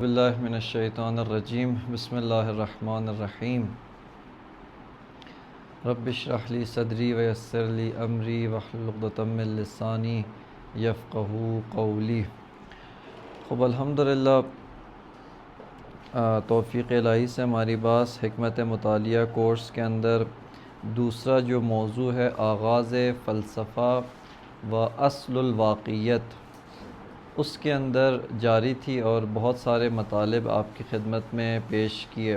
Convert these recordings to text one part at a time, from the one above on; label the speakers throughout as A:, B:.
A: باللہ من الشیطان الرجیم بسم اللہ الرحمن الرحیم رب اشرح لی صدری ویسر لی امری واحلل عقدۃ من لسانی یفقہوا قولی۔ خب الحمدللہ، توفیق الہی سے ہماری بات حکمت مطالعہ کورس کے اندر دوسرا جو موضوع ہے آغاز فلسفہ و اصل الواقعیت، اس کے اندر جاری تھی اور بہت سارے مطالب آپ کی خدمت میں پیش کیے۔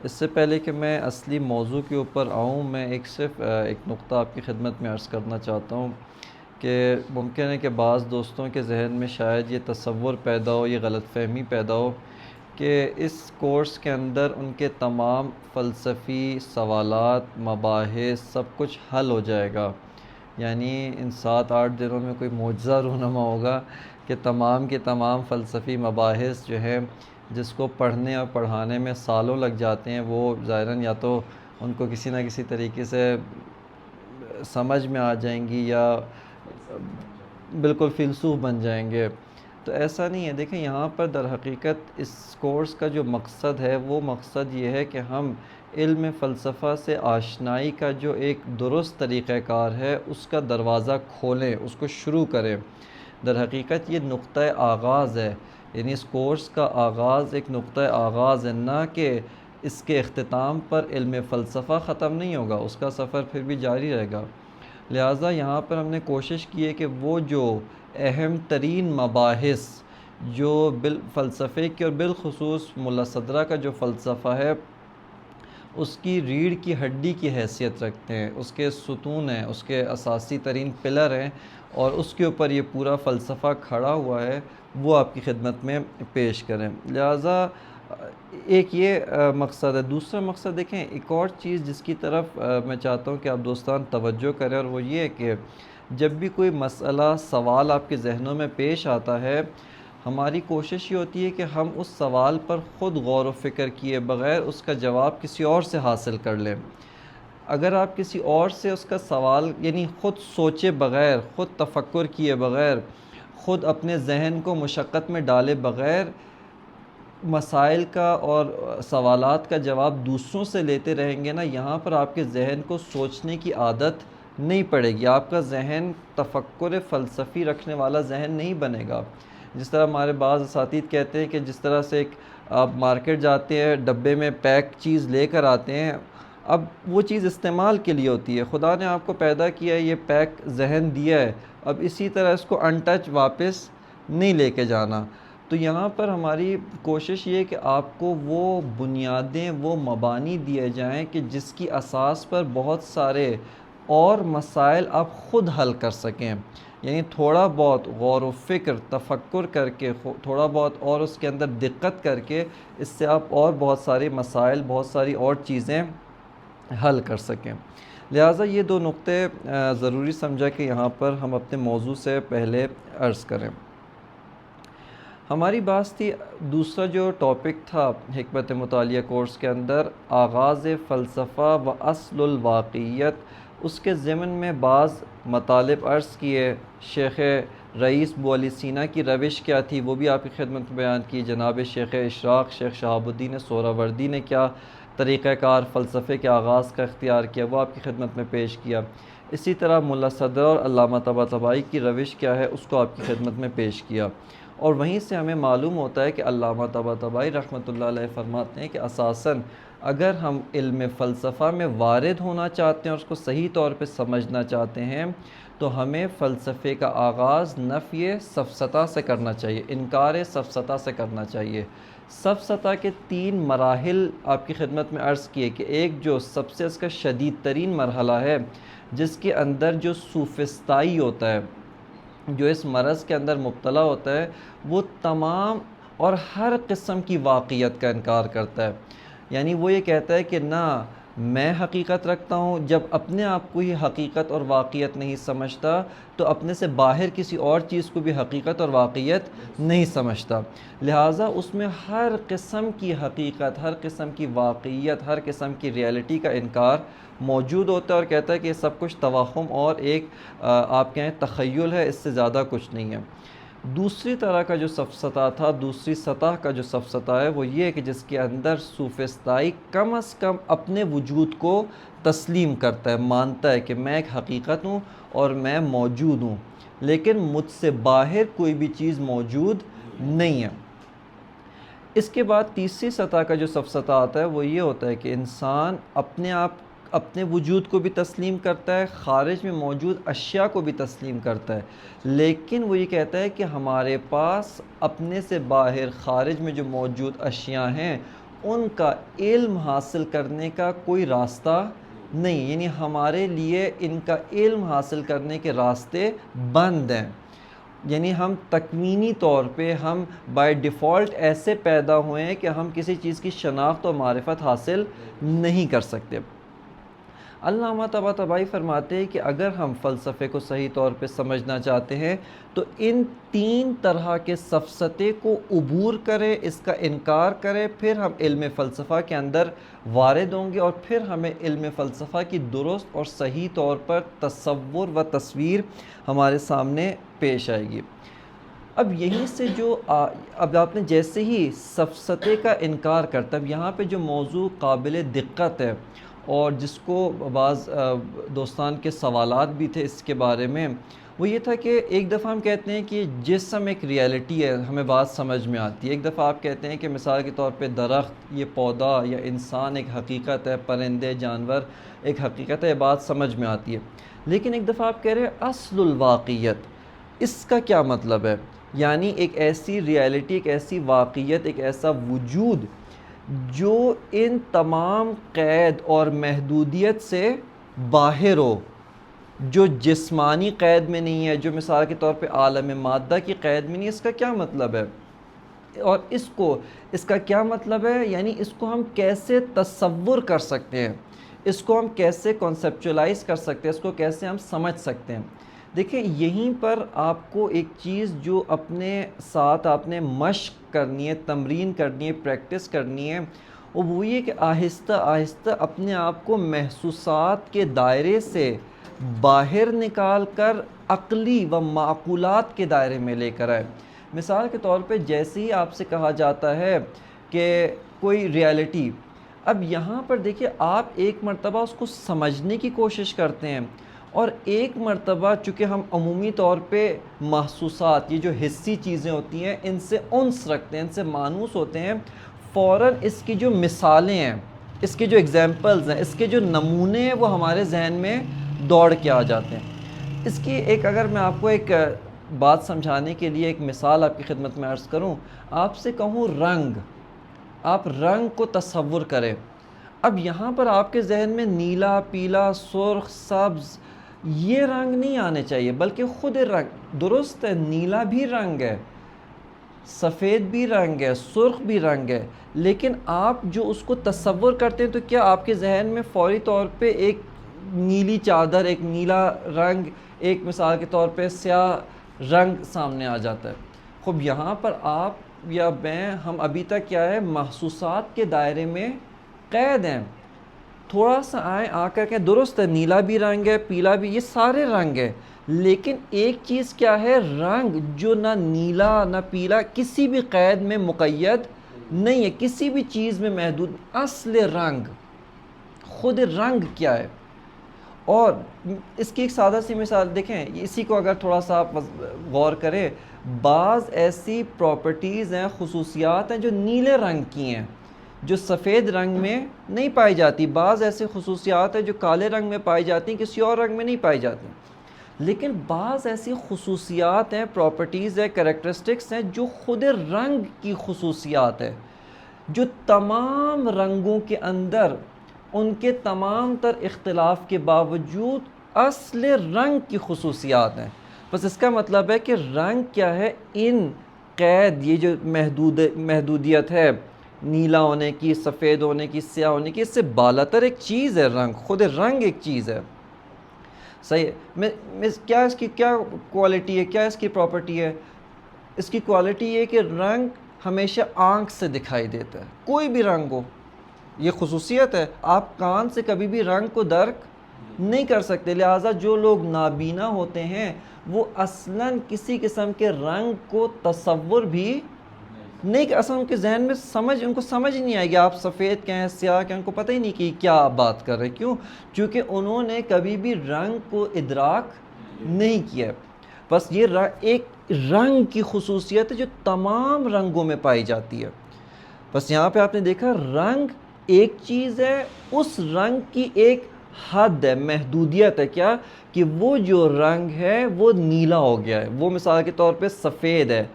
A: اس سے پہلے کہ میں اصلی موضوع کے اوپر آؤں، میں صرف ایک نقطہ آپ کی خدمت میں عرض کرنا چاہتا ہوں کہ ممکن ہے کہ بعض دوستوں کے ذہن میں شاید یہ تصور پیدا ہو، یہ غلط فہمی پیدا ہو کہ اس کورس کے اندر ان کے تمام فلسفی سوالات، مباحث سب کچھ حل ہو جائے گا، یعنی ان 7-8 دنوں میں کوئی معجزہ رونما ہوگا کہ تمام کے تمام فلسفی مباحث جو ہیں جس کو پڑھنے اور پڑھانے میں سالوں لگ جاتے ہیں، وہ ظاہراً یا تو ان کو کسی نہ کسی طریقے سے سمجھ میں آ جائیں گی یا بالکل فلسوف بن جائیں گے۔ تو ایسا نہیں ہے۔ دیکھیں، یہاں پر در حقیقت اس کورس کا جو مقصد ہے وہ مقصد یہ ہے کہ ہم علم فلسفہ سے آشنائی کا جو ایک درست طریقہ کار ہے اس کا دروازہ کھولیں، اس کو شروع کریں۔ در حقیقت یہ نقطہ آغاز ہے، یعنی اس کورس کا آغاز ایک نقطہ آغاز ہے، نہ کہ اس کے اختتام پر علم فلسفہ ختم نہیں ہوگا، اس کا سفر پھر بھی جاری رہے گا۔ لہٰذا یہاں پر ہم نے کوشش کی ہے کہ وہ جو اہم ترین مباحث جو فلسفے کے اور بالخصوص ملا صدرہ کا جو فلسفہ ہے اس کی ریڑھ کی ہڈی کی حیثیت رکھتے ہیں، اس کے ستون ہیں، اس کے اساسی ترین پلر ہیں اور اس کے اوپر یہ پورا فلسفہ کھڑا ہوا ہے، وہ آپ کی خدمت میں پیش کریں۔ لہٰذا ایک یہ مقصد ہے۔ دوسرا مقصد دیکھیں، ایک اور چیز جس کی طرف میں چاہتا ہوں کہ آپ دوستان توجہ کریں، اور وہ یہ ہے کہ جب بھی کوئی مسئلہ سوال آپ کے ذہنوں میں پیش آتا ہے، ہماری کوشش یہ ہوتی ہے کہ ہم اس سوال پر خود غور و فکر کیے بغیر اس کا جواب کسی اور سے حاصل کر لیں۔ اگر آپ کسی اور سے اس کا سوال یعنی خود سوچے بغیر، خود تفکر کیے بغیر، خود اپنے ذہن کو مشقت میں ڈالے بغیر مسائل کا اور سوالات کا جواب دوسروں سے لیتے رہیں گے نا، یہاں پر آپ کے ذہن کو سوچنے کی عادت نہیں پڑے گی، آپ کا ذہن تفکر فلسفی رکھنے والا ذہن نہیں بنے گا۔ جس طرح ہمارے بعض اساتید کہتے ہیں کہ جس طرح سے آپ مارکیٹ جاتے ہیں، ڈبے میں پیک چیز لے کر آتے ہیں، اب وہ چیز استعمال کے لیے ہوتی ہے، خدا نے آپ کو پیدا کیا ہے، یہ پیک ذہن دیا ہے، اب اسی طرح اس کو ان ٹچ واپس نہیں لے کے جانا۔ تو یہاں پر ہماری کوشش یہ ہے کہ آپ کو وہ بنیادیں، وہ مبانی دیے جائیں کہ جس کی اساس پر بہت سارے اور مسائل آپ خود حل کر سکیں، یعنی تھوڑا بہت غور و فکر تفکر کر کے، تھوڑا بہت اور اس کے اندر دقت کر کے، اس سے آپ اور بہت سارے مسائل، بہت ساری اور چیزیں حل کر سکیں۔ لہٰذا یہ دو نقطے ضروری سمجھا کہ یہاں پر ہم اپنے موضوع سے پہلے عرض کریں۔ ہماری بات تھی، دوسرا جو ٹاپک تھا حکمت مطالعہ کورس کے اندر، آغاز فلسفہ و اصل الواقعیت، اس کے ضمن میں بعض مطالب عرض کیے۔ شیخ رئیس بو علی سینا کی روش کیا تھی وہ بھی آپ کی خدمت میں بیان کی۔ جناب شیخ اشراق شیخ شہاب الدین سہروردی نے کیا طریقہ کار فلسفے کے آغاز کا اختیار کیا، وہ آپ کی خدمت میں پیش کیا۔ اسی طرح ملا صدرہ اور علامہ طباطبائی کی روش کیا ہے اس کو آپ کی خدمت میں پیش کیا، اور وہیں سے ہمیں معلوم ہوتا ہے کہ علامہ طباطبائی رحمۃ اللہ علیہ فرماتے ہیں کہ اساساً اگر ہم علم فلسفہ میں وارد ہونا چاہتے ہیں اور اس کو صحیح طور پہ سمجھنا چاہتے ہیں تو ہمیں فلسفے کا آغاز نفی سفسطہ سے کرنا چاہیے، انکار سفسطہ سے کرنا چاہیے۔ سفسطہ کے 3 مراحل آپ کی خدمت میں عرض کیے کہ ایک جو سب سے اس کا شدید ترین مرحلہ ہے، جس کے اندر جو سوفسطائی ہوتا ہے، جو اس مرض کے اندر مبتلا ہوتا ہے، وہ تمام اور ہر قسم کی واقعیت کا انکار کرتا ہے، یعنی وہ یہ کہتا ہے کہ نہ میں حقیقت رکھتا ہوں، جب اپنے آپ کو ہی حقیقت اور واقعیت نہیں سمجھتا تو اپنے سے باہر کسی اور چیز کو بھی حقیقت اور واقعیت نہیں سمجھتا۔ لہٰذا اس میں ہر قسم کی حقیقت، ہر قسم کی واقعیت، ہر قسم کی ریئلٹی کا انکار موجود ہوتا ہے، اور کہتا ہے کہ یہ سب کچھ توہم اور ایک آپ کہیں تخیل ہے، اس سے زیادہ کچھ نہیں ہے۔ دوسری طرح کا جو سفسطہ تھا، دوسری سطح کا جو سفسطہ ہے وہ یہ ہے کہ جس کے اندر سوفسطائی کم از کم اپنے وجود کو تسلیم کرتا ہے، مانتا ہے کہ میں ایک حقیقت ہوں اور میں موجود ہوں، لیکن مجھ سے باہر کوئی بھی چیز موجود نہیں ہے۔ اس کے بعد تیسری سطح کا جو سفسطہ آتا ہے وہ یہ ہوتا ہے کہ انسان اپنے وجود کو بھی تسلیم کرتا ہے، خارج میں موجود اشیاء کو بھی تسلیم کرتا ہے، لیکن وہ یہ کہتا ہے کہ ہمارے پاس اپنے سے باہر خارج میں جو موجود اشیاء ہیں ان کا علم حاصل کرنے کا کوئی راستہ نہیں، یعنی ہمارے لیے ان کا علم حاصل کرنے کے راستے بند ہیں، یعنی ہم تکوینی طور پہ ہم بائی ڈیفالٹ ایسے پیدا ہوئے ہیں کہ ہم کسی چیز کی شناخت و معرفت حاصل نہیں کر سکتے۔ علامہ طباطبائی فرماتے ہیں کہ اگر ہم فلسفے کو صحیح طور پہ سمجھنا چاہتے ہیں تو ان تین طرح کے سفسطے کو عبور کریں، اس کا انکار کریں، پھر ہم علم فلسفہ کے اندر وارد ہوں گے اور پھر ہمیں علم فلسفہ کی درست اور صحیح طور پر تصور و تصویر ہمارے سامنے پیش آئے گی۔ اب یہیں سے اب آپ نے جیسے ہی سفسطے کا انکار کرتا، اب یہاں پہ جو موضوع قابل دقت ہے اور جس کو بعض دوستان کے سوالات بھی تھے اس کے بارے میں، وہ یہ تھا کہ ایک دفعہ ہم کہتے ہیں کہ جسم ایک ریالٹی ہے، ہمیں بات سمجھ میں آتی ہے، ایک دفعہ آپ کہتے ہیں کہ مثال کے طور پہ درخت، یہ پودا یا انسان ایک حقیقت ہے، پرندے جانور ایک حقیقت ہے، یہ بات سمجھ میں آتی ہے، لیکن ایک دفعہ آپ کہہ رہے ہیں اصل الواقعیت، اس کا کیا مطلب ہے؟ یعنی ایک ایسی ریالٹی، ایک ایسی واقعیت، ایک ایسا وجود جو ان تمام قید اور محدودیت سے باہر ہو، جو جسمانی قید میں نہیں ہے، جو مثال کے طور پہ عالم مادہ کی قید میں نہیں ہے، اس کا کیا مطلب ہے؟ اور اس کا کیا مطلب ہے؟ یعنی اس کو ہم کیسے تصور کر سکتے ہیں، اس کو ہم کیسے کنسیپچولائز کر سکتے ہیں، اس کو کیسے ہم سمجھ سکتے ہیں؟ دیکھیں یہیں پر آپ کو ایک چیز جو اپنے ساتھ آپ نے مشق کرنی ہے، تمرین کرنی ہے، پریکٹس کرنی ہے، وہ یہ کہ آہستہ آہستہ اپنے آپ کو محسوسات کے دائرے سے باہر نکال کر عقلی و معقولات کے دائرے میں لے کر آئے۔ مثال کے طور پہ جیسے ہی آپ سے کہا جاتا ہے کہ کوئی ریالٹی، اب یہاں پر دیکھیے آپ ایک مرتبہ اس کو سمجھنے کی کوشش کرتے ہیں اور ایک مرتبہ چونکہ ہم عمومی طور پہ محسوسات، یہ جو حسی چیزیں ہوتی ہیں، ان سے انس رکھتے ہیں، ان سے مانوس ہوتے ہیں، فوراً اس کی جو مثالیں ہیں، اس کے جو ایگزامپلز ہیں، اس کے جو نمونے ہیں وہ ہمارے ذہن میں دوڑ کے آ جاتے ہیں۔ اس کی ایک اگر میں آپ کو ایک بات سمجھانے کے لیے ایک مثال آپ کی خدمت میں عرض کروں، آپ سے کہوں رنگ، آپ رنگ کو تصور کریں، اب یہاں پر آپ کے ذہن میں نیلا، پیلا، سرخ، سبز یہ رنگ نہیں آنے چاہیے، بلکہ خود رنگ، درست ہے نیلا بھی رنگ ہے، سفید بھی رنگ ہے، سرخ بھی رنگ ہے، لیکن آپ جو اس کو تصور کرتے ہیں تو کیا آپ کے ذہن میں فوری طور پہ ایک نیلی چادر، ایک نیلا رنگ، ایک مثال کے طور پہ سیاہ رنگ سامنے آ جاتا ہے؟ خوب یہاں پر آپ یا میں، ہم ابھی تک کیا ہے، محسوسات کے دائرے میں قید ہیں۔ تھوڑا سا آئیں، آ کر کے درست ہے نیلا بھی رنگ ہے، پیلا بھی، یہ سارے رنگ ہیں، لیکن ایک چیز کیا ہے، رنگ جو نہ نیلا نہ پیلا کسی بھی قید میں مقید نہیں ہے، کسی بھی چیز میں محدود، اصل رنگ، خود رنگ کیا ہے؟ اور اس کی ایک سادہ سی مثال دیکھیں، اسی کو اگر تھوڑا سا آپ غور کریں، بعض ایسی پراپرٹیز ہیں، خصوصیات ہیں جو نیلے رنگ کی ہیں، جو سفید رنگ میں نہیں پائی جاتی، بعض ایسے خصوصیات ہیں جو کالے رنگ میں پائی جاتی ہیں، کسی اور رنگ میں نہیں پائی جاتی، لیکن بعض ایسی خصوصیات ہیں، پراپرٹیز ہیں، کریکٹرسٹکس ہیں جو خود رنگ کی خصوصیات ہے، جو تمام رنگوں کے اندر ان کے تمام تر اختلاف کے باوجود اصل رنگ کی خصوصیات ہیں۔ بس اس کا مطلب ہے کہ رنگ کیا ہے، ان قید، یہ جو محدودیت ہے نیلا ہونے کی، سفید ہونے کی، سیاہ ہونے کی، اس سے بالاتر ایک چیز ہے رنگ، خود رنگ ایک چیز ہے، صحیح؟ کیا اس کی کیا کوالٹی ہے، کیا اس کی پراپرٹی ہے؟ اس کی کوالٹی یہ کہ رنگ ہمیشہ آنکھ سے دکھائی دیتا ہے، کوئی بھی رنگ ہو، یہ خصوصیت ہے، آپ کان سے کبھی بھی رنگ کو درک نہیں کر سکتے. لہٰذا جو لوگ نابینا ہوتے ہیں وہ اصلاً کسی قسم کے رنگ کو تصور بھی نہیں کہ اصلا ان کے ذہن میں ان کو سمجھ ہی نہیں آئے گی. آپ سفید کہیں سیاہ کہیں، ان کو پتہ ہی نہیں کہ کیا آپ بات کر رہے. کیوں؟ چونکہ انہوں نے کبھی بھی رنگ کو ادراک نہیں کیا. بس یہ ایک رنگ کی خصوصیت ہے جو تمام رنگوں میں پائی جاتی ہے. بس یہاں پہ آپ نے دیکھا رنگ ایک چیز ہے، اس رنگ کی ایک حد ہے، محدودیت ہے. کیا کہ وہ جو رنگ ہے وہ نیلا ہو گیا ہے، وہ مثال کے طور پہ سفید ہے،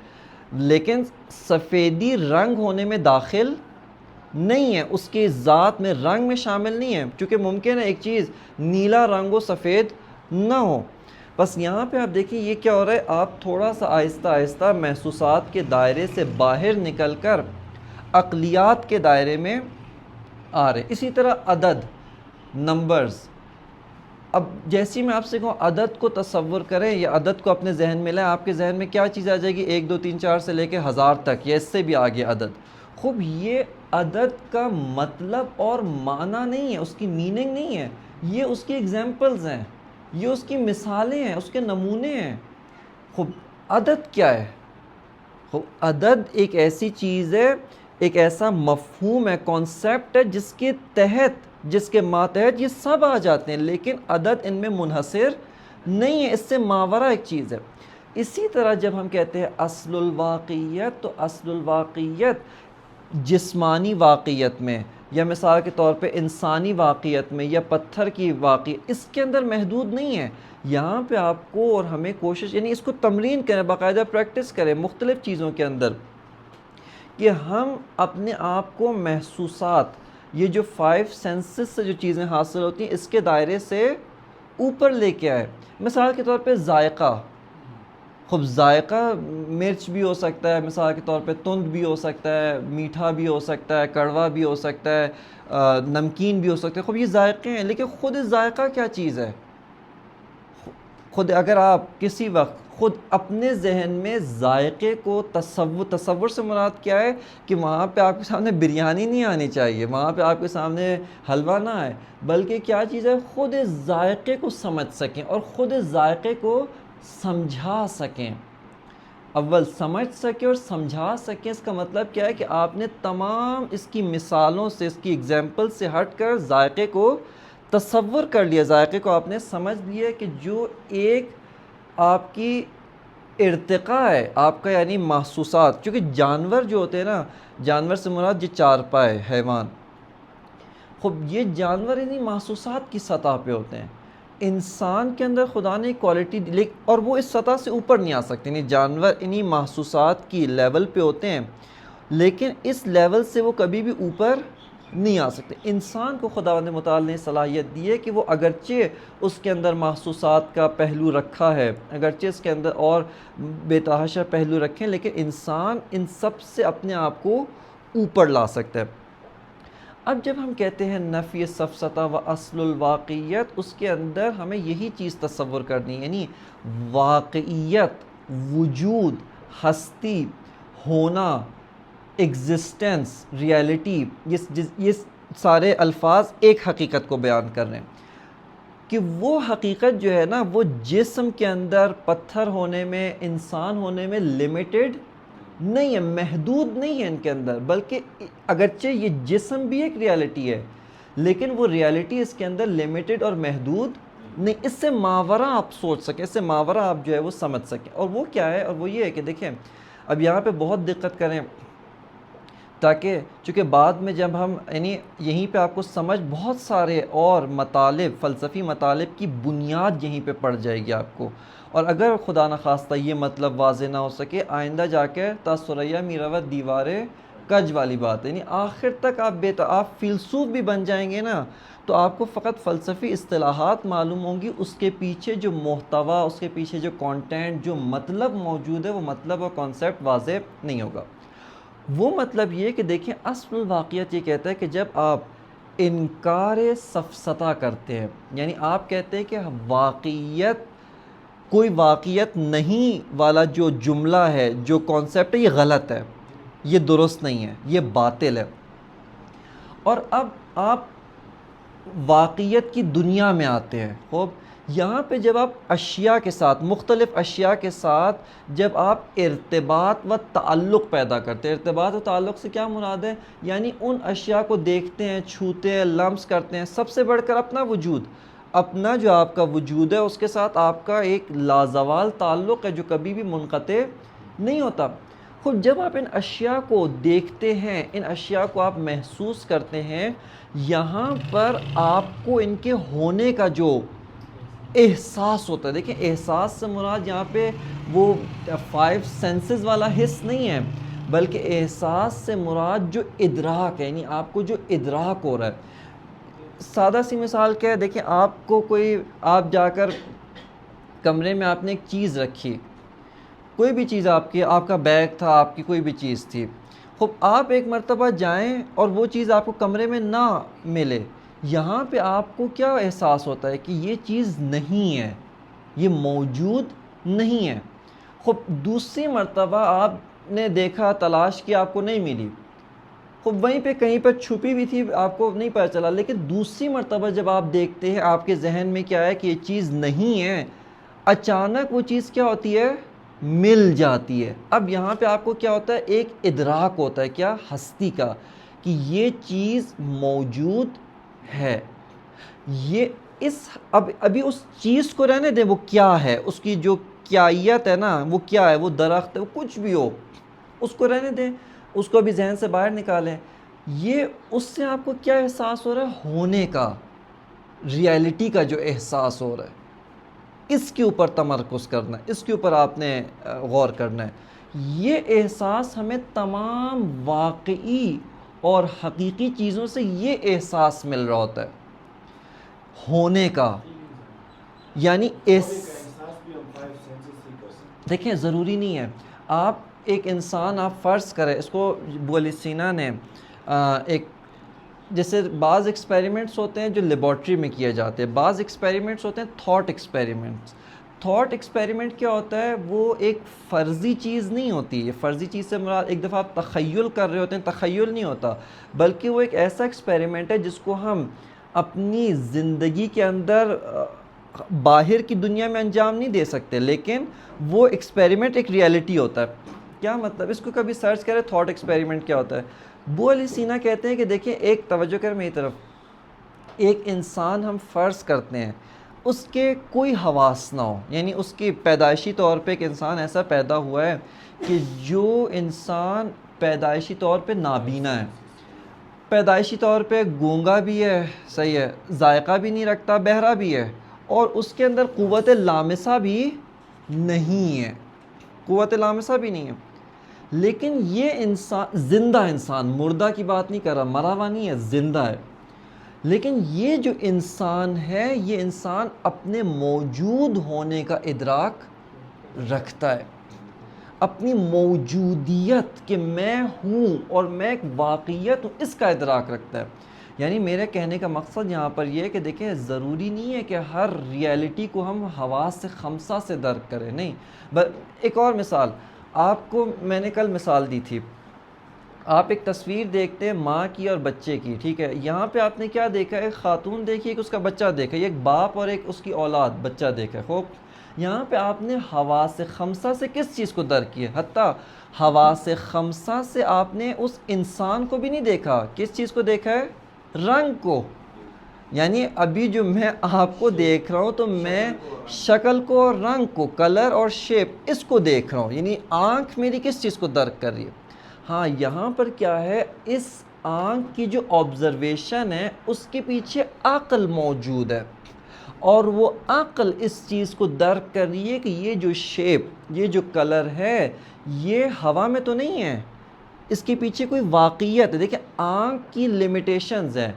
A: لیکن سفیدی رنگ ہونے میں داخل نہیں ہے، اس کی ذات میں رنگ میں شامل نہیں ہے. چونکہ ممکن ہے ایک چیز نیلا رنگ و سفید نہ ہو. بس یہاں پہ آپ دیکھیں یہ کیا ہو رہا ہے، آپ تھوڑا سا آہستہ آہستہ محسوسات کے دائرے سے باہر نکل کر عقلیات کے دائرے میں آ رہے. اسی طرح عدد، نمبرز. اب جیسی میں آپ سے کہوں عدد کو تصور کریں یا عدد کو اپنے ذہن میں لیں، آپ کے ذہن میں کیا چیز آ جائے گی؟ 1 2 3 4 سے لے کے 1000 تک یا اس سے بھی آگے عدد. خوب یہ عدد کا مطلب اور معنی نہیں ہے، اس کی میننگ نہیں ہے، یہ اس کی ایگزامپلز ہیں، یہ اس کی مثالیں ہیں، اس کے نمونے ہیں. خوب عدد کیا ہے؟ خوب عدد ایک ایسی چیز ہے، ایک ایسا مفہوم ہے، کانسیپٹ ہے جس کے تحت، جس کے ماتحت یہ سب آ جاتے ہیں، لیکن عدد ان میں منحصر نہیں ہے، اس سے ماورا ایک چیز ہے. اسی طرح جب ہم کہتے ہیں اصل الواقعیت، تو اصل الواقعیت جسمانی واقعیت میں یا مثال کے طور پہ انسانی واقعیت میں یا پتھر کی واقعیت، اس کے اندر محدود نہیں ہے. یہاں پہ آپ کو اور ہمیں کوشش، یعنی اس کو تمرین کریں، باقاعدہ پریکٹس کریں مختلف چیزوں کے اندر، کہ ہم اپنے آپ کو محسوسات، یہ جو 5 سینسز سے جو چیزیں حاصل ہوتی ہیں، اس کے دائرے سے اوپر لے کے آئے. مثال کے طور پہ ذائقہ. خوب ذائقہ مرچ بھی ہو سکتا ہے، مثال کے طور پہ تند بھی ہو سکتا ہے، میٹھا بھی ہو سکتا ہے، کڑوا بھی ہو سکتا ہے، نمکین بھی ہو سکتا ہے. خوب یہ ذائقے ہیں، لیکن خود ذائقہ کیا چیز ہے؟ خود اگر آپ کسی وقت خود اپنے ذہن میں ذائقے کو تصور سے مراد کیا ہے کہ وہاں پہ آپ کے سامنے بریانی نہیں آنی چاہیے، وہاں پہ آپ کے سامنے حلوہ نہ آئے، بلکہ کیا چیز ہے؟ خود ذائقے کو سمجھ سکیں اور خود ذائقے کو سمجھا سکیں. اول سمجھ سکیں اور سمجھا سکیں، اس کا مطلب کیا ہے کہ آپ نے تمام اس کی مثالوں سے، اس کی ایگزامپل سے ہٹ کر ذائقے کو تصور کر لیا، ذائقے کو آپ نے سمجھ لیا کہ جو ایک آپ کی ارتقاء ہے آپ کا، یعنی محسوسات. چونکہ جانور جو ہوتے ہیں نا، جانور سے مراد یہ چارپائے حیوان، خب یہ جانور انہی محسوسات کی سطح پہ ہوتے ہیں. انسان کے اندر خدا نے کوالٹی دی، اور وہ اس سطح سے اوپر نہیں آ سکتے. یعنی جانور انہی محسوسات کی لیول پہ ہوتے ہیں، لیکن اس لیول سے وہ کبھی بھی اوپر نہیں آ سکتے. انسان کو خداوند متعال نے صلاحیت دی ہے کہ وہ اگرچہ اس کے اندر محسوسات کا پہلو رکھا ہے، اگرچہ اس کے اندر اور بے تحاشا پہلو رکھیں، لیکن انسان ان سب سے اپنے آپ کو اوپر لا سکتا ہے. اب جب ہم کہتے ہیں نفی سفسطہ و اصل الواقعیت، اس کے اندر ہمیں یہی چیز تصور کرنی ہے، یعنی واقعیت، وجود، ہستی، ہونا، ایگزسٹنس، ریالٹی، یہ سارے الفاظ ایک حقیقت کو بیان کر رہے ہیں کہ وہ حقیقت جو ہے نا، وہ جسم کے اندر، پتھر ہونے میں، انسان ہونے میں لمیٹڈ نہیں ہے، محدود نہیں ہے ان کے اندر، بلکہ اگرچہ یہ جسم بھی ایک ریالٹی ہے، لیکن وہ ریالٹی اس کے اندر لمیٹڈ اور محدود نہیں. اس سے ماورا آپ سوچ سکیں، اس سے ماورا آپ جو ہے وہ سمجھ سکیں. اور وہ کیا ہے؟ اور وہ یہ ہے کہ دیکھیں اب یہاں پہ بہت دقت کریں، تاکہ چونکہ بعد میں جب ہم، یعنی یہیں پہ آپ کو سمجھ بہت سارے اور مطالب، فلسفی مطالب کی بنیاد یہیں پہ پڑ جائے گی آپ کو. اور اگر خدا نخواستہ یہ مطلب واضح نہ ہو سکے، آئندہ جا کے تا سریا میراوت دیوارے کج والی بات ہے. یعنی آخر تک آپ فیلسوف بھی بن جائیں گے نا، تو آپ کو فقط فلسفی اصطلاحات معلوم ہوں گی، اس کے پیچھے جو محتوا، اس کے پیچھے جو کانٹینٹ، جو مطلب موجود ہے، وہ مطلب اور کانسیپٹ واضح نہیں ہوگا. وہ مطلب یہ کہ دیکھیں اصل الواقعیت یہ کہتا ہے کہ جب آپ انکار سفسطہ کرتے ہیں، یعنی آپ کہتے ہیں کہ واقعیت، کوئی واقعیت نہیں والا جو جملہ ہے، جو کانسیپٹ ہے، یہ غلط ہے، یہ درست نہیں ہے، یہ باطل ہے. اور اب آپ واقعیت کی دنیا میں آتے ہیں. خوب یہاں پہ جب آپ اشیاء کے ساتھ، مختلف اشیاء کے ساتھ جب آپ ارتباط و تعلق پیدا کرتے ہیں، ارتباط و تعلق سے کیا مراد ہے؟ یعنی ان اشیاء کو دیکھتے ہیں، چھوتے ہیں، لمس کرتے ہیں، سب سے بڑھ کر اپنا وجود، اپنا جو آپ کا وجود ہے اس کے ساتھ آپ کا ایک لازوال تعلق ہے جو کبھی بھی منقطع نہیں ہوتا. خود جب آپ ان اشیاء کو دیکھتے ہیں، ان اشیاء کو آپ محسوس کرتے ہیں، یہاں پر آپ کو ان کے ہونے کا جو احساس ہوتا ہے. دیکھیں احساس سے مراد یہاں پہ وہ 5 سینسز والا حس نہیں ہے، بلکہ احساس سے مراد جو ادراک ہے، یعنی آپ کو جو ادراک ہو رہا ہے. سادہ سی مثال کیا ہے، دیکھیں آپ کو آپ جا کر کمرے میں آپ نے ایک چیز رکھی، کوئی بھی چیز آپ کا بیگ تھا، آپ کی کوئی بھی چیز تھی. خب آپ ایک مرتبہ جائیں اور وہ چیز آپ کو کمرے میں نہ ملے، یہاں پہ آپ کو کیا احساس ہوتا ہے کہ یہ چیز نہیں ہے، یہ موجود نہیں ہے. خب دوسری مرتبہ آپ نے دیکھا، تلاش کیا، آپ کو نہیں ملی. خب وہیں پہ کہیں پر چھپی ہوئی تھی، آپ کو نہیں پتہ چلا، لیکن دوسری مرتبہ جب آپ دیکھتے ہیں آپ کے ذہن میں کیا ہے کہ یہ چیز نہیں ہے، اچانک وہ چیز کیا ہوتی ہے؟ مل جاتی ہے. اب یہاں پہ آپ کو کیا ہوتا ہے؟ ایک ادراک ہوتا ہے، کیا؟ ہستی کا، کہ یہ چیز موجود ہے. یہ ابھی اس چیز کو رہنے دیں، وہ کیا ہے، اس کی جو کیائیت ہے نا، وہ کیا ہے، وہ درخت ہے، وہ کچھ بھی ہو، اس کو رہنے دیں، اس کو بھی ذہن سے باہر نکالیں. یہ اس سے آپ کو کیا احساس ہو رہا ہے؟ ہونے کا، ریالٹی کا جو احساس ہو رہا ہے، اس کے اوپر تمرکز کرنا ہے، اس کے اوپر آپ نے غور کرنا ہے. یہ احساس ہمیں تمام واقعی اور حقیقی چیزوں سے یہ احساس مل رہا ہوتا ہے ہونے کا. یعنی دیکھیں ضروری نہیں ہے آپ ایک انسان، آپ فرض کریں اس کو ابو علی سینا نے ایک، جیسے بعض ایکسپیریمنٹس ہوتے ہیں جو لیبارٹری میں کیے جاتے ہیں، بعض ایکسپیریمنٹس ہوتے ہیں تھاٹ ایکسپیریمنٹس. تھاٹ ایکسپیریمنٹ کیا ہوتا ہے؟ وہ ایک فرضی چیز نہیں ہوتی. یہ فرضی چیز سے مراد ایک دفعہ آپ تخیل کر رہے ہوتے ہیں، تخیل نہیں ہوتا، بلکہ وہ ایک ایسا ایکسپیریمنٹ ہے جس کو ہم اپنی زندگی کے اندر باہر کی دنیا میں انجام نہیں دے سکتے، لیکن وہ ایکسپیریمنٹ ایک ریالٹی ہوتا ہے. کیا مطلب؟ اس کو کبھی سرچ کرے تھاٹ ایکسپیریمنٹ کیا ہوتا ہے. ابو علی سینا کہتے ہیں کہ دیکھیں ایک، توجہ کر میری طرف، ایک انسان ہم فرض کرتے ہیں اس کے کوئی حواس نہ ہو، یعنی اس کی پیدائشی طور پہ ایک انسان ایسا پیدا ہوا ہے کہ جو انسان پیدائشی طور پہ نابینا ہے، پیدائشی طور پہ گونگا بھی ہے، صحیح ہے، ذائقہ بھی نہیں رکھتا، بہرا بھی ہے، اور اس کے اندر قوت لامسہ بھی نہیں ہے، قوت لامسہ بھی نہیں ہے. لیکن یہ انسان زندہ انسان، مردہ کی بات نہیں کر رہا، مرا ہوا نہیں ہے، زندہ ہے. لیکن یہ جو انسان ہے، یہ انسان اپنے موجود ہونے کا ادراک رکھتا ہے، اپنی موجودیت کہ میں ہوں اور میں ایک واقعیت ہوں، اس کا ادراک رکھتا ہے. یعنی میرے کہنے کا مقصد یہاں پر یہ ہے کہ دیکھیں ضروری نہیں ہے کہ ہر ریالٹی کو ہم حواس سے خمسہ سے درک کریں، نہیں. ایک اور مثال آپ کو میں نے کل مثال دی تھی، آپ ایک تصویر دیکھتے ہیں ماں کی اور بچے کی، ٹھیک ہے، یہاں پہ آپ نے کیا دیکھا ہے؟ ایک خاتون دیکھی، ایک اس کا بچہ دیکھا، ایک باپ اور ایک اس کی اولاد، بچہ دیکھا ہے. خوب یہاں پہ آپ نے حواس خمسہ سے کس چیز کو درک کیا؟ حتیٰ حواس خمسہ سے آپ نے اس انسان کو بھی نہیں دیکھا. کس چیز کو دیکھا ہے؟ رنگ کو. یعنی ابھی جو میں آپ کو دیکھ رہا ہوں تو میں شکل کو اور رنگ کو، کلر اور شیپ، اس کو دیکھ رہا ہوں. یعنی آنکھ میری کس چیز کو درک کر رہی ہے؟ ہاں یہاں پر کیا ہے؟ اس آنکھ کی جو آبزرویشن ہے اس کے پیچھے عقل موجود ہے، اور وہ عقل اس چیز کو درک کر رہی ہے کہ یہ جو شیپ، یہ جو کلر ہے، یہ ہوا میں تو نہیں ہے، اس کے پیچھے کوئی واقعیت ہے. دیکھیں آنکھ کی لیمیٹیشنز ہیں.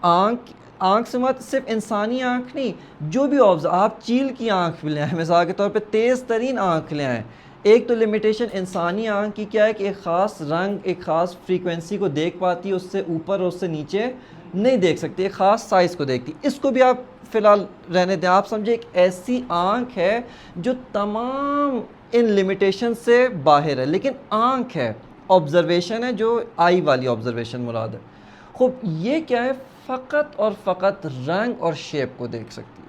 A: آنکھ سے مراد صرف انسانی آنکھ نہیں، جو بھی آپ چیل کی آنکھ بھی لے آئیں، مثال کے طور پہ تیز ترین آنکھ لے آئیں، ایک تو لیمیٹیشن انسانی آنکھ کی کیا ہے کہ ایک خاص رنگ، ایک خاص فریکوینسی کو دیکھ پاتی ہے، اس سے اوپر اور اس سے نیچے نہیں دیکھ سکتی، ایک خاص سائز کو دیکھتی. اس کو بھی آپ فی الحال رہنے دیں، آپ سمجھے ایک ایسی آنکھ ہے جو تمام ان لیمیٹیشن سے باہر ہے، لیکن آنکھ ہے، آبزرویشن ہے، جو آئی والی آبزرویشن مراد ہے. خوب یہ کیا ہے؟ فقط اور فقط رنگ اور شیپ کو دیکھ سکتی ہے.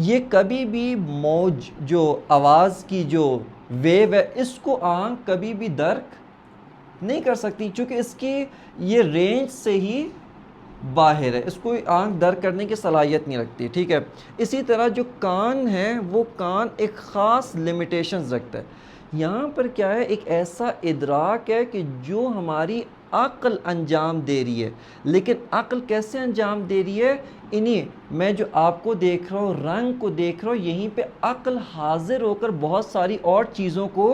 A: یہ کبھی بھی موج جو آواز کی جو ویو ہے اس کو آنکھ کبھی بھی درک نہیں کر سکتی، چونکہ اس کی یہ رینج سے ہی باہر ہے، اس کو آنکھ درک کرنے کی صلاحیت نہیں رکھتی. ٹھیک ہے. اسی طرح جو کان ہے وہ کان ایک خاص لمیٹیشنز رکھتا ہے. یہاں پر کیا ہے؟ ایک ایسا ادراک ہے کہ جو ہماری عقل انجام دے رہی ہے. لیکن عقل کیسے انجام دے رہی ہے؟ میں جو آپ کو دیکھ رہا ہوں، رنگ کو دیکھ رہا ہوں، یہیں پہ عقل حاضر ہو کر بہت ساری اور چیزوں کو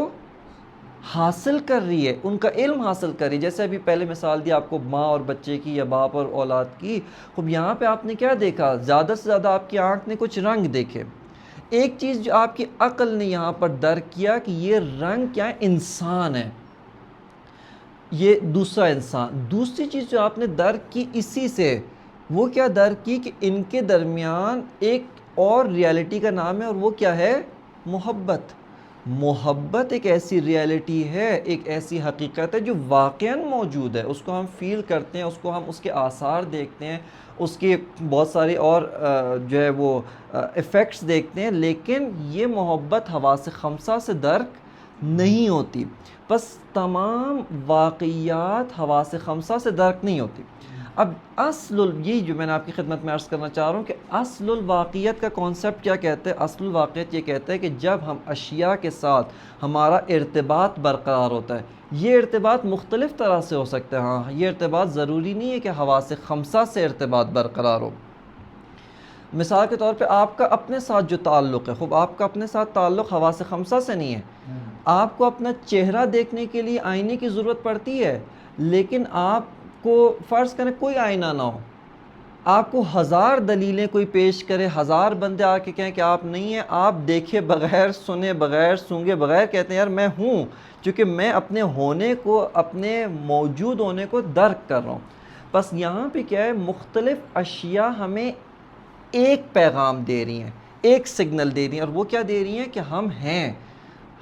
A: حاصل کر رہی ہے، ان کا علم حاصل کر رہی ہے. جیسے ابھی پہلے مثال دی آپ کو ماں اور بچے کی یا باپ اور اولاد کی. خب یہاں پہ آپ نے کیا دیکھا؟ زیادہ سے زیادہ آپ کی آنکھ نے کچھ رنگ دیکھے. ایک چیز جو آپ کی عقل نے یہاں پر درک کیا کہ یہ رنگ کیا ہے؟ انسان ہے، یہ دوسرا انسان. دوسری چیز جو آپ نے درک کی اسی سے، وہ کیا درک کی؟ کہ ان کے درمیان ایک اور ریالٹی کا نام ہے، اور وہ کیا ہے؟ محبت. محبت ایک ایسی ریالٹی ہے، ایک ایسی حقیقت ہے جو واقعاً موجود ہے. اس کو ہم فیل کرتے ہیں، اس کو ہم اس کے آثار دیکھتے ہیں، اس کے بہت سارے اور جو ہے وہ ایفیکٹس دیکھتے ہیں، لیکن یہ محبت حواس خمسہ سے درک نہیں ہوتی. بس تمام واقعات حواس خمسہ سے درک نہیں ہوتی. اب یہ جو میں نے آپ کی خدمت میں عرض کرنا چاہ رہا ہوں کہ اصل الواقعیت کا کانسیپٹ کیا کہتے ہیں؟ اصل الواقعیت یہ کہتا ہے کہ جب ہم اشیاء کے ساتھ ہمارا ارتباط برقرار ہوتا ہے. یہ ارتباط مختلف طرح سے ہو سکتا ہے. ہاں، یہ ارتباط ضروری نہیں ہے کہ حواس خمسہ سے ارتباط برقرار ہو. مثال کے طور پہ آپ کا اپنے ساتھ جو تعلق ہے، خوب آپ کا اپنے ساتھ تعلق حواس خمسہ سے نہیں ہے. آپ کو اپنا چہرہ دیکھنے کے لیے آئینے کی ضرورت پڑتی ہے، لیکن آپ کو فرض کریں کوئی آئینہ نہ ہو، آپ کو ہزار دلیلیں کوئی پیش کرے، ہزار بندے آ کے کہیں کہ آپ نہیں ہیں، آپ دیکھے بغیر، سنے بغیر، سونگے بغیر کہتے ہیں یار میں ہوں، چونکہ میں اپنے ہونے کو، اپنے موجود ہونے کو درک کر رہا ہوں. بس یہاں پہ کیا ہے؟ مختلف اشیاء ہمیں ایک پیغام دے رہی ہیں، ایک سگنل دے رہی ہیں، اور وہ کیا دے رہی ہیں؟ کہ ہم ہیں،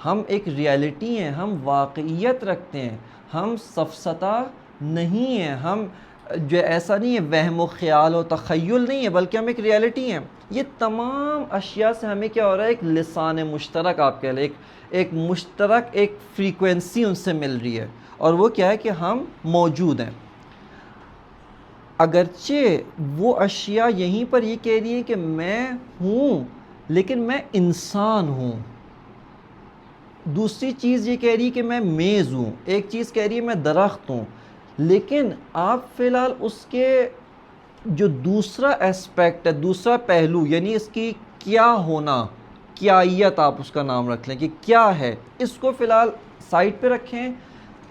A: ہم ایک ریالٹی ہیں، ہم واقعیت رکھتے ہیں، ہم سفسطہ نہیں ہیں، ہم جو ایسا نہیں ہے وہم و خیال و تخیل نہیں ہے، بلکہ ہم ایک ریالٹی ہیں. یہ تمام اشیاء سے ہمیں کیا ہو رہا ہے؟ ایک لسان مشترک آپ کہہ لیں، ایک مشترک ایک فریکوینسی ان سے مل رہی ہے، اور وہ کیا ہے؟ کہ ہم موجود ہیں. اگرچہ وہ اشیاء یہیں پر یہ کہہ رہی ہیں کہ میں ہوں، لیکن میں انسان ہوں. دوسری چیز یہ کہہ رہی ہے کہ میں میز ہوں، ایک چیز کہہ رہی ہے میں درخت ہوں. لیکن آپ فی الحال اس کے جو دوسرا اسپیکٹ ہے، دوسرا پہلو، یعنی اس کی کیا ہونا، کیائیت آپ اس کا نام رکھ لیں کہ کیا ہے، اس کو فی الحال سائٹ پہ رکھیں.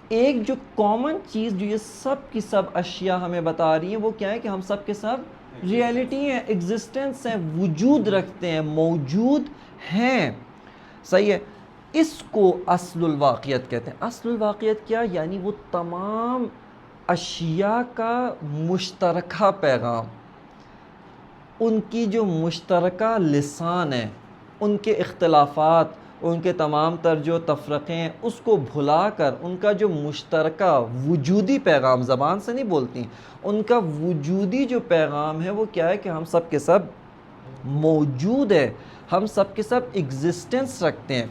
A: ایک جو کامن چیز جو یہ سب کی سب اشیاء ہمیں بتا رہی ہیں وہ کیا ہے؟ کہ ہم سب کے سب ریالٹی ہیں، ایگزسٹنس ہیں، وجود رکھتے ہیں، موجود ہیں. صحیح ہے. اس کو اصل الواقعیت کہتے ہیں. اصل الواقعیت کیا؟ یعنی وہ تمام اشیاء کا مشترکہ پیغام، ان کی جو مشترکہ لسان ہے، ان کے اختلافات، ان کے تمام تر جو تفرقے ہیں اس کو بھلا کر ان کا جو مشترکہ وجودی پیغام، زبان سے نہیں بولتی، ان کا وجودی جو پیغام ہے وہ کیا ہے؟ کہ ہم سب کے سب موجود ہے، ہم سب کے سب ایگزسٹنس رکھتے ہیں.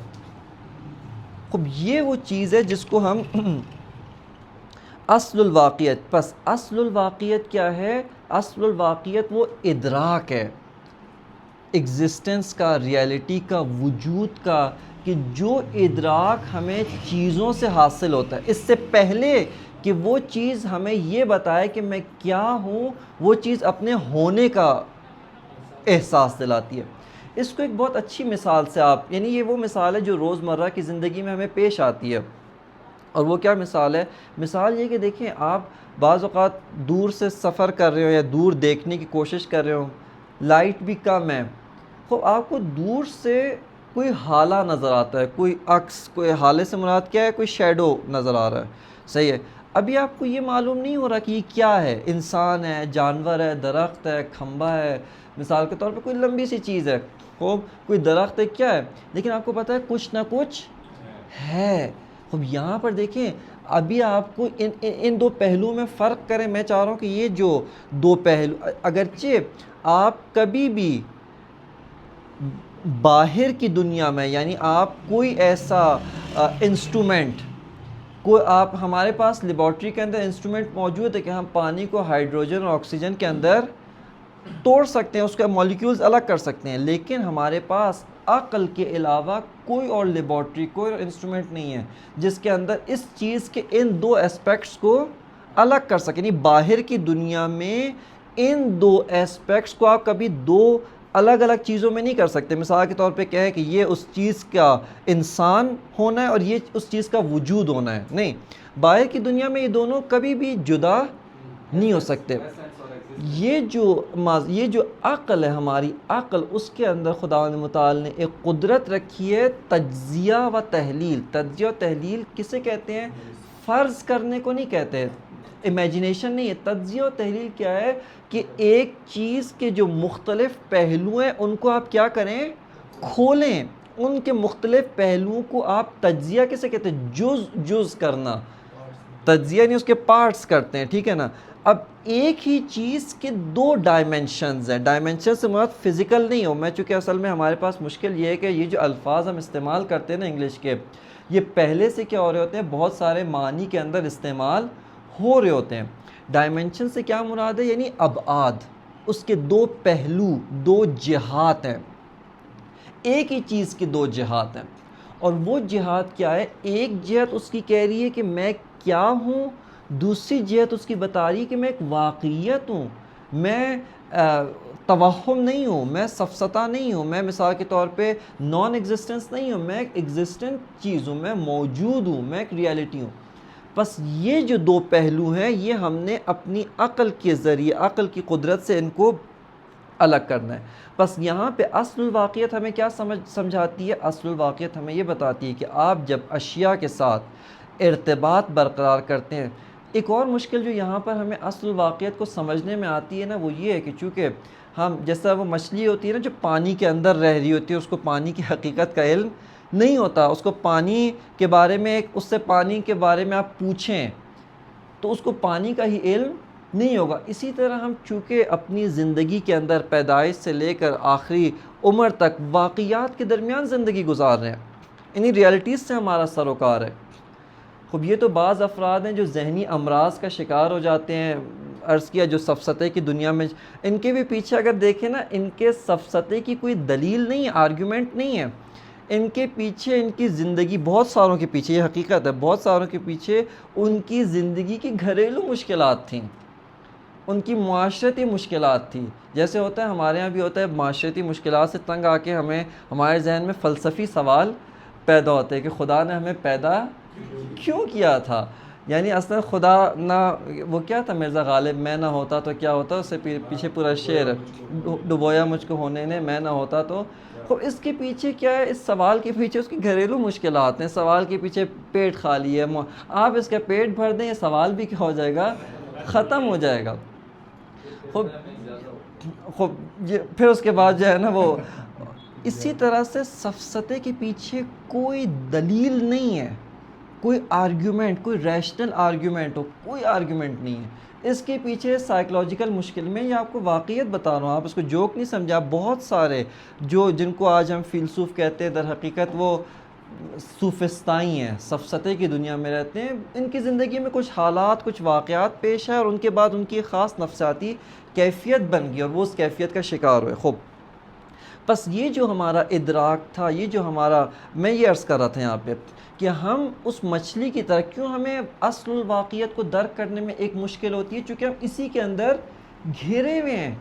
A: خب یہ وہ چیز ہے جس کو ہم اصل الواقعیت. پس اصل الواقعیت کیا ہے؟ اصل الواقعیت وہ ادراک ہے، ایگزسٹنس کا، ریالٹی کا، وجود کا، کہ جو ادراک ہمیں چیزوں سے حاصل ہوتا ہے اس سے پہلے کہ وہ چیز ہمیں یہ بتائے کہ میں کیا ہوں، وہ چیز اپنے ہونے کا احساس دلاتی ہے. اس کو ایک بہت اچھی مثال سے آپ، یعنی یہ وہ مثال ہے جو روزمرہ کی زندگی میں ہمیں پیش آتی ہے. اور وہ کیا مثال ہے؟ مثال یہ کہ دیکھیں آپ بعض اوقات دور سے سفر کر رہے ہو یا دور دیکھنے کی کوشش کر رہے ہو، لائٹ بھی کم ہے، تو آپ کو دور سے کوئی حالہ نظر آتا ہے، کوئی عکس، کوئی حالے سے مراد کیا ہے؟ کوئی شیڈو نظر آ رہا ہے. صحیح ہے. ابھی آپ کو یہ معلوم نہیں ہو رہا کہ یہ کیا ہے، انسان ہے، جانور ہے، درخت ہے، کھمبا ہے، مثال کے طور پہ کوئی لمبی سی چیز ہے، کوئی درخت ہے، کیا ہے، لیکن آپ کو پتہ ہے کچھ نہ کچھ ہے. اب یہاں پر دیکھیں ابھی آپ کو ان دو پہلوؤں میں فرق کریں. میں چاہ رہا ہوں کہ یہ جو دو پہلو، اگرچہ آپ کبھی بھی باہر کی دنیا میں، یعنی آپ کوئی ایسا انسٹرومنٹ، کوئی آپ، ہمارے پاس لیبارٹری کے اندر انسٹرومنٹ موجود ہے کہ ہم پانی کو ہائیڈروجن اور آکسیجن کے اندر توڑ سکتے ہیں، اس کے مولیکیولز الگ کر سکتے ہیں، لیکن ہمارے پاس عقل کے علاوہ کوئی اور لیبارٹری، کوئی اور انسٹرومنٹ نہیں ہے جس کے اندر اس چیز کے ان دو اسپیکٹس کو الگ کر سکے. یعنی باہر کی دنیا میں ان دو اسپیکٹس کو آپ کبھی دو الگ الگ چیزوں میں نہیں کر سکتے. مثال کے طور پہ کہیں کہ یہ اس چیز کا انسان ہونا ہے اور یہ اس چیز کا وجود ہونا ہے، نہیں. باہر کی دنیا میں یہ دونوں کبھی بھی جدا نہیں ہو سکتے. یہ جو عقل ہے، ہماری عقل، اس کے اندر خداوند متعال نے ایک قدرت رکھی ہے تجزیہ و تحلیل. تجزیہ و تحلیل کسے کہتے ہیں؟ فرض کرنے کو نہیں کہتے ہیں، امیجنیشن نہیں ہے. تجزیہ و تحلیل کیا ہے کہ ایک چیز کے جو مختلف پہلو ہیں ان کو آپ کیا کریں؟ کھولیں. ان کے مختلف پہلوؤں کو آپ تجزیہ کسے کہتے ہیں؟ جز کرنا. تجزیہ نہیں، اس کے پارٹس کرتے ہیں، ٹھیک ہے نا. اب ایک ہی چیز کے دو ڈائمنشنز ہیں. ڈائمنشن سے مراد فزیکل نہیں ہو. میں چونکہ اصل میں ہمارے پاس مشکل یہ ہے کہ یہ جو الفاظ ہم استعمال کرتے ہیں نا انگلش کے، یہ پہلے سے کیا ہو رہے ہوتے ہیں؟ بہت سارے معنی کے اندر استعمال ہو رہے ہوتے ہیں. ڈائمنشن سے کیا مراد ہے؟ یعنی ابعاد، اس کے دو پہلو، دو جہات ہیں. ایک ہی چیز کی دو جہات ہیں. اور وہ جہات کیا ہے؟ ایک جہت اس کی کہہ رہی ہے کہ میں کیا ہوں، دوسری جہت اس کی بتا رہی ہے کہ میں ایک واقعیت ہوں، میں توہم نہیں ہوں، میں سفسطہ نہیں ہوں، میں مثال کے طور پہ نان ایگزسٹنس نہیں ہوں، میں ایک ایگزسٹنٹ چیز ہوں، میں موجود ہوں، میں ایک ریالٹی ہوں. بس یہ جو دو پہلو ہیں یہ ہم نے اپنی عقل کے ذریعے، عقل کی قدرت سے ان کو الگ کرنا ہے. بس یہاں پہ اصل الواقعیت ہمیں کیا سمجھاتی ہے؟ اصل الواقعیت ہمیں یہ بتاتی ہے کہ آپ جب اشیاء کے ساتھ ارتباط برقرار کرتے ہیں. ایک اور مشکل جو یہاں پر ہمیں اصل الواقعیت کو سمجھنے میں آتی ہے نا، وہ یہ ہے کہ چونکہ ہم، جیسا وہ مچھلی ہوتی ہے نا جو پانی کے اندر رہ رہی ہوتی ہے، اس کو پانی کی حقیقت کا علم نہیں ہوتا. اس کو پانی کے بارے میں، اس سے پانی کے بارے میں آپ پوچھیں تو اس کو پانی کا ہی علم نہیں ہوگا. اسی طرح ہم چونکہ اپنی زندگی کے اندر پیدائش سے لے کر آخری عمر تک واقعات کے درمیان زندگی گزار رہے ہیں، انہی ریالٹیز سے ہمارا سروکار ہے. خب یہ تو بعض افراد ہیں جو ذہنی امراض کا شکار ہو جاتے ہیں، عرض کیا جو سفسطے کی دنیا میں، ان کے بھی پیچھے اگر دیکھیں نا، ان کے سفسطے کی کوئی دلیل نہیں ہے، آرگیومنٹ نہیں ہے. ان کے پیچھے، ان کی زندگی، بہت ساروں کے پیچھے، یہ حقیقت ہے، بہت ساروں کے پیچھے ان کی زندگی کی گھریلو مشکلات تھیں، ان کی معاشرتی مشکلات تھی. جیسے ہوتا ہے ہمارے ہاں بھی ہوتا ہے، معاشرتی مشکلات سے تنگ آ کے ہمارے ذہن میں فلسفی سوال پیدا ہوتے ہیں کہ خدا نے ہمیں پیدا کیوں کیا تھا. یعنی اصلا خدا نہ، وہ کیا تھا مرزا غالب، میں نہ ہوتا تو کیا ہوتا، اس سے پیچھے پورا شعر، ڈبویا مجھ کو ہونے نے، میں نہ ہوتا تو. تو اس کے پیچھے کیا ہے؟ اس سوال کے پیچھے اس کی گھریلو مشکلات ہیں. سوال کے پیچھے پیٹ خالی ہے، آپ اس کا پیٹ بھر دیں، یہ سوال بھی کیا ہو جائے گا؟ ختم ہو جائے گا. خب پھر اس کے بعد جو ہے نا وہ اسی طرح سے سفسطے کے پیچھے کوئی دلیل نہیں ہے، کوئی آرگیومنٹ، کوئی ریشنل آرگیومنٹ ہو، کوئی آرگیومنٹ نہیں ہے. اس کے پیچھے سائیکلوجیکل مشکل، میں یہ آپ کو واقعیت بتا رہا ہوں، آپ اس کو جوک نہیں سمجھا. بہت سارے جن کو آج ہم فیلسوف کہتے ہیں، در حقیقت وہ صوفستائی ہیں، سفسطے کی دنیا میں رہتے ہیں. ان کی زندگی میں کچھ حالات، کچھ واقعات پیش ہے اور ان کے بعد ان کی خاص نفسیاتی کیفیت بن گئی اور وہ اس کیفیت کا شکار ہوئے. خوب، بس یہ جو ہمارا ادراک تھا، یہ جو ہمارا، میں یہ عرض کر رہا تھا یہاں پہ کہ ہم اس مچھلی کی طرح کیوں ہمیں اصل الواقعیت کو درک کرنے میں ایک مشکل ہوتی ہے، چونکہ ہم اسی کے اندر گھرے ہوئے ہیں،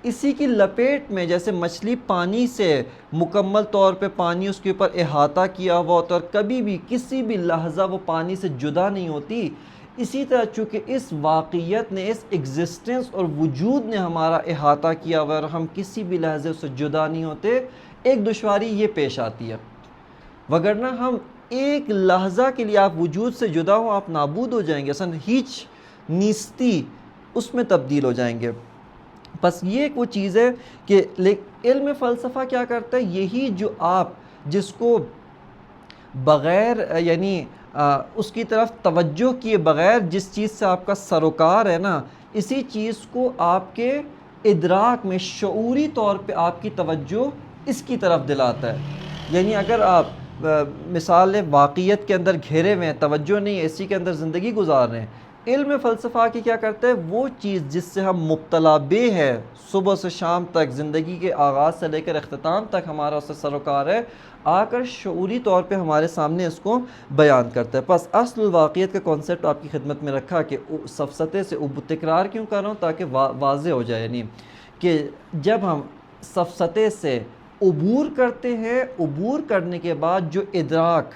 A: اسی کی لپیٹ میں. جیسے مچھلی پانی سے مکمل طور پہ، پانی اس کے اوپر احاطہ کیا ہوا ہوتا ہے اور کبھی بھی کسی بھی لحظہ وہ پانی سے جدا نہیں ہوتی، اسی طرح چونکہ اس واقعیت نے، اس ایگزسٹنس اور وجود نے ہمارا احاطہ کیا ہوا اور ہم کسی بھی لحظے اس سے جدا نہیں ہوتے، ایک دشواری یہ پیش آتی ہے. وگرنہ ہم ایک لحظہ کے لیے، آپ وجود سے جدا ہوں، آپ نابود ہو جائیں گے، اصلا ہیچ نیستی اس میں تبدیل ہو جائیں گے. بس یہ ایک وہ چیز ہے کہ علم فلسفہ کیا کرتا ہے، یہی جو آپ جس کو بغیر، یعنی اس کی طرف توجہ کیے بغیر جس چیز سے آپ کا سروکار ہے نا، اسی چیز کو آپ کے ادراک میں شعوری طور پہ آپ کی توجہ اس کی طرف دلاتا ہے. یعنی اگر آپ مثال واقعیت کے اندر گھیرے ہوئے ہیں، توجہ نہیں ہے، اسی کے اندر زندگی گزار رہے ہیں، علم فلسفہ کی کیا کرتا ہے، وہ چیز جس سے ہم مبتلا بے ہے صبح سے شام تک، زندگی کے آغاز سے لے کر اختتام تک ہمارا اس سے سروکار ہے، آ کر شعوری طور پہ ہمارے سامنے اس کو بیان کرتا ہے. پس اصل الواقعیت کا کانسیپٹ آپ کی خدمت میں رکھا کہ سفسطے سے تکرار کیوں کر رہا ہوں، تاکہ واضح ہو جائے. یعنی کہ جب ہم سفسطے سے عبور کرتے ہیں، عبور کرنے کے بعد جو ادراک،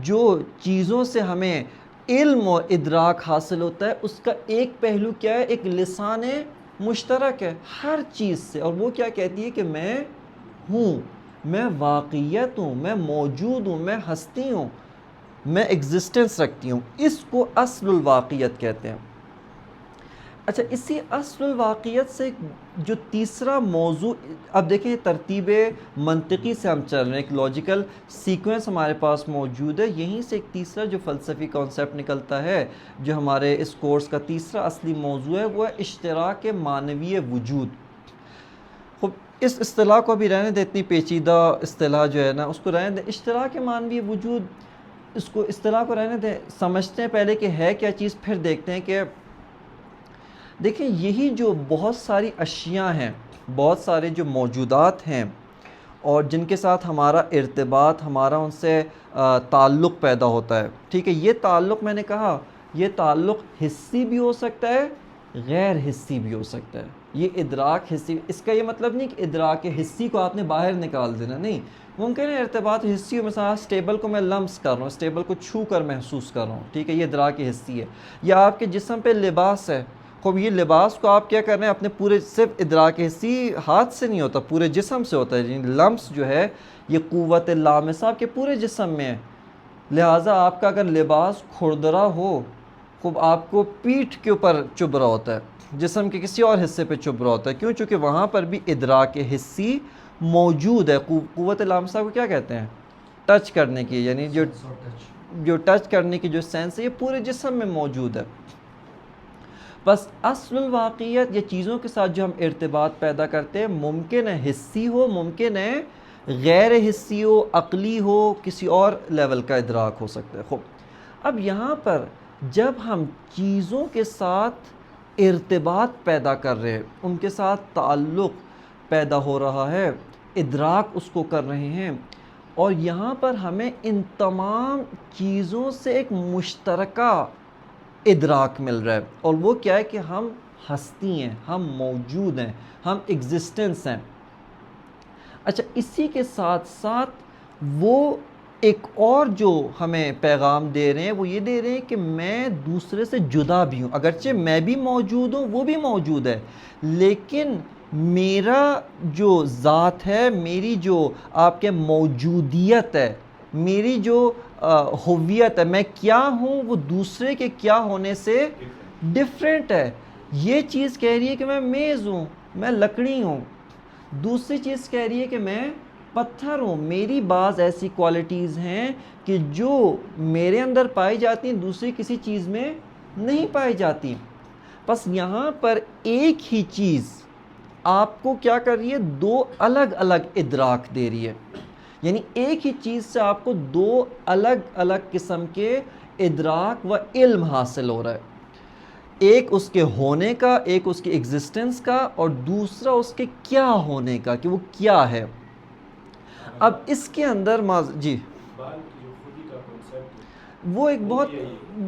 A: جو چیزوں سے ہمیں علم اور ادراک حاصل ہوتا ہے، اس کا ایک پہلو کیا ہے، ایک لسان مشترک ہے ہر چیز سے، اور وہ کیا کہتی ہے کہ میں ہوں، میں واقعیت ہوں، میں موجود ہوں، میں ہستی ہوں، میں ایگزسٹنس رکھتی ہوں. اس کو اصل الواقعیت کہتے ہیں. اچھا، اسی اصل الواقعیت سے جو تیسرا موضوع، اب دیکھیں ترتیب منطقی سے ہم چل رہے ہیں، ایک لاجیکل سیکوینس ہمارے پاس موجود ہے. یہیں سے ایک تیسرا جو فلسفی کانسیپٹ نکلتا ہے، جو ہمارے اس کورس کا تیسرا اصلی موضوع ہے، وہ ہے اشتراک معنوی وجود. خب اس اصطلاح کو ابھی رہنے دیں، اتنی پیچیدہ اصطلاح جو ہے نا اس کو رہنے دیں. اشتراک معنوی وجود، اس کو اصطلاح کو رہنے دیں، سمجھتے ہیں پہلے کہ ہے کیا چیز، پھر دیکھتے ہیں کہ دیکھیں یہی جو بہت ساری اشیاء ہیں، بہت سارے جو موجودات ہیں اور جن کے ساتھ ہمارا ارتباط، ہمارا ان سے تعلق پیدا ہوتا ہے، ٹھیک ہے، یہ تعلق میں نے کہا یہ تعلق حسی بھی ہو سکتا ہے، غیر حسی بھی ہو سکتا ہے. یہ ادراک حسی، اس کا یہ مطلب نہیں کہ ادراک حسی کو آپ نے باہر نکال دینا، نہیں. ممکن ہے ارتباط حسی ہو، مثلا اسٹیبل کو میں لمس کر رہا ہوں، اسٹیبل کو چھو کر محسوس کر رہا ہوں، ٹھیک ہے، یہ ادراک حسی ہے. یا آپ کے جسم پہ لباس ہے، خوب یہ لباس کو آپ کیا کر رہے ہیں، اپنے پورے، صرف ادراک حسی ہاتھ سے نہیں ہوتا، پورے جسم سے ہوتا ہے. یعنی لمس جو ہے یہ قوت لامسہ آپ کے پورے جسم میں ہے. لہٰذا آپ کا اگر لباس کھردرا ہو، خوب آپ کو پیٹھ کے اوپر چبھ رہا ہوتا ہے، جسم کے کسی اور حصے پہ چبھ رہا ہوتا ہے. کیوں؟ چونکہ وہاں پر بھی ادراک حسی موجود ہے. قوت لامسہ کو کیا کہتے ہیں؟ ٹچ کرنے کی، یعنی جو ٹچ کرنے کی جو سینس ہے، یہ پورے جسم میں موجود ہے. بس اصل الواقعیت، یہ چیزوں کے ساتھ جو ہم ارتباط پیدا کرتے ہیں، ممکن ہے حسی ہو، ممکن ہے غیر حسی ہو، عقلی ہو، کسی اور لیول کا ادراک ہو سکتا ہے. خوب اب یہاں پر جب ہم چیزوں کے ساتھ ارتباط پیدا کر رہے ہیں، ان کے ساتھ تعلق پیدا ہو رہا ہے، ادراک اس کو کر رہے ہیں، اور یہاں پر ہمیں ان تمام چیزوں سے ایک مشترکہ ادراک مل رہا ہے، اور وہ کیا ہے کہ ہم ہستی ہیں، ہم موجود ہیں، ہم ایگزسٹنس ہیں. اچھا، اسی کے ساتھ ساتھ وہ ایک اور جو ہمیں پیغام دے رہے ہیں، وہ یہ دے رہے ہیں کہ میں دوسرے سے جدا بھی ہوں. اگرچہ میں بھی موجود ہوں، وہ بھی موجود ہے، لیکن میرا جو ذات ہے، میری جو آپ کے موجودیت ہے، میری جو ہویت ہے، میں کیا ہوں، وہ دوسرے کے کیا ہونے سے ڈیفرنٹ ہے. یہ چیز کہہ رہی ہے کہ میں میز ہوں، میں لکڑی ہوں. دوسری چیز کہہ رہی ہے کہ میں پتھر ہوں. میری بعض ایسی کوالٹیز ہیں کہ جو میرے اندر پائی جاتی ہیں، دوسری کسی چیز میں نہیں پائی جاتی. بس یہاں پر ایک ہی چیز آپ کو کیا کر رہی ہے، دو الگ الگ ادراک دے رہی ہے. یعنی ایک ہی چیز سے آپ کو دو الگ الگ قسم کے ادراک و علم حاصل ہو رہا ہے. ایک اس کے ہونے کا، ایک اس کی ایگزسٹنس کا، اور دوسرا اس کے کیا ہونے کا، کہ وہ کیا ہے. اب اس کے اندر جی وہ ایک بہت،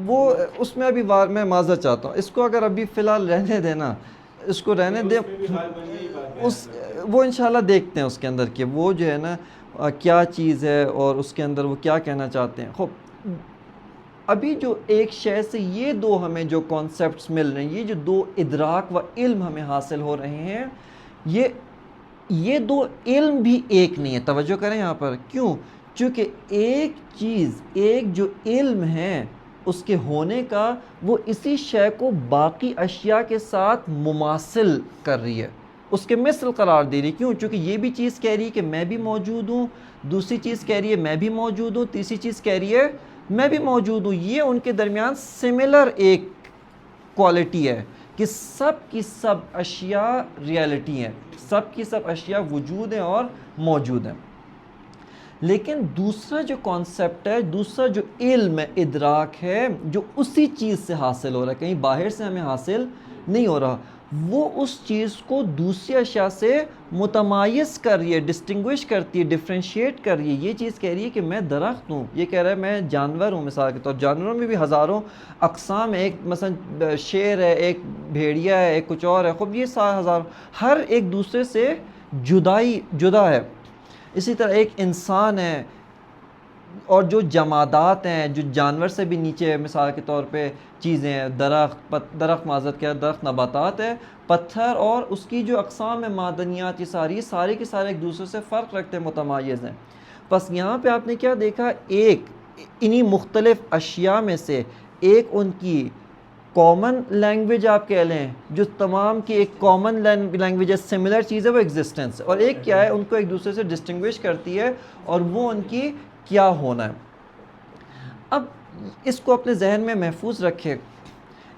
A: وہ اس میں ابھی میں معذرت چاہتا ہوں، اس کو اگر ابھی فی الحال رہنے دینا، اس کو رہنے دیں، وہ انشاءاللہ دیکھتے ہیں اس کے اندر کہ وہ جو ہے نا کیا چیز ہے، اور اس کے اندر وہ کیا کہنا چاہتے ہیں. خب ابھی جو ایک شے سے یہ دو ہمیں جو کانسیپٹس مل رہے ہیں، یہ جو دو ادراک و علم ہمیں حاصل ہو رہے ہیں، یہ دو علم بھی ایک نہیں ہے. توجہ کریں یہاں پر، کیوں؟ چونکہ ایک چیز، ایک جو علم ہے اس کے ہونے کا، وہ اسی شے کو باقی اشیاء کے ساتھ مماثل کر رہی ہے، اس کے مثل قرار دے رہی ہے. کیوں؟ چونکہ یہ بھی چیز کہہ رہی ہے کہ میں بھی موجود ہوں، دوسری چیز کہہ رہی ہے میں بھی موجود ہوں، تیسری چیز کہہ رہی ہے میں بھی موجود ہوں. یہ ان کے درمیان سملر ایک کوالٹی ہے کہ سب کی سب اشیاء ریالٹی ہیں, سب کی سب اشیاء وجود ہیں اور موجود ہیں. لیکن دوسرا جو کانسیپٹ ہے, دوسرا جو علم ہے, ادراک ہے, جو اسی چیز سے حاصل ہو رہا ہے, کہیں باہر سے ہمیں حاصل نہیں ہو رہا, وہ اس چیز کو دوسری اشیاء سے متمایز کر رہی ہے, ڈسٹنگوش کرتی ہے, ڈفرینشیٹ کر رہی ہے. یہ چیز کہہ رہی ہے کہ میں درخت ہوں, یہ کہہ رہا ہے میں جانور ہوں. مثال کے طور جانوروں میں بھی ہزاروں اقسام ہیں, ایک مثلا شیر ہے, ایک بھیڑیا ہے, ایک کچھ اور ہے, خب یہ ہزار, ہر ایک دوسرے سے جدا ہے. اسی طرح ایک انسان ہے, اور جو جمادات ہیں, جو جانور سے بھی نیچے, مثال کے طور پہ چیزیں ہیں, درخت معذرت کیا, درخت نباتات ہے, پتھر, اور اس کی جو اقسام ہے معدنیات, یہ سارے کے سارے ایک دوسرے سے فرق رکھتے ہیں, متمایز ہیں. بس یہاں پہ آپ نے کیا دیکھا, ایک انہی مختلف اشیاء میں سے ایک ان کی کامن لینگویج آپ کہہ لیں, جو تمام کی ایک کامن لینگویج ہے, سملر چیز ہے, وہ ایگزسٹنس ہے. اور ایک کیا ہے, ان کو ایک دوسرے سے ڈسٹنگوش کرتی ہے, اور وہ ان کی کیا ہونا ہے. اب اس کو اپنے ذہن میں محفوظ رکھے.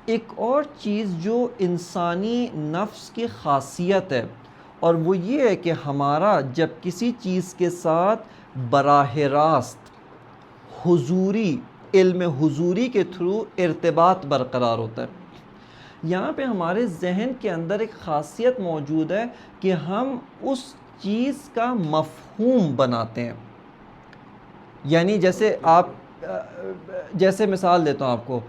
A: ایک اور چیز جو انسانی نفس کی خاصیت ہے, اور وہ یہ ہے کہ ہمارا جب کسی چیز کے ساتھ براہ راست حضوری, علم حضوری کے تھرو ارتباط برقرار ہوتا ہے, یہاں پہ ہمارے ذہن کے اندر ایک خاصیت موجود ہے کہ ہم اس چیز کا مفہوم بناتے ہیں. یعنی جیسے مثال دیتا ہوں آپ کو,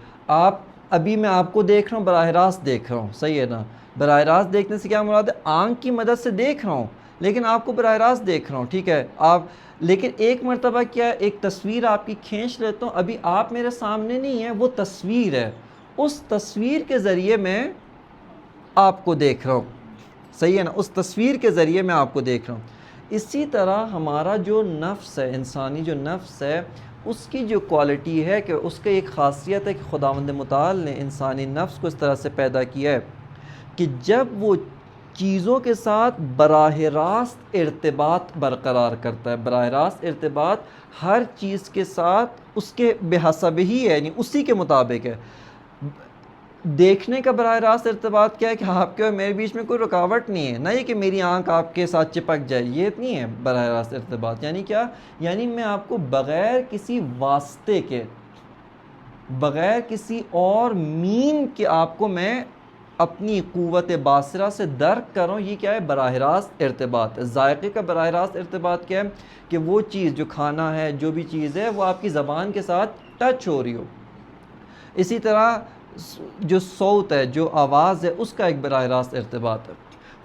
A: ابھی میں آپ کو دیکھ رہا ہوں, براہ راست دیکھ رہا ہوں, صحیح ہے نا. براہ راست دیکھنے سے کیا مراد ہے, آنکھ کی مدد سے دیکھ رہا ہوں, لیکن آپ کو براہ راست دیکھ رہا ہوں, ٹھیک ہے. لیکن ایک مرتبہ کیا ہے, ایک تصویر آپ کی کھینچ لیتا ہوں, ابھی آپ میرے سامنے نہیں ہے, وہ تصویر ہے, اس تصویر کے ذریعے میں آپ کو دیکھ رہا ہوں, صحیح ہے نا, اس تصویر کے ذریعے میں آپ کو دیکھ رہا ہوں. اسی طرح ہمارا جو نفس ہے, انسانی جو نفس ہے, اس کی جو کوالٹی ہے کہ اس کی ایک خاصیت ہے کہ خداوند متعال نے انسانی نفس کو اس طرح سے پیدا کیا ہے کہ جب وہ چیزوں کے ساتھ براہ راست ارتباط برقرار کرتا ہے, براہ راست ارتباط ہر چیز کے ساتھ اس کے بحسب ہی ہے, یعنی اسی کے مطابق ہے. دیکھنے کا براہ راست ارتباط کیا ہے کہ آپ کے اور میرے بیچ میں کوئی رکاوٹ نہیں ہے, نہ یہ کہ میری آنکھ آپ کے ساتھ چپک جائے, یہ نہیں ہے براہ راست ارتباط. یعنی کیا, یعنی میں آپ کو بغیر کسی واسطے کے, بغیر کسی اور مین کے آپ کو میں اپنی قوت باصرہ سے درک کر رہا ہوں. یہ کیا ہے, براہ راست ارتباط. ذائقے کا براہ راست ارتباط کیا ہے کہ وہ چیز جو کھانا ہے, جو بھی چیز ہے, وہ آپ کی زبان کے ساتھ ٹچ ہو رہی ہو. اسی طرح جو صوت ہے, جو آواز ہے, اس کا ایک براہ راست ارتباط ہے.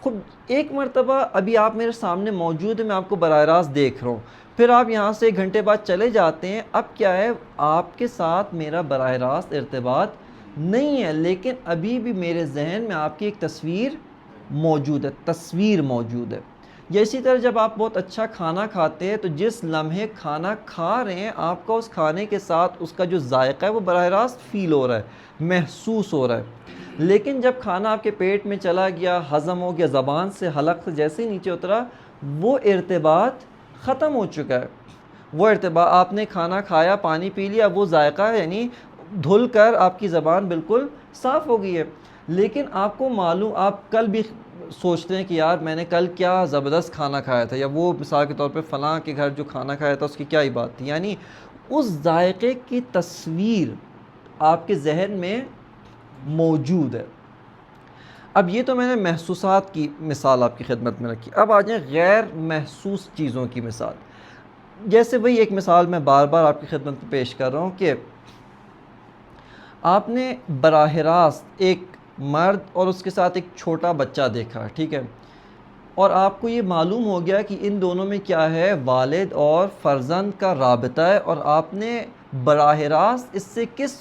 A: خود ایک مرتبہ ابھی آپ میرے سامنے موجود ہے, میں آپ کو براہ راست دیکھ رہا ہوں, پھر آپ یہاں سے 1 گھنٹے بعد چلے جاتے ہیں. اب کیا ہے, آپ کے ساتھ میرا براہ راست ارتباط نہیں ہے, لیکن ابھی بھی میرے ذہن میں آپ کی ایک تصویر موجود ہے, تصویر موجود ہے. یا اسی طرح جب آپ بہت اچھا کھانا کھاتے ہیں, تو جس لمحے کھانا کھا رہے ہیں, آپ کا اس کھانے کے ساتھ اس کا جو ذائقہ ہے وہ براہ راست فیل ہو رہا ہے, محسوس ہو رہا ہے. لیکن جب کھانا آپ کے پیٹ میں چلا گیا, ہضم ہو گیا, زبان سے, حلق سے جیسے ہی نیچے اترا, وہ ارتباط ختم ہو چکا ہے. وہ ارتباط, آپ نے کھانا کھایا, پانی پی لیا, وہ ذائقہ ہے, یعنی دھل کر آپ کی زبان بالکل صاف ہو گئی ہے. لیکن آپ کو معلوم, آپ کل بھی سوچتے ہیں کہ یار میں نے کل کیا زبردست کھانا کھایا تھا, یا وہ مثال کے طور پہ فلاں کے گھر جو کھانا کھایا تھا اس کی کیا ہی بات تھی. یعنی اس ذائقے کی تصویر آپ کے ذہن میں موجود ہے. اب یہ تو میں نے محسوسات کی مثال آپ کی خدمت میں رکھی. اب آ جائیں غیر محسوس چیزوں کی مثال. جیسے وہی ایک مثال میں بار بار آپ کی خدمت میں پیش کر رہا ہوں کہ آپ نے براہ راست ایک مرد اور اس کے ساتھ ایک چھوٹا بچہ دیکھا, ٹھیک ہے, اور آپ کو یہ معلوم ہو گیا کہ ان دونوں میں کیا ہے, والد اور فرزند کا رابطہ ہے, اور آپ نے براہ راست اس سے کس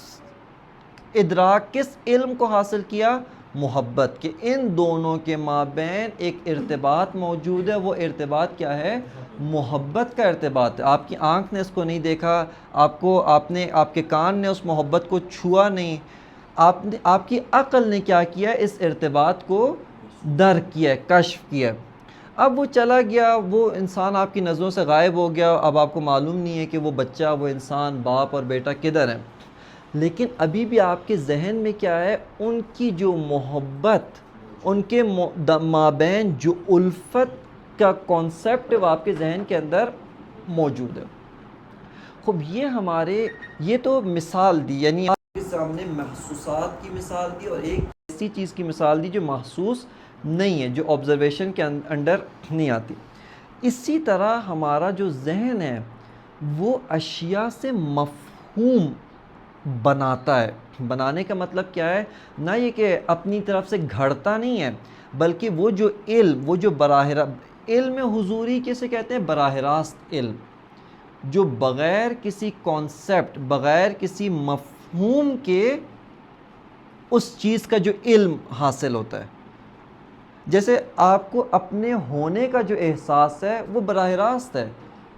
A: ادراک, کس علم کو حاصل کیا, محبت, کہ ان دونوں کے مابین ایک ارتباط موجود ہے. وہ ارتباط کیا ہے, محبت کا ارتباط ہے. آپ کی آنکھ نے اس کو نہیں دیکھا, آپ کے کان نے اس محبت کو چھوا نہیں, آپ کی عقل نے کیا کیا, اس ارتباط کو درک کیا ہے, کشف کیا ہے. اب وہ چلا گیا، وہ انسان آپ کی نظروں سے غائب ہو گیا، اب آپ کو معلوم نہیں ہے کہ وہ بچہ، وہ انسان، باپ اور بیٹا کدھر ہے، لیکن ابھی بھی آپ کے ذہن میں کیا ہے، ان کی جو محبت، ان کے مابین جو الفت کا کانسیپٹ ہے وہ آپ کے ذہن کے اندر موجود ہے۔ خب یہ تو مثال دی، یعنی آپ کے سامنے محسوسات کی مثال دی، اور ایک ایسی چیز کی مثال دی جو محسوس نہیں ہے، جو آبزرویشن کے انڈر نہیں آتی۔ اسی طرح ہمارا جو ذہن ہے وہ اشیاء سے مفہوم بناتا ہے۔ بنانے کا مطلب کیا ہے؟ نہ یہ کہ اپنی طرف سے گھڑتا نہیں ہے، بلکہ وہ جو علم، وہ جو علم حضوری کسے کہتے ہیں؟ براہ راست علم، جو بغیر کسی کانسیپٹ، بغیر کسی مفہوم کے اس چیز کا جو علم حاصل ہوتا ہے۔ جیسے آپ کو اپنے ہونے کا جو احساس ہے وہ براہ راست ہے،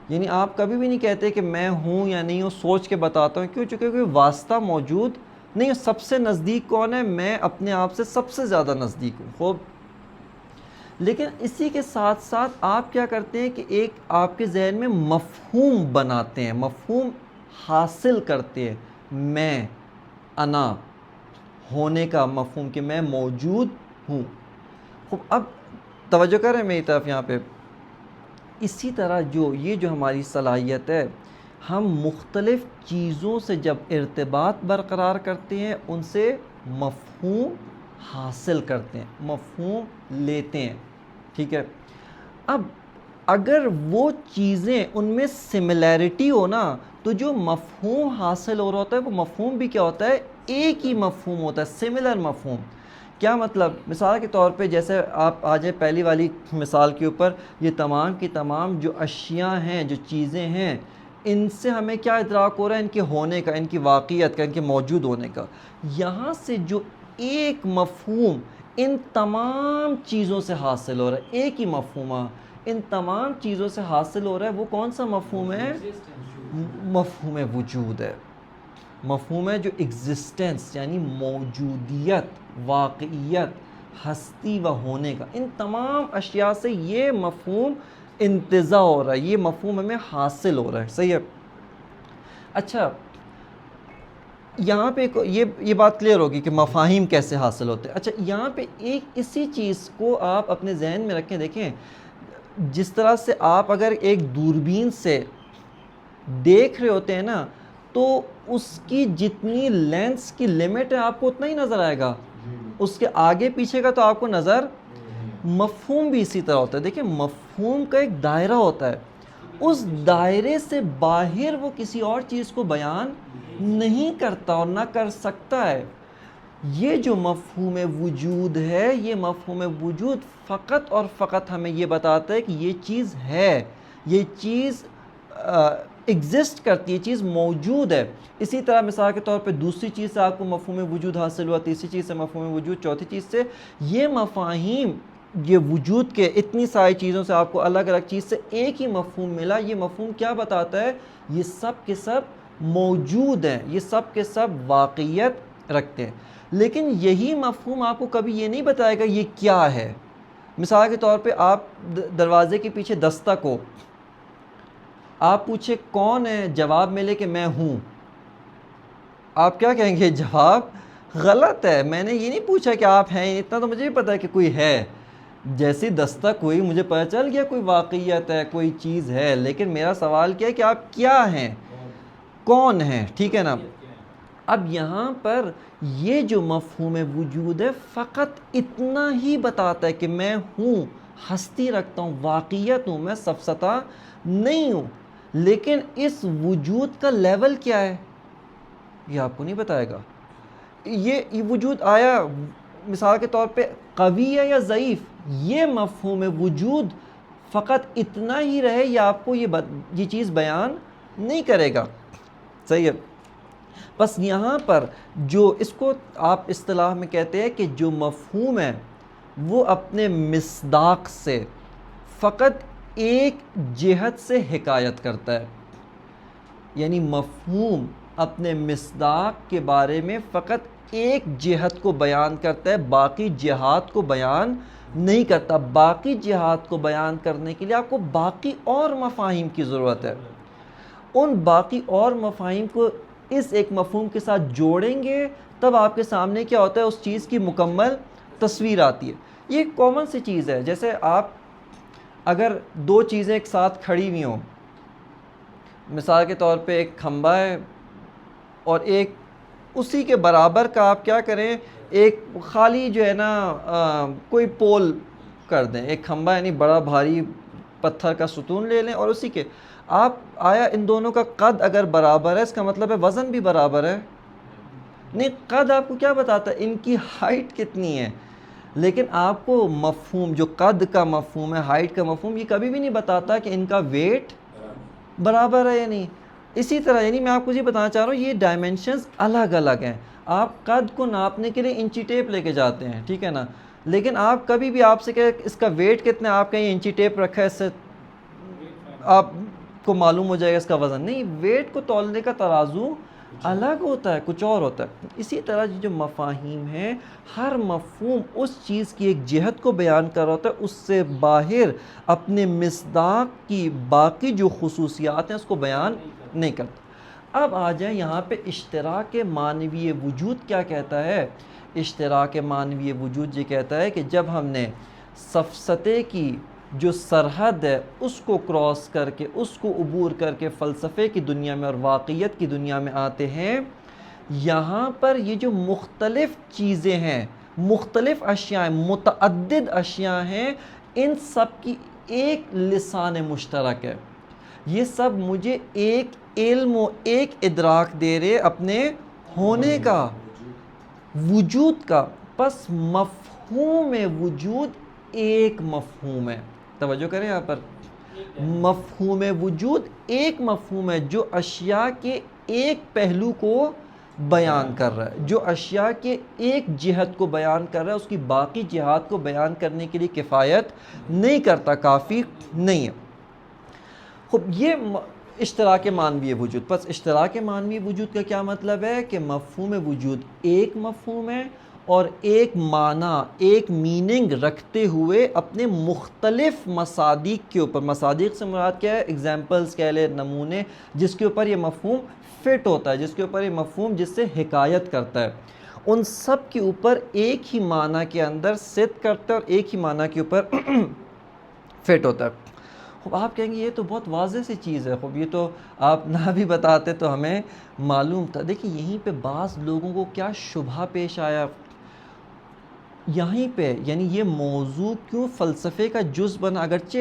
A: یعنی آپ کبھی بھی نہیں کہتے کہ میں ہوں یا نہیں ہوں، سوچ کے بتاتا ہوں، کیوں؟ چونکہ کوئی واسطہ موجود نہیں ہے۔ سب سے نزدیک کون ہے؟ میں اپنے آپ سے سب سے زیادہ نزدیک ہوں۔ خوب، لیکن اسی کے ساتھ ساتھ آپ کیا کرتے ہیں کہ ایک آپ کے ذہن میں مفہوم بناتے ہیں، مفہوم حاصل کرتے ہیں، میں، انا، ہونے کا مفہوم، کہ میں موجود ہوں۔ خوب، اب توجہ کریں میری طرف یہاں پہ۔ اسی طرح یہ جو ہماری صلاحیت ہے، ہم مختلف چیزوں سے جب ارتباط برقرار کرتے ہیں، ان سے مفہوم حاصل کرتے ہیں، مفہوم لیتے ہیں، ٹھیک ہے؟ اب اگر وہ چیزیں ان میں سملیرٹی ہو نا، تو جو مفہوم حاصل ہو رہا ہوتا ہے وہ مفہوم بھی کیا ہوتا ہے؟ ایک ہی مفہوم ہوتا ہے، سملر مفہوم۔ کیا مطلب؟ مثال کے طور پہ جیسے آپ آ جائیں پہلی والی مثال کے اوپر، یہ تمام کی تمام جو اشیاء ہیں، جو چیزیں ہیں، ان سے ہمیں کیا ادراک ہو رہا ہے؟ ان کے ہونے کا، ان کی واقعیت کا، ان کے موجود ہونے کا۔ یہاں سے جو ایک مفہوم ان تمام چیزوں سے حاصل ہو رہا ہے، ایک ہی مفہوم ان تمام چیزوں سے حاصل ہو رہا ہے، وہ کون سا مفہوم ہے؟ مفہوم وجود ہے۔ مفہوم ہے جو ایگزسٹنس، یعنی موجودیت، واقعیت، ہستی و ہونے کا، ان تمام اشیاء سے یہ مفہوم انتزاع ہو رہا ہے، یہ مفہوم ہمیں حاصل ہو رہا ہے، صحیح ہے؟ اچھا، یہاں پہ یہ بات کلیئر ہوگی کہ مفاہیم کیسے حاصل ہوتے ہیں۔ اچھا، یہاں پہ ایک اسی چیز کو آپ اپنے ذہن میں رکھیں، دیکھیں جس طرح سے آپ اگر ایک دوربین سے دیکھ رہے ہوتے ہیں نا، تو اس کی جتنی لینس کی لمٹ ہے آپ کو اتنا ہی نظر آئے گا، اس کے آگے پیچھے کا تو آپ کو نظر۔ مفہوم بھی اسی طرح ہوتا ہے، دیکھیں مفہوم کا ایک دائرہ ہوتا ہے، اس دائرے سے باہر وہ کسی اور چیز کو بیان نہیں کرتا اور نہ کر سکتا ہے۔ یہ جو مفہوم وجود ہے، یہ مفہوم وجود فقط اور فقط ہمیں یہ بتاتا ہے کہ یہ چیز ہے، یہ چیز ایگزسٹ کرتی ہے، یہ چیز موجود ہے۔ اسی طرح مثال کے طور پہ دوسری چیز سے آپ کو مفہوم وجود حاصل ہوا، تیسری چیز سے مفہوم وجود، چوتھی چیز سے، یہ مفاہیم، یہ وجود کے اتنی ساری چیزوں سے آپ کو الگ الگ چیز سے ایک ہی مفہوم ملا۔ یہ مفہوم کیا بتاتا ہے؟ یہ سب کے سب موجود ہیں، یہ سب کے سب واقعیت رکھتے ہیں، لیکن یہی مفہوم آپ کو کبھی یہ نہیں بتائے گا یہ کیا ہے۔ مثال کے طور پہ آپ دروازے کے پیچھے دستک ہو، آپ پوچھے کون ہے، جواب ملے کہ میں ہوں، آپ کیا کہیں گے؟ جواب غلط ہے، میں نے یہ نہیں پوچھا کہ آپ ہیں، اتنا تو مجھے بھی پتا ہے کہ کوئی ہے۔ جیسی دستک ہوئی مجھے پتہ چل گیا کوئی واقعیت ہے، کوئی چیز ہے، لیکن میرا سوال کیا ہے کہ آپ کیا ہیں، کون ہیں، ٹھیک ہے نا؟ اب یہاں پر یہ جو مفہوم وجود ہے فقط اتنا ہی بتاتا ہے کہ میں ہوں، ہستی رکھتا ہوں، واقعیت ہوں، میں سفسطہ نہیں ہوں، لیکن اس وجود کا لیول کیا ہے یہ آپ کو نہیں بتائے گا۔ یہ وجود آیا مثال کے طور پہ قوی ہے یا ضعیف، یہ مفہوم وجود فقط اتنا ہی رہے، یا آپ کو یہ چیز بیان نہیں کرے گا، صحیح ہے؟ بس یہاں پر جو اس کو آپ اصطلاح میں کہتے ہیں کہ جو مفہوم ہے وہ اپنے مصداق سے فقط ایک جہت سے حکایت کرتا ہے، یعنی مفہوم اپنے مصداق کے بارے میں فقط ایک جہت کو بیان کرتا ہے، باقی جہات کو بیان نہیں کرتا. باقی جہات کو بیان کرنے کے لیے آپ کو باقی اور مفاہیم کی ضرورت ہے. ان باقی اور مفاہیم کو اس ایک مفہوم کے ساتھ جوڑیں گے تب آپ کے سامنے کیا ہوتا ہے, اس چیز کی مکمل تصویر آتی ہے. یہ ایک کامن سی چیز ہے. جیسے آپ اگر دو چیزیں ایک ساتھ کھڑی ہوئی ہوں, مثال کے طور پہ ایک کھمبا ہے اور ایک اسی کے برابر کا آپ کیا کریں, ایک خالی جو ہے نا کوئی پول کر دیں. ایک کھمبا یعنی بڑا بھاری پتھر کا ستون لے لیں اور اسی کے آپ آیا ان دونوں کا قد اگر برابر ہے, اس کا مطلب ہے وزن بھی برابر ہے؟ نہیں, قد آپ کو کیا بتاتا ہے ان کی ہائٹ کتنی ہے, لیکن آپ کو مفہوم جو قد کا مفہوم ہے, ہائٹ کا مفہوم, یہ کبھی بھی نہیں بتاتا کہ ان کا ویٹ برابر ہے یا نہیں. اسی طرح یعنی میں آپ کو یہ بتانا چاہ رہا ہوں, یہ ڈائمنشنز الگ الگ ہیں. آپ قد کو ناپنے کے لیے انچی ٹیپ لے کے جاتے ہیں, ٹھیک ہے نا, لیکن آپ کبھی بھی آپ سے کہ اس کا ویٹ کتنا ہے, آپ کہیں انچی ٹیپ رکھا ہے, اس سے آپ کو معلوم ہو جائے گا اس کا وزن. نہیں, ویٹ کو تولنے کا ترازو الگ ہوتا ہے, کچھ اور ہوتا ہے. اسی طرح جو مفاہیم ہیں, ہر مفہوم اس چیز کی ایک جہت کو بیان کر رہا ہوتا ہے, اس سے باہر اپنے مصداق کی باقی جو خصوصیات ہیں اس کو بیان نہیں کرتا. اب آ جائیں یہاں پہ اشتراک معنوی وجود کیا کہتا ہے. اشتراک معنوی وجود یہ کہتا ہے کہ جب ہم نے سفسطے کی جو سرحد ہے اس کو کراس کر کے, اس کو عبور کر کے فلسفے کی دنیا میں اور واقعیت کی دنیا میں آتے ہیں, یہاں پر یہ جو مختلف چیزیں ہیں, مختلف اشیاء ہیں, متعدد اشیاء ہیں, ان سب کی ایک لسان مشترک ہے. یہ سب مجھے ایک علم و ایک ادراک دے رہے اپنے ہونے کا, وجود کا. پس مفہوم وجود ایک مفہوم ہے. توجہ کریں یہاں پر, مفہوم وجود ایک مفہوم ہے جو اشیاء کے ایک پہلو کو بیان کر رہا ہے, جو اشیاء کے ایک جہت کو بیان کر رہا ہے, اس کی باقی جہات کو بیان کرنے کے لیے کفایت نہیں کرتا, کافی نہیں ہے. خب یہ اشتراک معنوی وجود. پس اشتراک معنوی وجود کا کیا مطلب ہے کہ مفہوم وجود ایک مفہوم ہے اور ایک معنی, ایک میننگ رکھتے ہوئے اپنے مختلف مصادیق کے اوپر, مصادیق سے مراد کیا ہے, ایگزامپلز کہہ لیں, نمونے, جس کے اوپر یہ مفہوم فٹ ہوتا ہے, جس کے اوپر یہ مفہوم جس سے حکایت کرتا ہے, ان سب کے اوپر ایک ہی معنی کے اندر صدق کرتا ہے اور ایک ہی معنی کے اوپر فٹ ہوتا ہے. خب آپ کہیں گے یہ تو بہت واضح سی چیز ہے, خب یہ تو آپ نہ بھی بتاتے تو ہمیں معلوم تھا. دیکھیں یہیں پہ بعض لوگوں کو کیا شبہ پیش آیا یہیں پہ, یعنی یہ موضوع کیوں فلسفے کا جز بنا. اگرچہ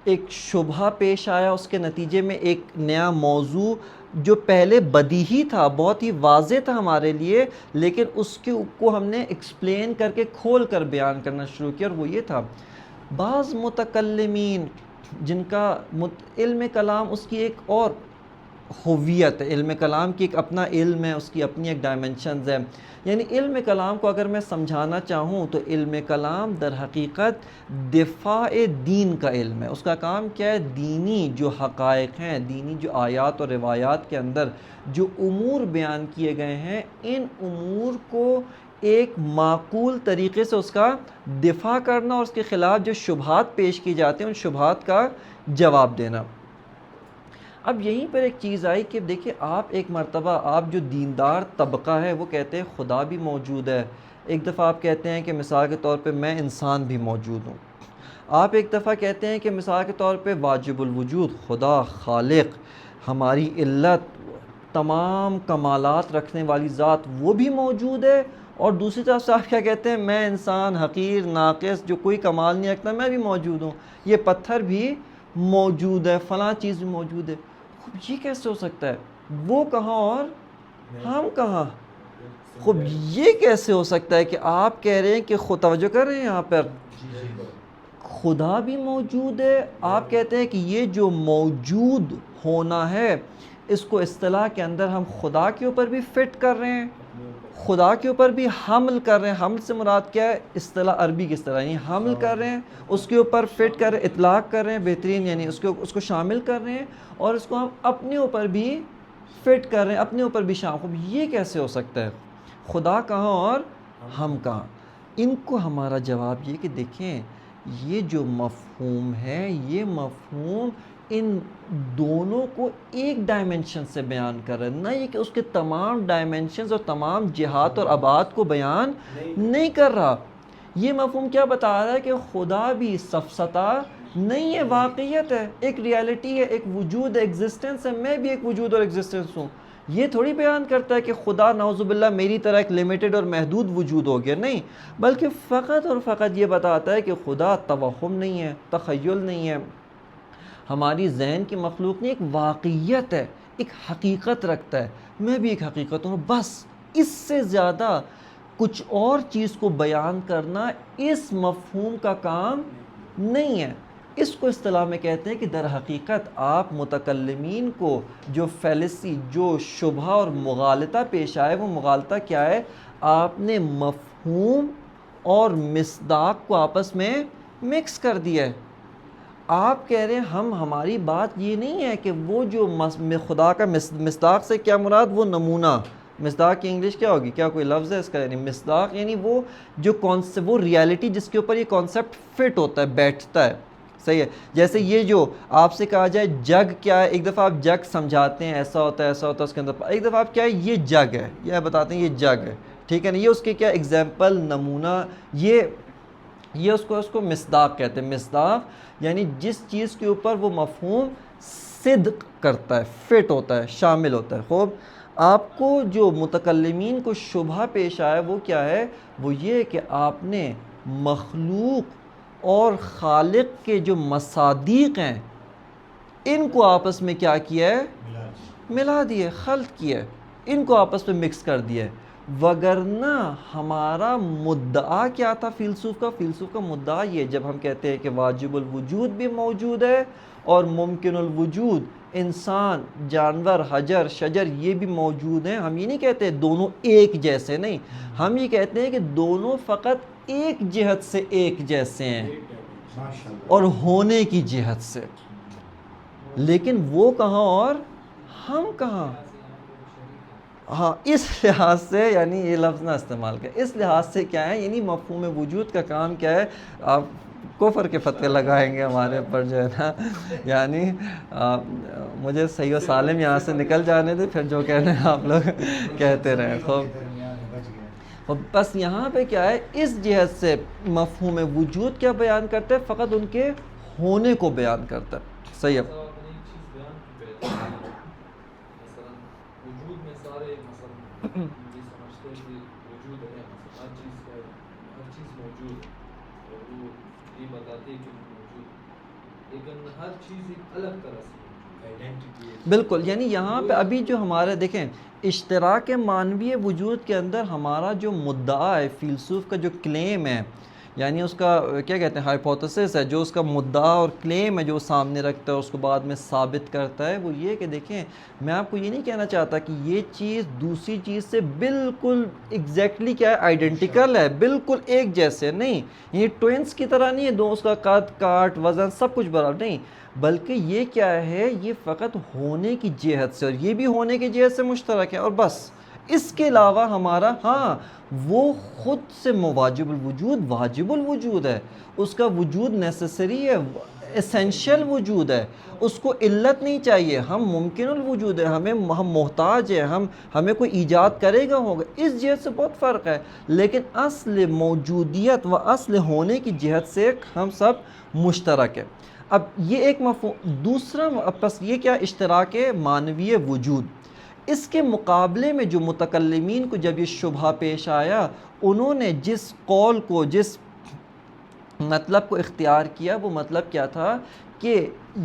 A: ایک شبہ پیش آیا, اس کے نتیجے میں ایک نیا موضوع جو پہلے بدیہی تھا, بہت ہی واضح تھا ہمارے لیے, لیکن اس کو ہم نے ایکسپلین کر کے کھول کر بیان کرنا شروع کیا, اور وہ یہ تھا بعض متکلمین جن کا علم کلام اس کی ایک اور ہویت ہے, علم کلام کی ایک اپنا علم ہے, اس کی اپنی ایک ڈائمنشنز ہے. یعنی علم کلام کو اگر میں سمجھانا چاہوں تو علم کلام در حقیقت دفاع دین کا علم ہے. اس کا کام کیا ہے, دینی جو حقائق ہیں, دینی جو آیات اور روایات کے اندر جو امور بیان کیے گئے ہیں, ان امور کو ایک معقول طریقے سے اس کا دفاع کرنا اور اس کے خلاف جو شبہات پیش کی جاتے ہیں ان شبہات کا جواب دینا. اب یہیں پر ایک چیز آئی کہ دیکھیں آپ ایک مرتبہ آپ جو دیندار طبقہ ہے وہ کہتے ہیں خدا بھی موجود ہے, ایک دفعہ آپ کہتے ہیں کہ مثال کے طور پہ میں انسان بھی موجود ہوں, آپ ایک دفعہ کہتے ہیں کہ مثال کے طور پہ واجب الوجود خدا خالق ہماری علت تمام کمالات رکھنے والی ذات وہ بھی موجود ہے, اور دوسری طرف سے آپ کیا کہتے ہیں میں انسان حقیر ناقص جو کوئی کمال نہیں رکھتا میں بھی موجود ہوں, یہ پتھر بھی موجود ہے, فلاں چیز بھی موجود ہے. خب یہ کیسے ہو سکتا ہے, وہ کہاں اور ہم کہاں. خب یہ کیسے ہو سکتا ہے کہ آپ کہہ رہے ہیں کہ خود توجہ کر رہے ہیں یہاں پر خدا بھی موجود ہے, آپ کہتے ہیں کہ یہ جو موجود ہونا ہے اس کو اصطلاح کے اندر ہم خدا کے اوپر بھی فٹ کر رہے ہیں, خدا کے اوپر بھی حمل کر رہے ہیں. حمل سے مراد کیا ہے, اصطلاح عربی کی اصطلاح, یعنی حمل کر رہے ہیں, اس کے اوپر فٹ کر رہے ہیں, اطلاق کر رہے ہیں, بہترین یعنی اس کو شامل کر رہے ہیں, اور اس کو ہم اپنے اوپر بھی فٹ کر رہے ہیں, اپنے اوپر بھی شامل. یہ کیسے ہو سکتا ہے, خدا کہاں اور ہم کہاں. ان کو ہمارا جواب یہ کہ دیکھیں یہ جو مفہوم ہے یہ مفہوم ان دونوں کو ایک ڈائمنشن سے بیان کر رہا ہے، نہ یہ کہ اس کے تمام ڈائمنشنز اور تمام جہات اور ابعاد کو بیان نہیں کر رہا۔ یہ مفہوم کیا بتا رہا ہے کہ خدا بھی سفسطہ نہیں ہے، واقعیت ہے، ایک ریالٹی ہے، ایک وجود ہے، ایگزسٹنس ہے، میں بھی ایک وجود اور ایگزسٹنس ہوں۔ یہ تھوڑی بیان کرتا ہے کہ خدا نعوذ باللہ میری طرح ایک لمیٹڈ اور محدود وجود ہو گیا، نہیں، بلکہ فقط اور فقط یہ بتاتا ہے کہ خدا توہم نہیں ہے، تخیل نہیں ہے، ہماری ذہن کی مخلوق نہیں، ایک واقعیت ہے، ایک حقیقت رکھتا ہے، میں بھی ایک حقیقت ہوں۔ بس اس سے زیادہ کچھ اور چیز کو بیان کرنا اس مفہوم کا کام نہیں ہے۔ اس کو اصطلاح میں کہتے ہیں کہ در حقیقت آپ متکلمین کو جو فیلسی، جو شبہ اور مغالطہ پیش آئے، وہ مغالطہ کیا ہے؟ آپ نے مفہوم اور مصداق کو آپس میں مکس کر دیا ہے۔ آپ کہہ رہے ہیں ہماری بات یہ نہیں ہے کہ وہ جو خدا کا مصداق سے کیا مراد؟ وہ نمونہ، مصداق کی انگلش کیا ہوگی؟ کیا کوئی لفظ ہے اس کا؟ یعنی مصداق یعنی وہ جو وہ ریالٹی جس کے اوپر یہ کانسیپٹ فٹ ہوتا ہے، بیٹھتا ہے، صحیح ہے۔ جیسے یہ جو آپ سے کہا جائے جگ کیا ہے، ایک دفعہ آپ جگ سمجھاتے ہیں، ایسا ہوتا ہے ایسا ہوتا ہے، اس کے اندر ایک دفعہ آپ کیا ہے یہ جگ ہے، یہ بتاتے ہیں یہ جگ ہے، ٹھیک ہے نا، یہ اس کے کیا ایگزامپل، نمونہ، یہ اس کو مصداق کہتے ہیں۔ مصداق یعنی جس چیز کے اوپر وہ مفہوم صدق کرتا ہے، فٹ ہوتا ہے، شامل ہوتا ہے۔ خوب، آپ کو جو متکلمین کو شبہ پیش آیا وہ کیا ہے؟ وہ یہ کہ آپ نے مخلوق اور خالق کے جو مصادیق ہیں ان کو آپس میں کیا کیا ہے؟ ملا دیے، خلط کیا ہے، ان کو آپس میں مکس کر دیا ہے۔ وگرنہ ہمارا مدعا کیا تھا فیلسوف کا؟ فیلسوف کا مدعا یہ، جب ہم کہتے ہیں کہ واجب الوجود بھی موجود ہے اور ممکن الوجود انسان، جانور، حجر، شجر یہ بھی موجود ہیں، ہم یہ نہیں کہتے دونوں ایک جیسے، نہیں، ہم یہ کہتے ہیں کہ دونوں فقط ایک جہت سے ایک جیسے ہیں اور ہونے کی جہت سے، لیکن وہ کہاں اور ہم کہاں۔ ہاں، اس لحاظ سے، یعنی یہ لفظ نہ استعمال کریں، اس لحاظ سے کیا ہے، یعنی مفہوم وجود کا کام کیا ہے؟ آپ کفر کے فتوے لگائیں گے ہمارے پر جو ہے نا، یعنی مجھے صحیح و سالم یہاں سے نکل جانے دے، پھر جو کہنے ہیں آپ لوگ کہتے رہیں۔ خوب، بس یہاں پہ کیا ہے، اس جہت سے مفہوم وجود کیا بیان کرتا ہے؟ فقط ان کے ہونے کو بیان کرتا ہے، صحیح ہے۔
B: یہ سمجھتے ہیں کہ وجود ہے، ہر چیز کا، ہر چیز موجود ہے، اور وہ یہ بتاتے ہیں کہ موجود، لیکن ہر چیز ایک الگ طرح سے آئیڈینٹی۔
A: بالکل، یعنی یہاں پہ ابھی جو ہمارے دیکھیں اشتراک معنوی وجود کے اندر ہمارا جو مدعا ہے، فیلسوف کا جو کلیم ہے، یعنی اس کا کیا کہتے ہیں، ہائپوتھسس ہے، جو اس کا مدعا اور کلیم ہے جو سامنے رکھتا ہے، اس کو بعد میں ثابت کرتا ہے، وہ یہ کہ دیکھیں میں آپ کو یہ نہیں کہنا چاہتا کہ یہ چیز دوسری چیز سے بالکل ایگزیکٹلی کیا ہے، آئیڈینٹیکل ہے، بالکل ایک جیسے نہیں، یہ ٹوئنس کی طرح نہیں ہے، دو اس کا قد، کاٹ، وزن سب کچھ برابر نہیں، بلکہ یہ کیا ہے، یہ فقط ہونے کی جہت سے، اور یہ بھی ہونے کی جہت سے مشترک ہے، اور بس اس کے علاوہ ہمارا ہاں وہ خود سے واجب الوجود، واجب الوجود ہے، اس کا وجود نیسیسری ہے، اسینشل وجود ہے، اس کو علت نہیں چاہیے، ہم ممکن الوجود ہے، ہم محتاج ہیں، ہمیں کوئی ایجاد کرے گا ہوگا، اس جہت سے بہت فرق ہے، لیکن اصل موجودیت و اصل ہونے کی جہت سے ہم سب مشترک ہے۔ اب یہ ایک مفہوم، دوسرا بس یہ کیا، اشتراک معنوی وجود۔ اس کے مقابلے میں جو متکلمین کو جب یہ شبہ پیش آیا، انہوں نے جس قول کو، جس مطلب کو اختیار کیا، وہ مطلب کیا تھا کہ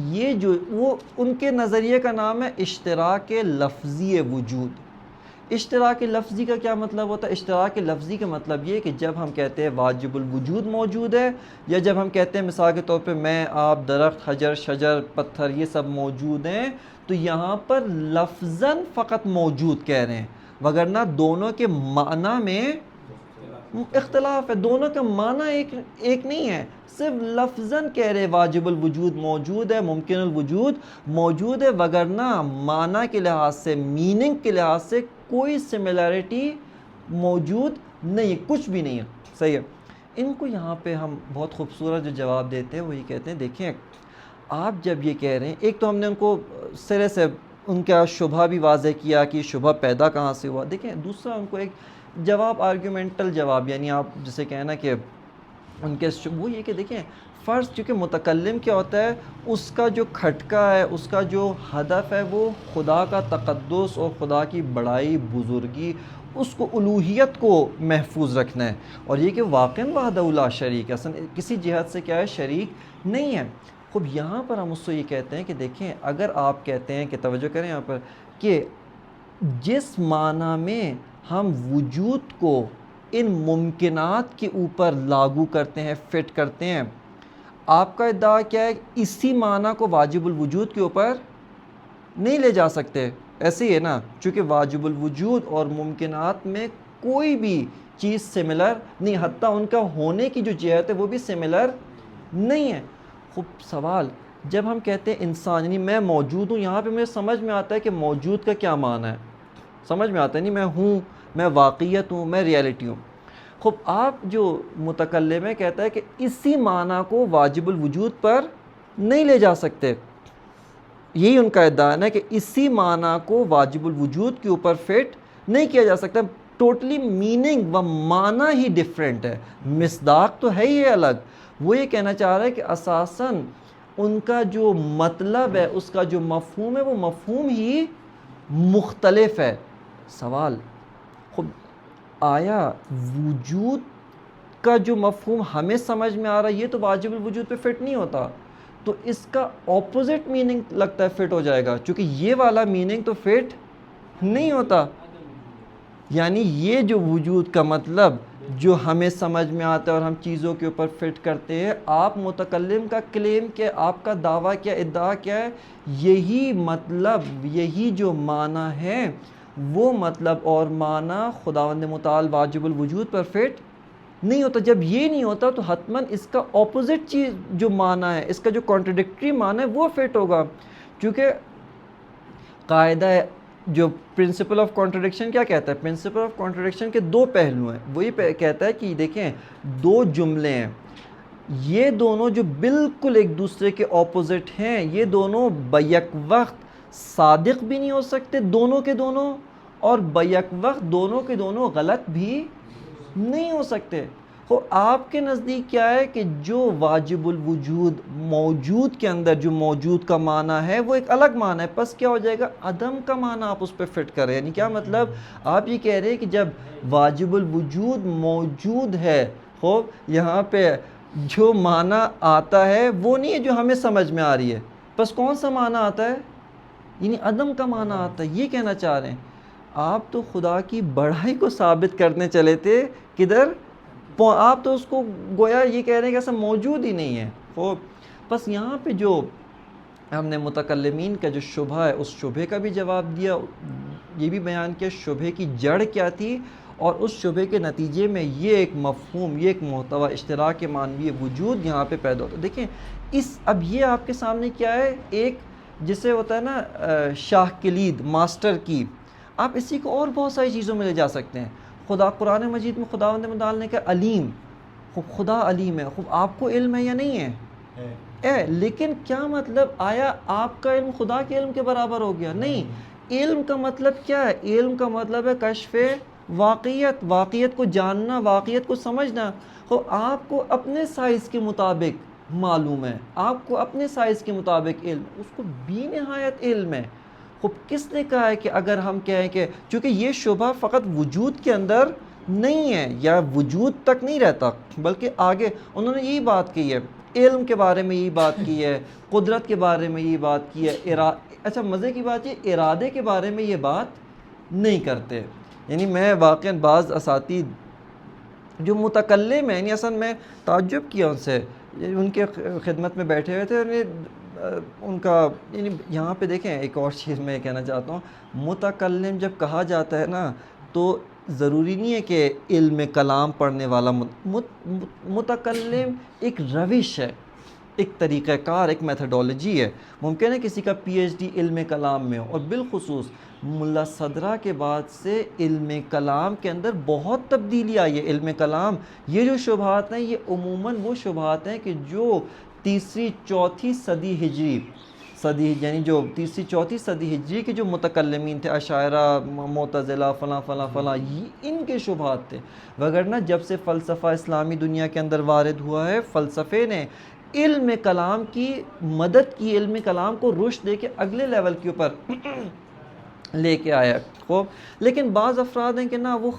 A: یہ جو وہ ان کے نظریے کا نام ہے اشتراک لفظی وجود۔ اشتراک لفظی کا کیا مطلب ہوتا ہے؟ اشتراک لفظی کا مطلب یہ کہ جب ہم کہتے ہیں واجب الوجود موجود ہے، یا جب ہم کہتے ہیں مثال کے طور پہ میں، آپ، درخت، حجر، شجر، پتھر یہ سب موجود ہیں، تو یہاں پر لفظاً فقط موجود کہہ رہے ہیں، وگرنہ دونوں کے معنی میں اختلاف ہے، دونوں کا معنی ایک نہیں ہے، صرف لفظاً کہہ رہے واجب الوجود موجود ہے، ممکن الوجود موجود ہے، وگرنہ معنی کے لحاظ سے، میننگ کے لحاظ سے کوئی سملیرٹی موجود نہیں ہے، کچھ بھی نہیں ہے، صحیح ہے۔ ان کو یہاں پہ ہم بہت خوبصورت جو جواب دیتے ہیں وہ یہ کہتے ہیں دیکھیں آپ جب یہ کہہ رہے ہیں، ایک تو ہم نے ان کو سرے سے ان کا شبہ بھی واضح کیا کہ شبہ پیدا کہاں سے ہوا، دیکھیں دوسرا ان کو ایک جواب آرگیومنٹل جواب، یعنی آپ جسے کہنا کہ ان کے وہ یہ کہ دیکھیں فرض چونکہ متکلم کیا ہوتا ہے، اس کا جو کھٹکا ہے، اس کا جو ہدف ہے وہ خدا کا تقدس اور خدا کی بڑائی بزرگی، اس کو الوہیت کو محفوظ رکھنا ہے، اور یہ کہ واقعاً وحدہ لا شریک ہے، اصلا کسی جہت سے کیا ہے شریک نہیں ہے۔ خب یہاں پر ہم اس سے یہ کہتے ہیں کہ دیکھیں اگر آپ کہتے ہیں کہ توجہ کریں یہاں پر کہ جس معنی میں ہم وجود کو ان ممکنات کے اوپر لاگو کرتے ہیں، فٹ کرتے ہیں، آپ کا ادعا کیا ہے؟ اسی معنی کو واجب الوجود کے اوپر نہیں لے جا سکتے، ایسے ہی ہے نا، چونکہ واجب الوجود اور ممکنات میں کوئی بھی چیز سملر نہیں، حتیٰ ان کا ہونے کی جو جہت ہے وہ بھی سملر نہیں ہے۔ خوب سوال جب ہم کہتے ہیں انسان یعنی میں موجود ہوں، یہاں پہ مجھے سمجھ میں آتا ہے کہ موجود کا کیا معنی ہے، سمجھ میں آتا ہے نہیں میں ہوں، میں واقعیت ہوں، میں ریالٹی ہوں۔ خب آپ جو متکلم ہے کہتا ہے کہ اسی معنی کو واجب الوجود پر نہیں لے جا سکتے، یہی ان کا ادعا ہے کہ اسی معنی کو واجب الوجود کے اوپر فٹ نہیں کیا جا سکتا، ٹوٹلی میننگ و معنی ہی ڈیفرنٹ ہے، مصداق تو ہے ہی الگ۔ وہ یہ کہنا چاہ رہا ہے کہ اساساً ان کا جو مطلب ہے، اس کا جو مفہوم ہے، وہ مفہوم ہی مختلف ہے۔ سوال خب آیا وجود کا جو مفہوم ہمیں سمجھ میں آ رہا ہے یہ تو واجب الوجود پہ فٹ نہیں ہوتا، تو اس کا اپوزٹ میننگ لگتا ہے فٹ ہو جائے گا، چونکہ یہ والا میننگ تو فٹ نہیں ہوتا، یعنی یہ جو وجود کا مطلب جو ہمیں سمجھ میں آتا ہے اور ہم چیزوں کے اوپر فٹ کرتے ہیں، آپ متکلم کا کلیم کیا، آپ کا دعویٰ کیا، ادعا کیا ہے، یہی مطلب یہی جو معنی ہے وہ مطلب اور معنی خداوند متعال واجب الوجود پر فٹ نہیں ہوتا۔ جب یہ نہیں ہوتا تو حتماً اس کا اپوزٹ چیز جو معنی ہے، اس کا جو کانٹرڈکٹری معنی ہے وہ فٹ ہوگا، کیونکہ قاعدہ جو پرنسپل آف کانٹرڈکشن کیا کہتا ہے؟ پرنسپل آف کانٹرڈکشن کے دو پہلو ہیں، وہی کہتا ہے کہ دیکھیں دو جملے ہیں، یہ دونوں جو بالکل ایک دوسرے کے اپوزٹ ہیں، یہ دونوں بیک وقت صادق بھی نہیں ہو سکتے دونوں کے دونوں، اور بیک وقت دونوں کے دونوں غلط بھی نہیں ہو سکتے۔ تو آپ کے نزدیک کیا ہے کہ جو واجب الوجود موجود کے اندر جو موجود کا معنی ہے وہ ایک الگ معنی ہے، پس کیا ہو جائے گا؟ عدم کا معنی آپ اس پہ فٹ کریں، یعنی کیا مطلب؟ آپ یہ کہہ رہے ہیں کہ جب واجب الوجود موجود ہے، خوب یہاں پہ جو معنی آتا ہے وہ نہیں ہے جو ہمیں سمجھ میں آ رہی ہے، پس کون سا معنی آتا ہے؟ یعنی عدم کا معنی آتا ہے، یہ کہنا چاہ رہے ہیں آپ۔ تو خدا کی بڑائی کو ثابت کرنے چلے تھے کدھر؟ آپ تو اس کو گویا یہ کہہ رہے ہیں کہ ایسا موجود ہی نہیں ہے۔ خوب بس یہاں پہ جو ہم نے متکلمین کا جو شبہ ہے اس شبہ کا بھی جواب دیا، یہ بھی بیان کیا شبہ کی جڑ کیا تھی، اور اس شبہ کے نتیجے میں یہ ایک مفہوم، یہ ایک محتوی اشتراک معنوی وجود یہاں پہ پیدا ہوتا ہے۔ دیکھیں اب یہ آپ کے سامنے کیا ہے؟ ایک جسے ہوتا ہے نا شاہ کلید، ماسٹر کی، آپ اسی کو اور بہت ساری چیزوں میں لے جا سکتے ہیں۔ خدا قرآن مجید میں خداوند متعال نے کہا علیم، خوب خدا علیم ہے، خوب آپ کو علم ہے یا نہیں ہے؟ لیکن کیا مطلب؟ آیا آپ کا علم خدا کے علم کے برابر ہو گیا؟ نہیں۔ علم کا مطلب کیا ہے؟ علم کا مطلب ہے کشف واقعیت، واقعیت کو جاننا، واقعیت کو سمجھنا۔ خوب آپ کو اپنے سائز کے مطابق معلوم ہے، آپ کو اپنے سائز کے مطابق علم، اس کو بھی نہایت علم ہے۔ خوب کس نے کہا ہے کہ اگر ہم کہیں کہ چونکہ یہ شبہ فقط وجود کے اندر نہیں ہے یا وجود تک نہیں رہتا، بلکہ آگے انہوں نے یہی بات کی ہے، علم کے بارے میں یہی بات کی ہے، قدرت کے بارے میں یہی بات کی ہے، اچھا مزے کی بات یہ ارادے کے بارے میں یہ بات نہیں کرتے۔ یعنی میں واقعاً بعض اساتید جو متکلم ہیں، یعنی اصلا میں تعجب کیا ان سے، ان کے خدمت میں بیٹھے ہوئے تھے، ان کا یعنی یہاں پہ دیکھیں ایک اور چیز میں کہنا چاہتا ہوں، متکلم جب کہا جاتا ہے نا تو ضروری نہیں ہے کہ علم کلام پڑھنے والا متکلم ایک روش ہے، ایک طریقہ کار، ایک میتھڈولوجی ہے. ممکن ہے کسی کا پی ایچ ڈی علم کلام میں ہو، اور بالخصوص ملا صدرہ کے بعد سے علم کلام کے اندر بہت تبدیلی آئی ہے. علم کلام، یہ جو شبہات ہیں یہ عموماً وہ شبہات ہیں کہ جو تیسری چوتھی صدی ہجری یعنی جو تیسری چوتھی صدی ہجری کے جو متکلمین تھے، اشاعرہ، معتزلہ، فلاں فلاں فلاں، یہ ان کے شبہات تھے. وگرنہ جب سے فلسفہ اسلامی دنیا کے اندر وارد ہوا ہے، فلسفے نے علم کلام کی مدد کی، علم کلام کو رشد دے کے اگلے لیول کے اوپر لے کے آیا. خوب، لیکن بعض افراد ہیں کہ نا وہ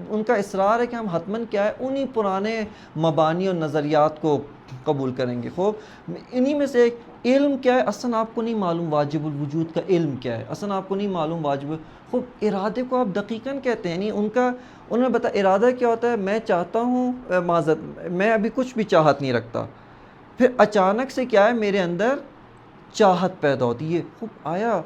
A: ان کا اصرار ہے کہ ہم حتماً کیا ہے انہی پرانے مبانی اور نظریات کو قبول کریں گے. خوب، انہی میں سے ایک علم کیا ہے، اصلا آپ کو نہیں معلوم واجب الوجود کا علم کیا ہے، اصلا آپ کو نہیں معلوم واجب. خوب، ارادے کو آپ دقیقاً کہتے ہیں، یعنی انہوں نے بتا ارادہ کیا ہوتا ہے. میں چاہتا ہوں، معذرت، میں ابھی کچھ بھی چاہت نہیں رکھتا، پھر اچانک سے کیا ہے میرے اندر چاہت پیدا ہوتی ہے. خوب، آیا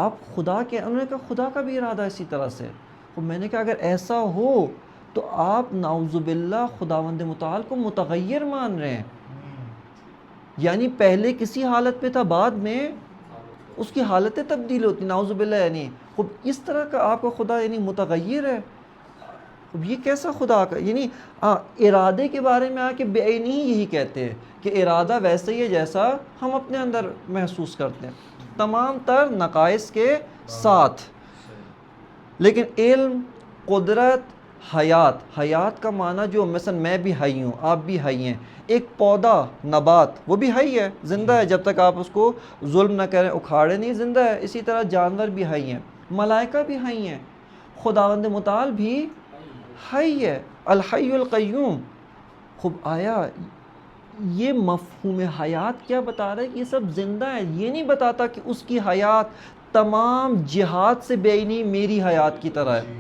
A: آپ خدا کے، انہوں نے کہا خدا کا بھی ارادہ اسی طرح سے. خوب، میں نے کہا اگر ایسا ہو تو آپ نعوذ باللہ خداوند متعال کو متغیر مان رہے ہیں، یعنی پہلے کسی حالت میں تھا، بعد میں اس کی حالتیں تبدیل ہوتی، نعوذ باللہ. یعنی خوب اس طرح کا آپ کا خدا یعنی متغیر ہے. اب یہ کیسا خدا کا، یعنی ارادے کے بارے میں آ کے بے عینی ہی یہی کہتے ہیں کہ ارادہ ویسے ہی ہے جیسا ہم اپنے اندر محسوس کرتے ہیں، تمام تر نقائص کے ساتھ. لیکن علم، قدرت، حیات کا معنی جو مثلا میں بھی حی ہوں، آپ بھی حی ہیں. ایک پودا، نبات، وہ بھی حی ہے، زندہ ہے، جب تک آپ اس کو ظلم نہ کریں، اکھاڑے نہیں، زندہ ہے. اسی طرح جانور بھی حی ہیں، ملائکہ بھی حی ہیں، خداوند متعال بھی حی ہے، الحی القیوم. خوب، آیا یہ مفہوم حیات کیا بتا رہا ہے کہ یہ سب زندہ ہے. یہ نہیں بتاتا کہ اس کی حیات تمام جہات سے بے عینی میری حیات کی طرح ہے.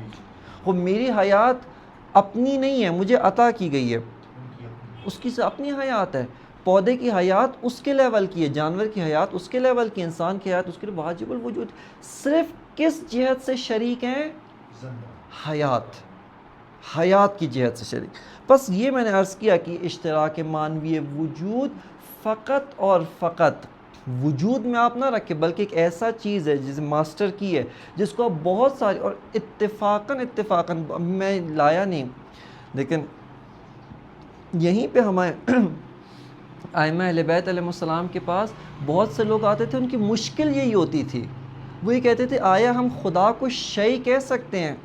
A: خوب، میری حیات اپنی نہیں ہے، مجھے عطا کی گئی ہے، اس کی اپنی حیات ہے. پودے کی حیات اس کے لیول کی ہے، جانور کی حیات اس کے لیول کی، انسان کی حیات اس کے لیے واجب الوجود. صرف کس جہت سے شریک ہیں؟ حیات کی جہت سے شریک. بس یہ میں نے عرض کیا کہ اشتراک معنوی وجود فقط اور فقط وجود میں آپ نہ رکھیں، بلکہ ایک ایسا چیز ہے جسے ماسٹر کی ہے، جس کو آپ بہت ساری، اور اتفاقاً میں لایا نہیں، لیکن یہیں پہ ہمارے ائمہ اہل بیت علیہ السلام کے پاس بہت سے لوگ آتے تھے، ان کی مشکل یہی ہوتی تھی. وہ یہ کہتے تھے آیا ہم خدا کو شیء کہہ سکتے ہیں؟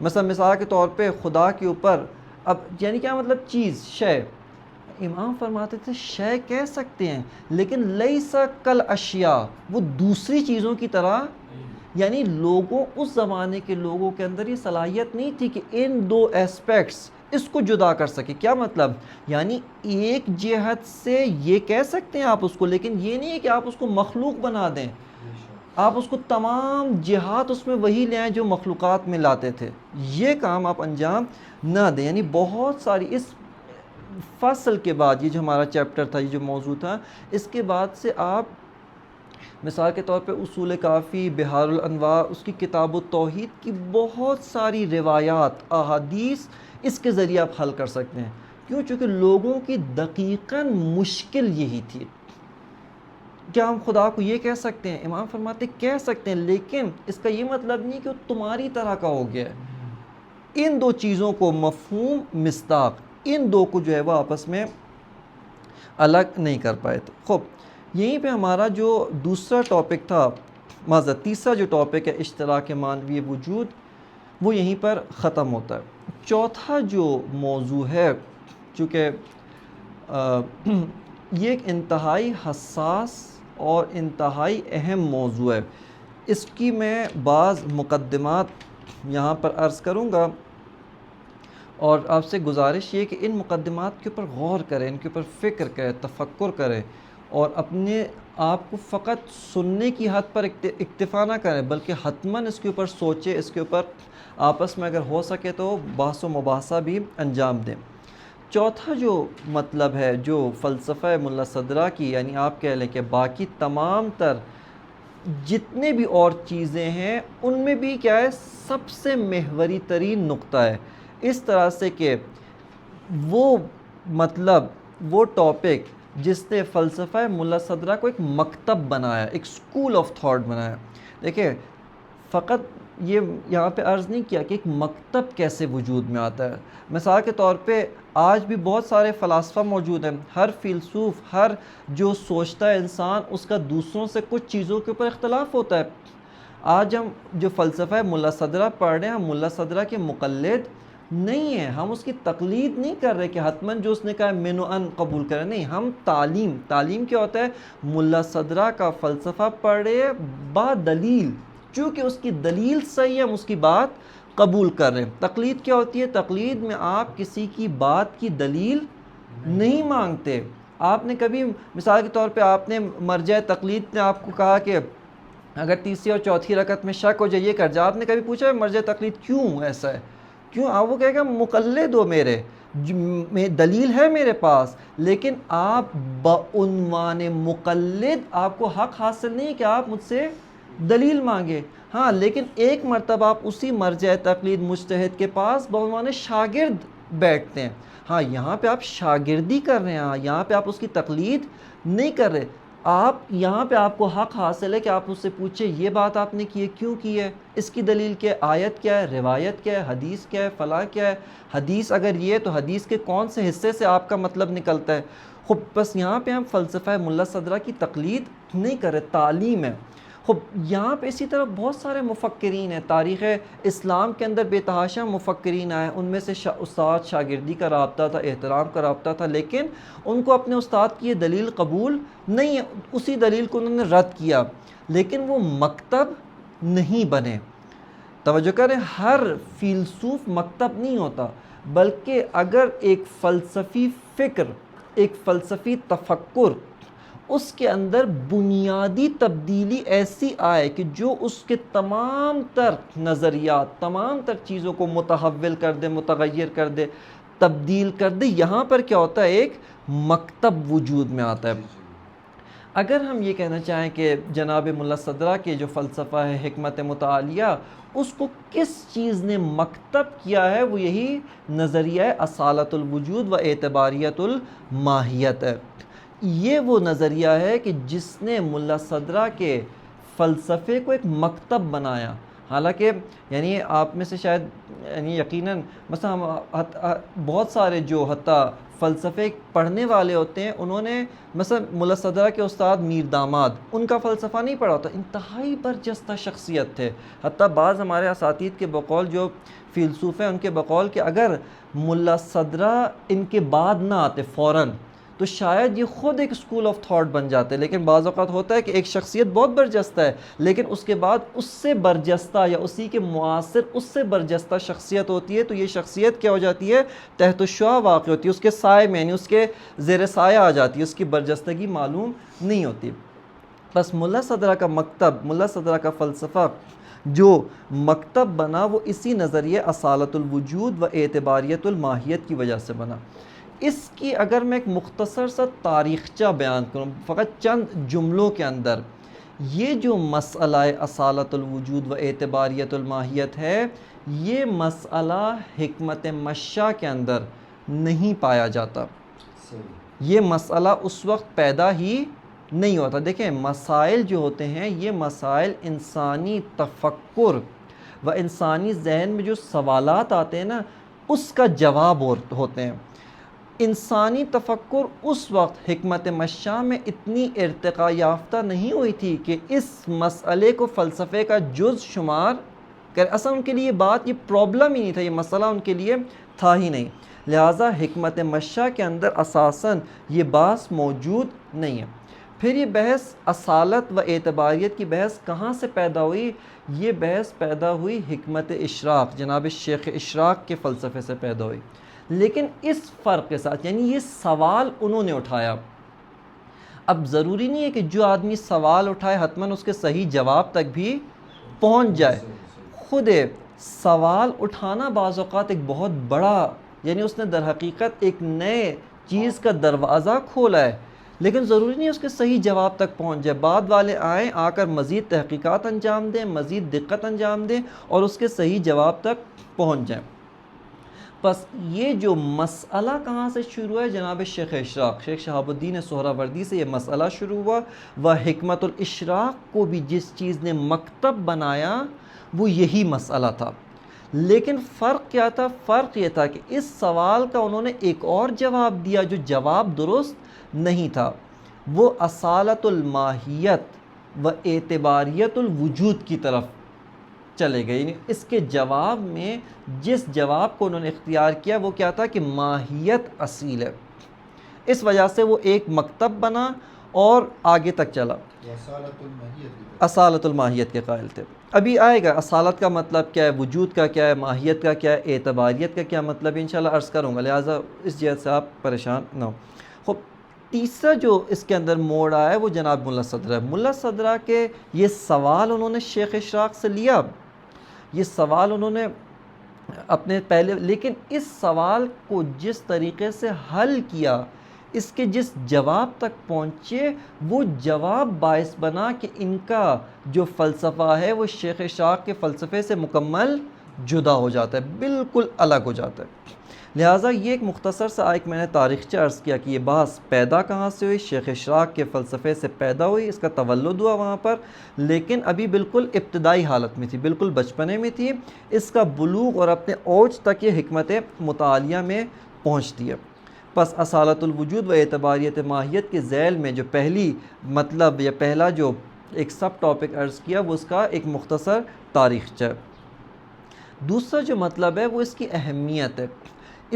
A: مثال کے طور پہ خدا کے اوپر، اب یعنی کیا مطلب چیز، شے. امام فرماتے تھے شے کہہ سکتے ہیں، لیکن لیس کل اشیاء، وہ دوسری چیزوں کی طرح. یعنی لوگوں، اس زمانے کے لوگوں کے اندر یہ صلاحیت نہیں تھی کہ ان دو ایسپیکٹس اس کو جدا کر سکے. کیا مطلب؟ یعنی ایک جہت سے یہ کہہ سکتے ہیں آپ اس کو، لیکن یہ نہیں ہے کہ آپ اس کو مخلوق بنا دیں، آپ اس کو تمام جہات اس میں وہی لے آئیں جو مخلوقات میں لاتے تھے. یہ کام آپ انجام نہ دیں. یعنی بہت ساری اس فصل کے بعد، یہ جو ہمارا چیپٹر تھا، یہ جو موضوع تھا، اس کے بعد سے آپ مثال کے طور پہ اصول کافی، بحار الانوار، اس کی کتاب التوحید کی بہت ساری روایات، احادیث اس کے ذریعے آپ حل کر سکتے ہیں. کیوں؟ چونکہ لوگوں کی دقیقاً مشکل یہی تھی. کیا ہم خدا کو یہ کہہ سکتے ہیں؟ امام فرماتے کہہ سکتے ہیں، لیکن اس کا یہ مطلب نہیں کہ وہ تمہاری طرح کا ہو گیا ہے. ان دو چیزوں کو، مفہوم، مصداق، ان دو کو جو ہے وہ آپس میں الگ نہیں کر پائے تھے. خوب، یہیں پہ ہمارا جو دوسرا ٹاپک تھا، تیسرا جو ٹاپک ہے اشتراک معنوی وجود، وہ یہیں پر ختم ہوتا ہے. چوتھا جو موضوع ہے، چونکہ یہ ایک انتہائی حساس اور انتہائی اہم موضوع ہے، اس کی میں بعض مقدمات یہاں پر عرض کروں گا، اور آپ سے گزارش یہ کہ ان مقدمات کے اوپر غور کریں، ان کے اوپر فکر کریں، تفکر کریں، اور اپنے آپ کو فقط سننے کی حد پر اکتفا نہ کریں، بلکہ حتماً اس کے اوپر سوچیں، اس کے اوپر آپس میں اگر ہو سکے تو بحث و مباحثہ بھی انجام دیں. چوتھا جو مطلب ہے جو فلسفہ ملا صدرہ کی، یعنی آپ کہہ لیں کہ باقی تمام تر جتنے بھی اور چیزیں ہیں ان میں بھی کیا ہے، سب سے محوری ترین نقطہ ہے، اس طرح سے کہ وہ مطلب، وہ ٹاپک جس نے فلسفہ ملا صدرہ کو ایک مکتب بنایا، ایک اسکول آف تھاٹ بنایا. دیکھیں فقط یہ یہاں پہ عرض نہیں کیا کہ ایک مکتب کیسے وجود میں آتا ہے. مثال کے طور پہ آج بھی بہت سارے فلاسفہ موجود ہیں، ہر فیلسوف، ہر جو سوچتا ہے انسان، اس کا دوسروں سے کچھ چیزوں کے اوپر اختلاف ہوتا ہے. آج ہم جو فلسفہ ملا صدرہ پڑھ رہے ہیں، ہم ملا صدرہ کے مقلد نہیں ہیں، ہم اس کی تقلید نہیں کر رہے کہ حتماً جو اس نے کہا من و ان قبول کریں. نہیں، ہم تعلیم کیا ہوتا ہے؟ ملا صدرہ کا فلسفہ پڑھ رہے ہیں با دلیل، چونکہ اس کی دلیل صحیح ہے ہم اس کی بات قبول کر رہے ہیں. تقلید کیا ہوتی ہے؟ تقلید میں آپ کسی کی بات کی دلیل نہیں مانگتے. آپ نے کبھی مثال کے طور پہ آپ نے مرجع تقلید نے آپ کو کہا کہ اگر تیسری اور چوتھی رکعت میں شک ہو جائے یہ کر جائے، آپ نے کبھی پوچھا مرجع تقلید کیوں ایسا ہے؟ کیوں؟ آپ وہ کہے گا مقلد ہو میرے، دلیل ہے میرے پاس، لیکن آپ بعنوان مقلد آپ کو حق حاصل نہیں کہ آپ مجھ سے دلیل مانگے. ہاں لیکن ایک مرتبہ آپ اسی مرجع تقلید مجتہد کے پاس بعنوان شاگرد بیٹھتے ہیں. ہاں یہاں پہ آپ شاگردی کر رہے ہیں، یہاں پہ آپ اس کی تقلید نہیں کر رہے. آپ یہاں پہ آپ کو حق حاصل ہے کہ آپ اس سے پوچھیں یہ بات آپ نے کی ہے، کیوں کی ہے، اس کی دلیل کیا ہے، آیت کیا ہے، روایت کیا ہے، حدیث کیا ہے، فلاں کیا ہے. حدیث اگر یہ ہے تو حدیث کے کون سے حصے سے آپ کا مطلب نکلتا ہے. خب بس یہاں پہ ہم فلسفہ ملا صدرہ کی تقلید نہیں کر رہے، تعلیم ہے. خب یہاں پہ اسی طرح بہت سارے مفکرین ہیں، تاریخ اسلام کے اندر بے تحاشا مفکرین آئے، ان میں سے استاد شاگردی کا رابطہ تھا، احترام کا رابطہ تھا، لیکن ان کو اپنے استاد کی یہ دلیل قبول نہیں ہے، اسی دلیل کو انہوں نے رد کیا، لیکن وہ مکتب نہیں بنے. توجہ کریں، ہر فیلسوف مکتب نہیں ہوتا، بلکہ اگر ایک فلسفی فکر، ایک فلسفی تفکر، اس کے اندر بنیادی تبدیلی ایسی آئے کہ جو اس کے تمام تر نظریات، تمام تر چیزوں کو متحول کر دے، متغیر کر دے، تبدیل کر دے، یہاں پر کیا ہوتا ہے؟ ایک مکتب وجود میں آتا ہے. اگر ہم یہ کہنا چاہیں کہ جناب ملا صدرہ کے جو فلسفہ ہے حکمت متعالیہ، اس کو کس چیز نے مکتب کیا ہے، وہ یہی نظریہ اصالت الوجود و اعتباریت الماہیت ہے. یہ وہ نظریہ ہے کہ جس نے ملا صدرہ کے فلسفے کو ایک مکتب بنایا. حالانکہ یعنی آپ میں سے شاید یعنی یقیناً مثلا بہت سارے جو حتیٰ فلسفے پڑھنے والے ہوتے ہیں، انہوں نے مثلا ملا صدرہ کے استاد میر داماد، ان کا فلسفہ نہیں پڑھا ہوتا. انتہائی برجستہ شخصیت تھے. حتیٰ بعض ہمارے اساتید کے بقول جو فیلسوف ہیں ان کے بقول کہ اگر ملا صدرہ ان کے بعد نہ آتے فوراً تو شاید یہ خود ایک اسکول آف تھاٹ بن جاتے. لیکن بعض اوقات ہوتا ہے کہ ایک شخصیت بہت برجستہ ہے، لیکن اس کے بعد اس سے برجستہ یا اسی کے معاصر اس سے برجستہ شخصیت ہوتی ہے، تو یہ شخصیت کیا ہو جاتی ہے؟ تحت الشعاع واقع ہوتی ہے، اس کے سائے میں یعنی اس کے زیر سایہ آ جاتی ہے، اس کی برجستگی معلوم نہیں ہوتی. بس ملا صدرہ کا مکتب، ملا صدرہ کا فلسفہ جو مکتب بنا وہ اسی نظریے اصالت الوجود و اعتباریت الماہیت کی وجہ سے بنا. اس کی اگر میں ایک مختصر سا تاریخچہ بیان کروں فقط چند جملوں کے اندر، یہ جو مسئلہ اصالت الوجود و اعتباریت الماہیت ہے، یہ مسئلہ حکمت مشاء کے اندر نہیں پایا جاتا. یہ مسئلہ اس وقت پیدا ہی نہیں ہوتا. دیکھیں مسائل جو ہوتے ہیں یہ مسائل انسانی تفکر و انسانی ذہن میں جو سوالات آتے ہیں نا، اس کا جواب ہوتے ہیں. انسانی تفکر اس وقت حکمت مشاء میں اتنی ارتقاء یافتہ نہیں ہوئی تھی کہ اس مسئلے کو فلسفے کا جز شمار کر. اصلا ان کے لیے بات، یہ پرابلم ہی نہیں تھا، یہ مسئلہ ان کے لیے تھا ہی نہیں. لہٰذا حکمت مشاء کے اندر اساساً یہ بحث موجود نہیں ہے. پھر یہ بحث اصالت و اعتباریت کی بحث کہاں سے پیدا ہوئی؟ یہ بحث پیدا ہوئی حکمت اشراق، جناب شیخ اشراق کے فلسفے سے پیدا ہوئی. لیکن اس فرق کے ساتھ، یعنی یہ سوال انہوں نے اٹھایا. اب ضروری نہیں ہے کہ جو آدمی سوال اٹھائے حتماً اس کے صحیح جواب تک بھی پہنچ جائے. خود سوال اٹھانا بعض اوقات ایک بہت بڑا، یعنی اس نے در حقیقت ایک نئے چیز کا دروازہ کھولا ہے، لیکن ضروری نہیں اس کے صحیح جواب تک پہنچ جائے. بعد والے آئیں، آ کر مزید تحقیقات انجام دیں، مزید دقت انجام دیں اور اس کے صحیح جواب تک پہنچ جائیں. بس یہ جو مسئلہ کہاں سے شروع ہے؟ جناب شیخ اشراق، شیخ شہاب الدین سہراوردی سے یہ مسئلہ شروع ہوا. وہ حکمت الاشراق کو بھی جس چیز نے مکتب بنایا وہ یہی مسئلہ تھا. لیکن فرق کیا تھا؟ فرق یہ تھا کہ اس سوال کا انہوں نے ایک اور جواب دیا جو جواب درست نہیں تھا. وہ اصالت الماہیت و اعتباریت الوجود کی طرف چلے گئے. یعنی اس کے جواب میں جس جواب کو انہوں نے اختیار کیا وہ کیا تھا کہ ماہیت اصیل ہے. اس وجہ سے وہ ایک مکتب بنا اور آگے تک چلا. اصالت الماہیت کے قائل تھے. ابھی آئے گا اصالت کا مطلب کیا ہے، وجود کا کیا ہے، ماہیت کا کیا ہے، اعتباریت کا کیا مطلب ہے، انشاءاللہ عرض کروں گا، لہٰذا اس جہت سے آپ پریشان نہ ہو. خب تیسرا جو اس کے اندر موڑ آیا ہے وہ جناب ملا صدرہ. ملا صدرہ کے یہ سوال انہوں نے شیخ اشراق سے لیا، یہ سوال انہوں نے اپنے پہلے، لیکن اس سوال کو جس طریقے سے حل کیا، اس کے جس جواب تک پہنچے، وہ جواب باعث بنا کہ ان کا جو فلسفہ ہے وہ شیخ اشراق کے فلسفے سے مکمل جدا ہو جاتا ہے، بالکل الگ ہو جاتا ہے. لہٰذا یہ ایک مختصر سا ایک میں نے تاریخچہ عرض کیا کہ یہ بحث پیدا کہاں سے ہوئی، شیخ اشراق کے فلسفے سے پیدا ہوئی، اس کا تولد ہوا وہاں پر، لیکن ابھی بالکل ابتدائی حالت میں تھی، بالکل بچپنے میں تھی. اس کا بلوغ اور اپنے اوج تک یہ حکمت مطالعہ میں پہنچتی ہے. پس اصالت الوجود و اعتباریت ماہیت کے ذیل میں جو پہلی مطلب یا پہلا جو ایک سب ٹاپک عرض کیا وہ اس کا ایک مختصر تاریخچہ ہے. دوسرا جو مطلب ہے وہ اس کی اہمیت ہے.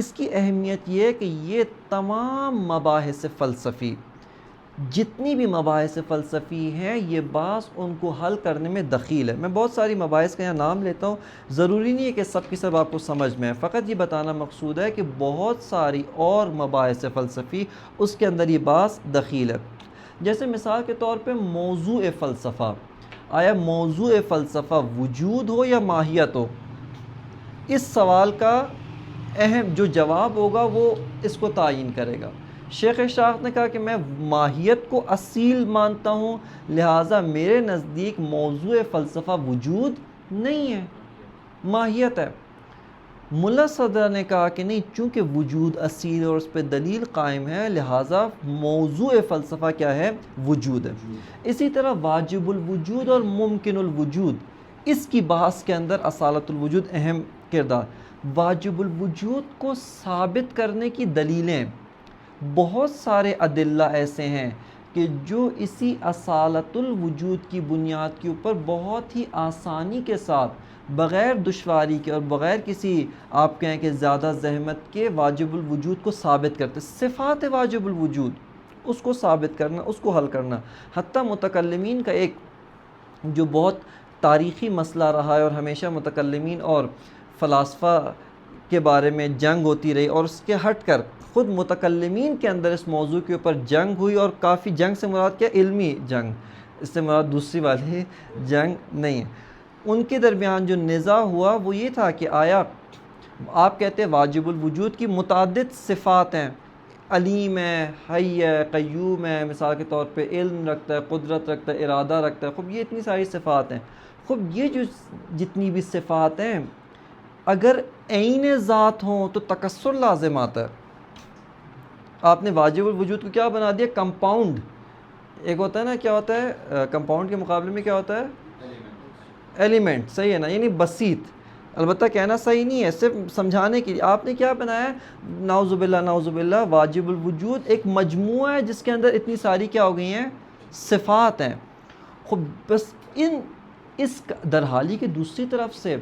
A: اس کی اہمیت یہ ہے کہ یہ تمام مباحث فلسفی، جتنی بھی مباحث فلسفی ہیں، یہ بعض ان کو حل کرنے میں دخیل ہے. میں بہت ساری مباحث کا یہاں نام لیتا ہوں، ضروری نہیں ہے کہ سب کی سب آپ کو سمجھ میں ہے، فقط یہ بتانا مقصود ہے کہ بہت ساری اور مباحث فلسفی اس کے اندر یہ بعض دخیل ہے. جیسے مثال کے طور پہ موضوع فلسفہ، آیا موضوع فلسفہ وجود ہو یا ماہیت ہو؟ اس سوال کا اہم جو جواب ہوگا وہ اس کو تعین کرے گا. شیخ اشراق نے کہا کہ میں ماہیت کو اصیل مانتا ہوں، لہٰذا میرے نزدیک موضوع فلسفہ وجود نہیں ہے، ماہیت ہے. ملا صدرہ نے کہا کہ نہیں، چونکہ وجود اصیل اور اس پہ دلیل قائم ہے، لہٰذا موضوع فلسفہ کیا ہے؟ وجود ہے. اسی طرح واجب الوجود اور ممکن الوجود، اس کی بحث کے اندر اصالت الوجود اہم کردار. واجب الوجود کو ثابت کرنے کی دلیلیں، بہت سارے ادلہ ایسے ہیں کہ جو اسی اصالت الوجود کی بنیاد کے اوپر بہت ہی آسانی کے ساتھ، بغیر دشواری کے اور بغیر کسی آپ کہیں کہ زیادہ زحمت کے، واجب الوجود کو ثابت کرتے. صفات واجب الوجود، اس کو ثابت کرنا، اس کو حل کرنا. حتیٰ متکلمین کا ایک جو بہت تاریخی مسئلہ رہا ہے اور ہمیشہ متکلمین اور فلاسفہ کے بارے میں جنگ ہوتی رہی، اور اس کے ہٹ کر خود متکلمین کے اندر اس موضوع کے اوپر جنگ ہوئی، اور کافی جنگ سے مراد کیا؟ علمی جنگ، اس سے مراد دوسری والی جنگ نہیں ہے. ان کے درمیان جو نزاع ہوا وہ یہ تھا کہ آیا آپ کہتے ہیں واجب الوجود کی متعدد صفات ہیں، علیم ہے، حی ہے، قیوم ہے، مثال کے طور پہ علم رکھتا ہے، قدرت رکھتا ہے، ارادہ رکھتا ہے. خب یہ اتنی ساری صفات ہیں. خب یہ جو جتنی بھی صفات ہیں اگر عین ذات ہوں تو تکسر لازم آتا ہے. آپ نے واجب الوجود کو کیا بنا دیا؟ کمپاؤنڈ. ایک ہوتا ہے نا، کیا ہوتا ہے کمپاؤنڈ کے مقابلے میں کیا ہوتا ہے؟ ایلیمنٹ. صحیح ہے نا، یعنی بسیط. البتہ کہنا صحیح نہیں ہے، صرف سمجھانے کے لیے آپ نے کیا بنایا ہے؟ نعوذ باللہ نعوذ باللہ، واجب الوجود ایک مجموعہ ہے جس کے اندر اتنی ساری کیا ہو گئی ہیں؟ صفات ہیں. خب بس اس درحالی کے دوسری طرف سے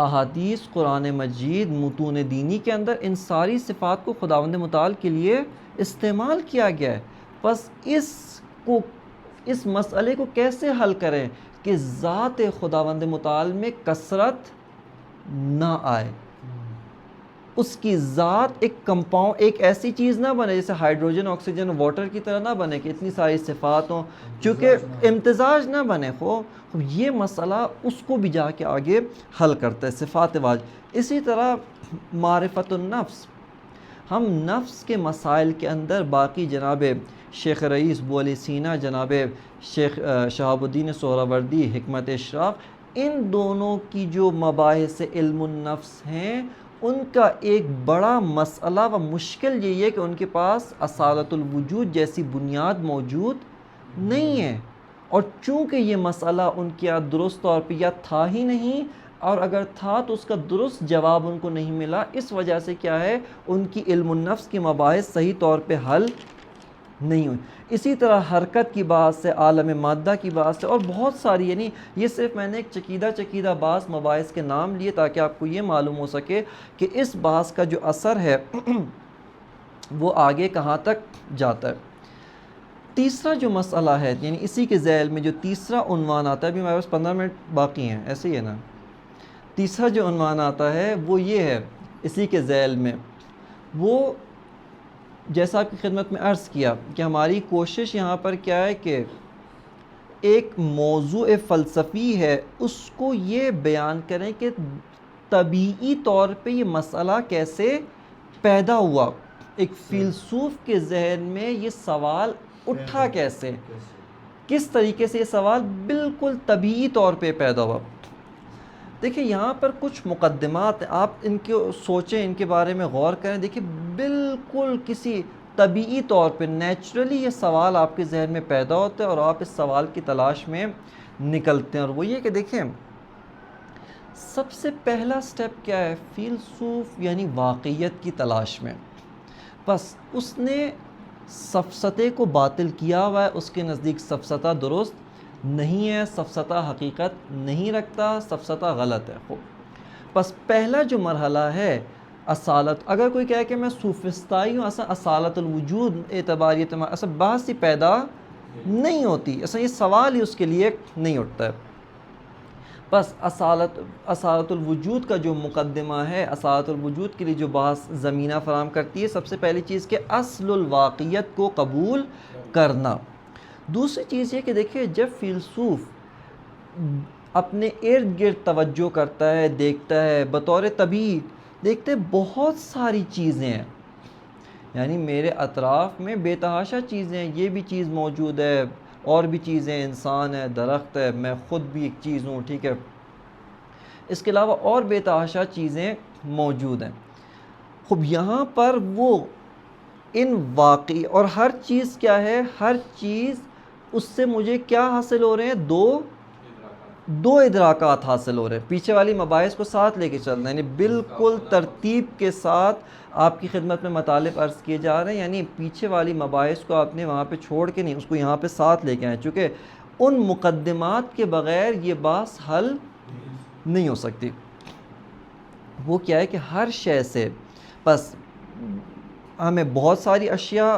A: احادیث، قرآن مجید، متون دینی کے اندر ان ساری صفات کو خداوند متعال کے لیے استعمال کیا گیا ہے. بس اس مسئلے کو کیسے حل کریں کہ ذات خداوند متعال میں کثرت نہ آئے، اس کی ذات ایک کمپاؤنڈ، ایک ایسی چیز نہ بنے جیسے ہائیڈروجن، آکسیجن، واٹر کی طرح نہ بنے کہ اتنی ساری صفات ہوں، چونکہ امتزاج نہ بنے. یہ مسئلہ اس کو بھی جا کے آگے حل کرتا ہے، صفات واجب. اسی طرح معرفت النفس، ہم نفس کے مسائل کے اندر باقی جناب شیخ رئیس بو علی سینا، جناب شیخ شہاب الدین سہراوردی، حکمت اشراق، ان دونوں کی جو مباحث علم النفس ہیں ان کا ایک بڑا مسئلہ و مشکل یہی ہے کہ ان کے پاس اصالت الوجود جیسی بنیاد موجود نہیں ہے، اور چونکہ یہ مسئلہ ان کے یہاں درست طور پہ یا تھا ہی نہیں، اور اگر تھا تو اس کا درست جواب ان کو نہیں ملا، اس وجہ سے کیا ہے ان کی علم النفس کی مباحث صحیح طور پہ حل نہیں ہوئی۔ اسی طرح حرکت کی بات سے، عالم مادہ کی بات سے، اور بہت ساری، یعنی یہ صرف میں نے ایک چکیدہ بعض مباحث کے نام لیے تاکہ آپ کو یہ معلوم ہو سکے کہ اس بحث کا جو اثر ہے وہ آگے کہاں تک جاتا ہے۔ تیسرا جو مسئلہ ہے، یعنی اسی کے ذیل میں جو تیسرا عنوان آتا ہے، ابھی ہمارے پاس 15 منٹ باقی ہیں، ایسے ہی ہے نا، تیسرا جو عنوان آتا ہے وہ یہ ہے اسی کے ذیل میں، وہ جیسا آپ کی خدمت میں عرض کیا کہ ہماری کوشش یہاں پر کیا ہے کہ ایک موضوع فلسفی ہے اس کو یہ بیان کریں کہ طبیعی طور پہ یہ مسئلہ کیسے پیدا ہوا، ایک فیلسوف کے ذہن میں یہ سوال اٹھا کیسے، کس طریقے سے یہ سوال بالکل طبیعی طور پہ پیدا ہوا۔ دیکھیں یہاں پر کچھ مقدمات، آپ ان کو سوچیں، ان کے بارے میں غور کریں، دیکھیں بالکل کسی طبیعی طور پہ نیچرلی یہ سوال آپ کے ذہن میں پیدا ہوتا ہے اور آپ اس سوال کی تلاش میں نکلتے ہیں، اور وہ یہ کہ دیکھیں سب سے پہلا سٹیپ کیا ہے، فیلسوف یعنی واقعیت کی تلاش میں، بس اس نے سفسطے کو باطل کیا ہوا ہے، اس کے نزدیک سفسطہ درست نہیں ہے، سفسطہ حقیقت نہیں رکھتا، سفسطہ غلط ہے۔ بس پہلا جو مرحلہ ہے اصالت، اگر کوئی کہے کہ میں صوفسطائی ہوں، اصلا اصالت الوجود اعتباریت اصلا بحث ہی پیدا نہیں ہوتی، اصلا یہ سوال ہی اس کے لیے نہیں اٹھتا ہے۔ بس اصالت الوجود کا جو مقدمہ ہے، اصالت الوجود کے لیے جو بحث زمینہ فراہم کرتی ہے، سب سے پہلی چیز کہ اصل الواقعیت کو قبول کرنا۔ دوسری چیز یہ کہ دیکھیں جب فیلسوف اپنے ارد گرد توجہ کرتا ہے، دیکھتا ہے، بطور طبیعی دیکھتے بہت ساری چیزیں ہیں، یعنی میرے اطراف میں بے تحاشا چیزیں ہیں، یہ بھی چیز موجود ہے، اور بھی چیزیں، انسان ہے، درخت ہے، میں خود بھی ایک چیز ہوں، ٹھیک ہے، اس کے علاوہ اور بے تحاشا چیزیں موجود ہیں۔ خوب یہاں پر وہ ان واقعی، اور ہر چیز کیا ہے، ہر چیز اس سے مجھے کیا حاصل ہو رہے ہیں، دو ادراکات حاصل ہو رہے ہیں۔ پیچھے والی مباحث کو ساتھ لے کے چلنا، یعنی بالکل ترتیب کے ساتھ آپ کی خدمت میں مطالب عرض کیے جا رہے ہیں، یعنی پیچھے والی مباحث کو آپ نے وہاں پہ چھوڑ کے نہیں، اس کو یہاں پہ ساتھ لے کے آئیں، چونکہ ان مقدمات کے بغیر یہ بحث حل نہیں ہو سکتی۔ وہ کیا ہے کہ ہر شے سے، بس ہمیں بہت ساری اشیاء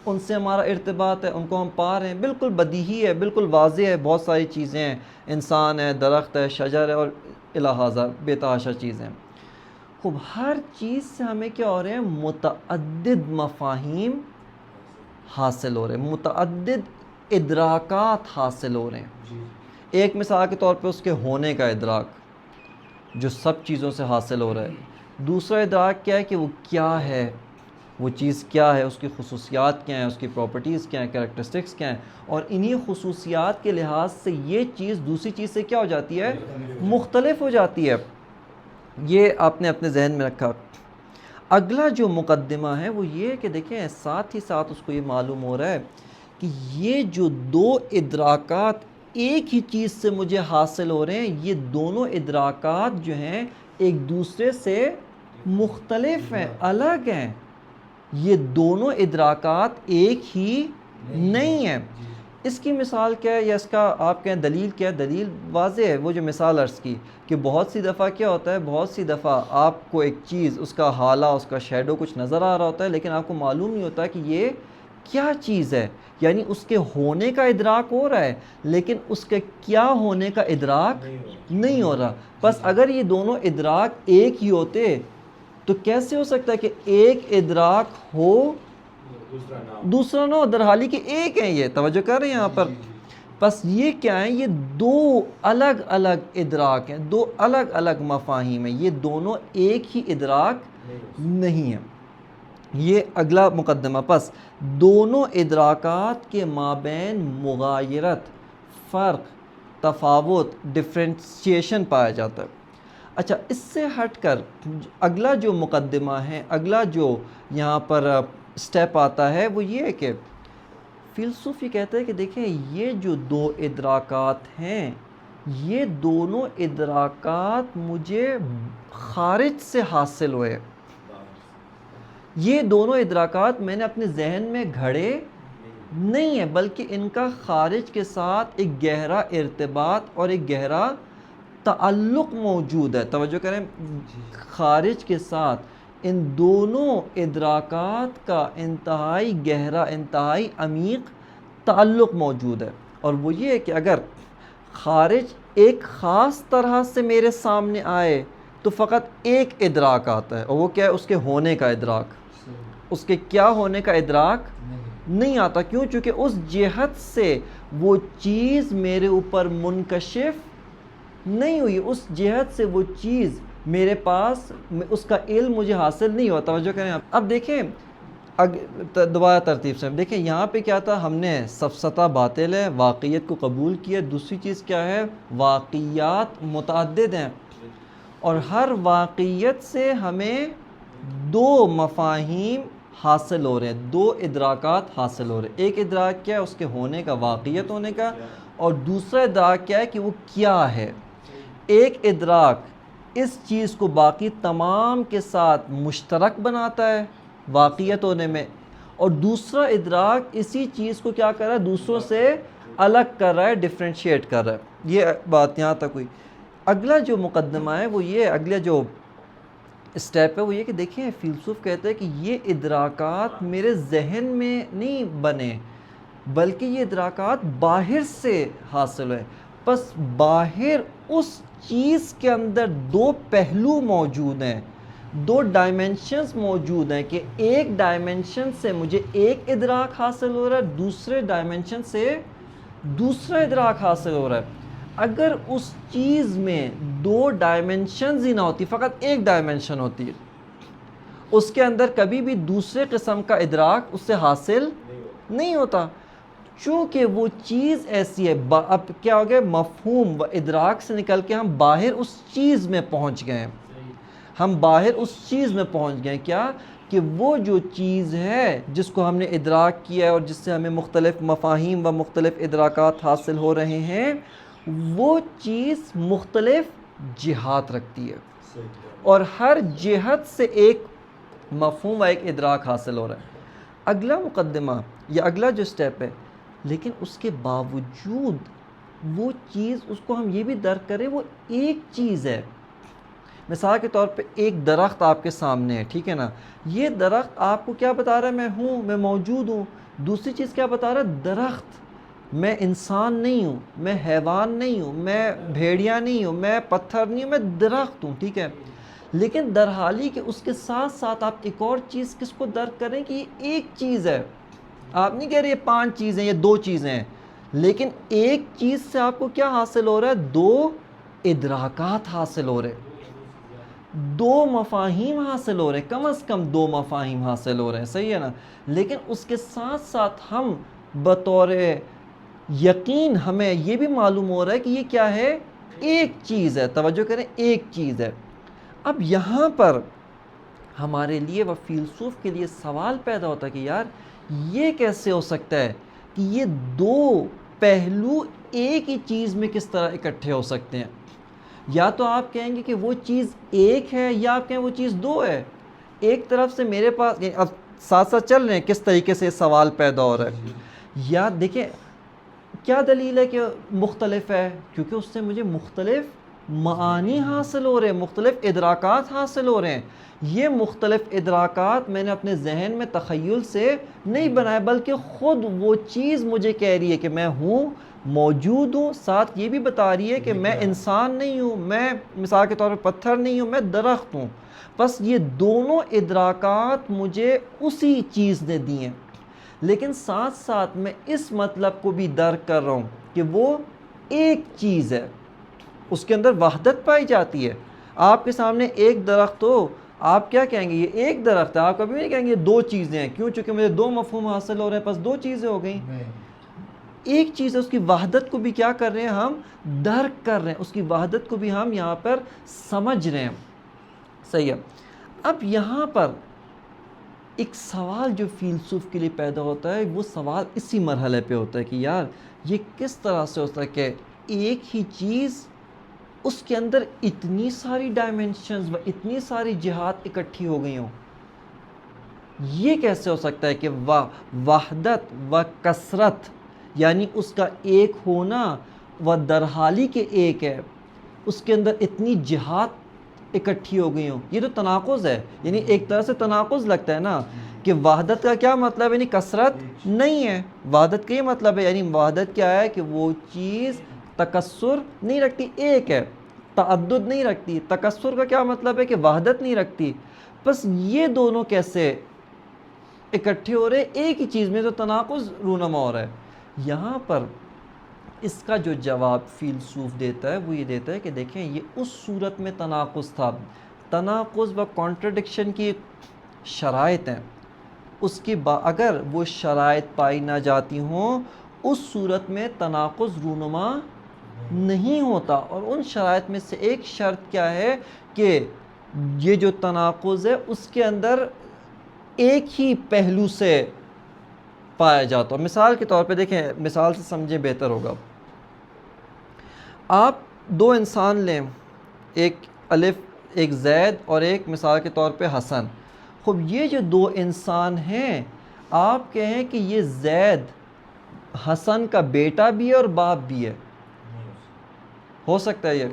A: ان سے ہمارا ارتباط ہے، ان کو ہم پا رہے ہیں، بالکل بدیہی ہے، بالکل واضح ہے، بہت ساری چیزیں ہیں، انسان ہے، درخت ہے، شجر ہے، اور الہٰذا بے تحاشا چیزیں۔ خوب ہر چیز سے ہمیں کیا ہو رہے ہیں، متعدد مفاہیم حاصل ہو رہے ہیں، متعدد ادراکات حاصل ہو رہے ہیں۔ ایک مثال کے طور پہ اس کے ہونے کا ادراک جو سب چیزوں سے حاصل ہو رہا ہے، دوسرا ادراک کیا ہے کہ وہ کیا ہے، وہ چیز کیا ہے، اس کی خصوصیات کیا ہیں، اس کی پراپرٹیز کیا ہیں، کریکٹرسٹکس کیا ہیں، اور انہی خصوصیات کے لحاظ سے یہ چیز دوسری چیز سے کیا ہو جاتی ہے، مختلف ہو جاتی ہے۔ یہ آپ نے اپنے ذہن میں رکھا۔ اگلا جو مقدمہ ہے وہ یہ کہ دیکھیں ساتھ ہی ساتھ اس کو یہ معلوم ہو رہا ہے کہ یہ جو دو ادراکات ایک ہی چیز سے مجھے حاصل ہو رہے ہیں، یہ دونوں ادراکات جو ہیں ایک دوسرے سے مختلف ہیں، الگ ہیں، یہ دونوں ادراکات ایک ہی نہیں ہیں۔ اس کی مثال کیا ہے، یا اس کا آپ کہیں دلیل کیا ہے، دلیل واضح ہے، وہ جو مثال عرض کی کہ بہت سی دفعہ کیا ہوتا ہے، بہت سی دفعہ آپ کو ایک چیز، اس کا حالہ، اس کا شیڈو کچھ نظر آ رہا ہوتا ہے، لیکن آپ کو معلوم نہیں ہوتا کہ یہ کیا چیز ہے، یعنی اس کے ہونے کا ادراک ہو رہا ہے لیکن اس کے کیا ہونے کا ادراک نہیں ہو رہا۔ بس اگر یہ دونوں ادراک ایک ہی ہوتے تو کیسے ہو سکتا ہے کہ ایک ادراک ہو دوسرا نہ ہو، در حالی کہ ایک ہیں، یہ توجہ کر رہے ہیں یہاں پر۔ بس یہ کیا ہیں، یہ دو الگ الگ ادراک ہیں، دو الگ الگ مفاہیم ہیں، یہ دونوں ایک ہی ادراک نہیں ہیں۔ یہ اگلا مقدمہ۔ پس دونوں ادراکات کے مابین مغایرت، فرق، تفاوت، ڈفرینشیشن پایا جاتا ہے۔ اچھا اس سے ہٹ کر اگلا جو مقدمہ ہے، اگلا جو یہاں پر سٹیپ آتا ہے وہ یہ ہے کہ فیلسوف یہ کہتا ہے کہ دیکھیں یہ جو دو ادراکات ہیں، یہ دونوں ادراکات مجھے خارج سے حاصل ہوئے، یہ دونوں ادراکات میں نے اپنے ذہن میں گھڑے نہیں ہیں، بلکہ ان کا خارج کے ساتھ ایک گہرا ارتباط اور ایک گہرا تعلق موجود ہے۔ توجہ کریں، خارج کے ساتھ ان دونوں ادراکات کا انتہائی گہرا، انتہائی عمیق تعلق موجود ہے، اور وہ یہ ہے کہ اگر خارج ایک خاص طرح سے میرے سامنے آئے تو فقط ایک ادراک آتا ہے، اور وہ کیا ہے؟ اس کے ہونے کا ادراک، اس کے کیا ہونے کا ادراک نہیں آتا۔ کیوں؟ چونکہ اس جہت سے وہ چیز میرے اوپر منکشف نہیں ہوئی، اس جہت سے وہ چیز میرے پاس، اس کا علم مجھے حاصل نہیں ہوا۔ توجہ کریں، اب دیکھیں دوبارہ ترتیب سے دیکھیں، یہاں پہ کیا تھا؟ ہم نے سفسطہ باطل ہے، واقعیت کو قبول کیا۔ دوسری چیز کیا ہے؟ واقعیات متعدد ہیں، اور ہر واقعیت سے ہمیں دو مفاہیم حاصل ہو رہے ہیں، دو ادراکات حاصل ہو رہے ہیں۔ ایک ادراک کیا ہے؟ اس کے ہونے کا، واقعیت ہونے کا، اور دوسرا ادراک کیا ہے کہ وہ کیا ہے۔ ایک ادراک اس چیز کو باقی تمام کے ساتھ مشترک بناتا ہے واقعیت ہونے میں، اور دوسرا ادراک اسی چیز کو کیا کر رہا ہے؟ دوسروں سے الگ کر رہا ہے، ڈفرینشیٹ کر رہا ہے۔ یہ بات یہاں تک ہوئی۔ اگلا جو مقدمہ ہے وہ یہ، اگلا جو اسٹیپ ہے وہ یہ کہ دیکھیں فیلسوف کہتے ہیں کہ یہ ادراکات میرے ذہن میں نہیں بنے، بلکہ یہ ادراکات باہر سے حاصل ہوئے۔ بس باہر اس چیز کے اندر دو پہلو موجود ہیں، دو ڈائمنشنز موجود ہیں، کہ ایک ڈائمنشن سے مجھے ایک ادراک حاصل ہو رہا ہے، دوسرے ڈائمنشن سے دوسرا ادراک حاصل ہو رہا ہے۔ اگر اس چیز میں دو ڈائمنشنز ہی نہ ہوتی، فقط ایک ڈائمنشن ہوتی، اس کے اندر کبھی بھی دوسرے قسم کا ادراک اس سے حاصل نہیں ہوتا، چونکہ وہ چیز ایسی ہے۔ اب کیا ہو گیا؟ مفہوم و ادراک سے نکل کے ہم باہر اس چیز میں پہنچ گئے ہیں، ہم باہر اس چیز میں پہنچ گئے۔ کیا؟ کہ وہ جو چیز ہے جس کو ہم نے ادراک کیا ہے اور جس سے ہمیں مختلف مفاہیم و مختلف ادراکات حاصل ہو رہے ہیں، وہ چیز مختلف جہات رکھتی ہے، اور ہر جہت سے ایک مفہوم و ایک ادراک حاصل ہو رہا ہے۔ اگلا مقدمہ یا اگلا جو سٹیپ ہے، لیکن اس کے باوجود وہ چیز، اس کو ہم یہ بھی درک کریں وہ ایک چیز ہے۔ مثال کے طور پہ ایک درخت آپ کے سامنے ہے، ٹھیک ہے نا؟ یہ درخت آپ کو کیا بتا رہا ہے؟ میں ہوں، میں موجود ہوں۔ دوسری چیز کیا بتا رہا ہے؟ درخت، میں انسان نہیں ہوں، میں حیوان نہیں ہوں، میں بھیڑیا نہیں ہوں، میں پتھر نہیں ہوں، میں درخت ہوں، ٹھیک ہے؟ لیکن در حالی کہ اس کے ساتھ ساتھ آپ ایک اور چیز کس کو درک کریں کہ یہ ایک چیز ہے۔ آپ نہیں کہہ رہے یہ 5 چیزیں، یہ 2 چیزیں ہیں، لیکن ایک چیز سے آپ کو کیا حاصل ہو رہا ہے؟ 2 ادراکات حاصل ہو رہے ہیں، 2 مفاہیم حاصل ہو رہے ہیں، کم از کم 2 مفاہیم حاصل ہو رہے ہیں، صحیح ہے نا؟ لیکن اس کے ساتھ ساتھ ہم بطور یقین ہمیں یہ بھی معلوم ہو رہا ہے کہ یہ کیا ہے؟ ایک چیز ہے۔ توجہ کریں، ایک چیز ہے۔ اب یہاں پر ہمارے لیے و فیلسوف کے لیے سوال پیدا ہوتا ہے کہ یار یہ کیسے ہو سکتا ہے کہ یہ 2 پہلو ایک ہی چیز میں کس طرح اکٹھے ہو سکتے ہیں؟ یا تو آپ کہیں گے کہ وہ چیز ایک ہے، یا آپ کہیں وہ چیز 2 ہے۔ ایک طرف سے میرے پاس، اب ساتھ ساتھ چل رہے ہیں کس طریقے سے سوال پیدا ہو رہا ہے۔ یا دیکھیں کیا دلیل ہے کہ مختلف ہے؟ کیونکہ اس سے مجھے مختلف معانی حاصل ہو رہے ہیں، مختلف ادراکات حاصل ہو رہے ہیں۔ یہ مختلف ادراکات میں نے اپنے ذہن میں تخیل سے نہیں بنائے، بلکہ خود وہ چیز مجھے کہہ رہی ہے کہ میں ہوں، موجود ہوں، ساتھ یہ بھی بتا رہی ہے کہ میں انسان نہیں ہوں، میں مثال کے طور پر پتھر نہیں ہوں، میں درخت ہوں۔ بس یہ دونوں ادراکات مجھے اسی چیز نے دی ہیں، لیکن ساتھ ساتھ میں اس مطلب کو بھی درک کر رہا ہوں کہ وہ ایک چیز ہے، اس کے اندر وحدت پائی جاتی ہے۔ آپ کے سامنے ایک درخت ہو، آپ کیا کہیں گے؟ یہ ایک درخت ہے، آپ کبھی نہیں کہیں گے یہ 2 چیزیں ہیں۔ کیوں؟ چونکہ مجھے 2 مفہوم حاصل ہو رہے ہیں، پس 2 چیزیں ہو گئیں۔ ایک چیز ہے، اس کی وحدت کو بھی کیا کر رہے ہیں ہم درک کر رہے ہیں، اس کی وحدت کو بھی ہم یہاں پر سمجھ رہے ہیں. صحیح ہے. اب یہاں پر ایک سوال جو فیلسوف کے لیے پیدا ہوتا ہے، وہ سوال اسی مرحلے پہ ہوتا ہے کہ یار یہ کس طرح سے ہوتا ہے کہ ایک ہی چیز اس کے اندر اتنی ساری ڈائمینشنز و اتنی ساری جہات اکٹھی ہو گئی ہوں. یہ کیسے ہو سکتا ہے کہ وحدت و کثرت، یعنی اس کا ایک ہونا و درحالی کے ایک ہے، اس کے اندر اتنی جہات اکٹھی ہو گئی ہوں. یہ تو تناقض ہے. یعنی ایک طرح سے تناقض لگتا ہے نا کہ وحدت کا کیا مطلب ہے، یعنی کثرت نہیں ہے. وحدت کا یہ مطلب ہے، یعنی وحدت کیا ہے کہ وہ چیز تکثر نہیں رکھتی، ایک ہے، تعدد نہیں رکھتی. تکثر کا کیا مطلب ہے کہ وحدت نہیں رکھتی. بس یہ دونوں کیسے اکٹھے ہو رہے ایک ہی چیز میں، تو تناقض رونما ہو رہا ہے. یہاں پر اس کا جو جواب فیلسوف دیتا ہے وہ یہ دیتا ہے کہ دیکھیں یہ اس صورت میں تناقض تھا. تناقض و کانٹرڈکشن کی شرائط ہیں، اس کی اگر وہ شرائط پائی نہ جاتی ہوں اس صورت میں تناقض رونما نہیں ہوتا. اور ان شرائط میں سے ایک شرط کیا ہے کہ یہ جو تناقض ہے اس کے اندر ایک ہی پہلو سے پایا جاتا. مثال کے طور پہ دیکھیں، مثال سے سمجھیں بہتر ہوگا. آپ دو انسان لیں، ایک الف، ایک زید اور ایک مثال کے طور پہ حسن. خب یہ جو دو انسان ہیں، آپ کہیں کہ یہ زید حسن کا بیٹا بھی ہے اور باپ بھی ہے. ہو سکتا ہے یہ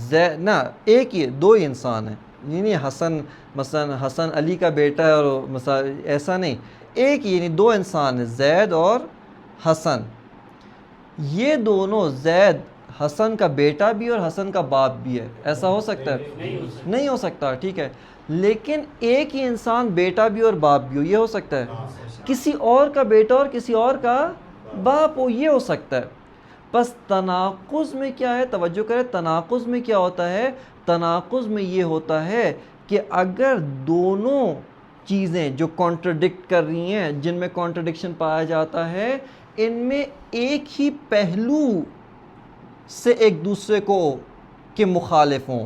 A: زید نہ ایک ہی دو ہی انسان ہیں، نہیں حسن مثلا حسن علی کا بیٹا ہے اور مثلا ایسا نہیں، ایک ہی یعنی دو انسان ہیں زید اور حسن. یہ دونوں زید حسن کا بیٹا بھی اور حسن کا باپ بھی ہے. ایسا ہو سکتا ہے؟ نہیں ہو سکتا. ٹھیک ہے، لیکن ایک ہی انسان بیٹا بھی اور باپ بھی ہو، یہ ہو سکتا ہے. کسی اور کا بیٹا اور کسی اور کا باپ ہو، یہ ہو سکتا ہے. بس تناقض میں کیا ہے، توجہ کریں، تناقض میں کیا ہوتا ہے. تناقض میں یہ ہوتا ہے کہ اگر دونوں چیزیں جو کانٹرڈکٹ کر رہی ہیں، جن میں کانٹرڈکشن پایا جاتا ہے، ان میں ایک ہی پہلو سے ایک دوسرے کو کے مخالف ہوں،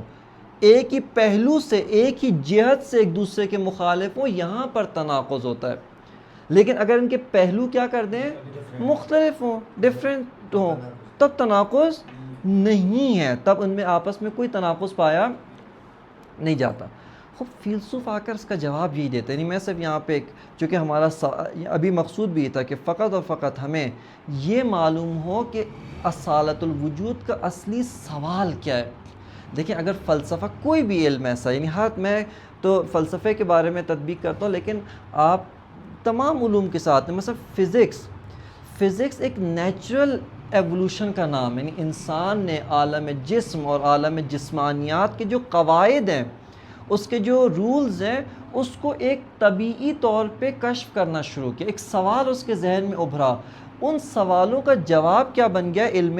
A: ایک ہی پہلو سے ایک ہی جہت سے ایک دوسرے کے مخالف ہوں، یہاں پر تناقض ہوتا ہے. لیکن اگر ان کے پہلو کیا کر دیں، مختلف ہوں، ڈفرینٹ ہوں، تب تناقض نہیں ہے، تب ان میں آپس میں کوئی تناقض پایا نہیں جاتا. خب فیلسوف آ کر اس کا جواب یہی دیتے ہیں. یعنی میں صرف یہاں پہ چونکہ ہمارا ابھی مقصود بھی تھا کہ فقط اور فقط ہمیں یہ معلوم ہو کہ اصالت الوجود کا اصلی سوال کیا ہے. دیکھیں اگر فلسفہ کوئی بھی علم ایسا، یعنی میں تو فلسفے کے بارے میں تطبیق کرتا ہوں، لیکن آپ تمام علوم کے ساتھ مثلا فزکس ایک نیچرل ایوولوشن کا نام ہے. یعنی انسان نے عالم جسم اور عالم جسمانیات کے جو قواعد ہیں، اس کے جو رولز ہیں، اس کو ایک طبیعی طور پہ کشف کرنا شروع کیا. ایک سوال اس کے ذہن میں ابھرا، ان سوالوں کا جواب کیا بن گیا، علم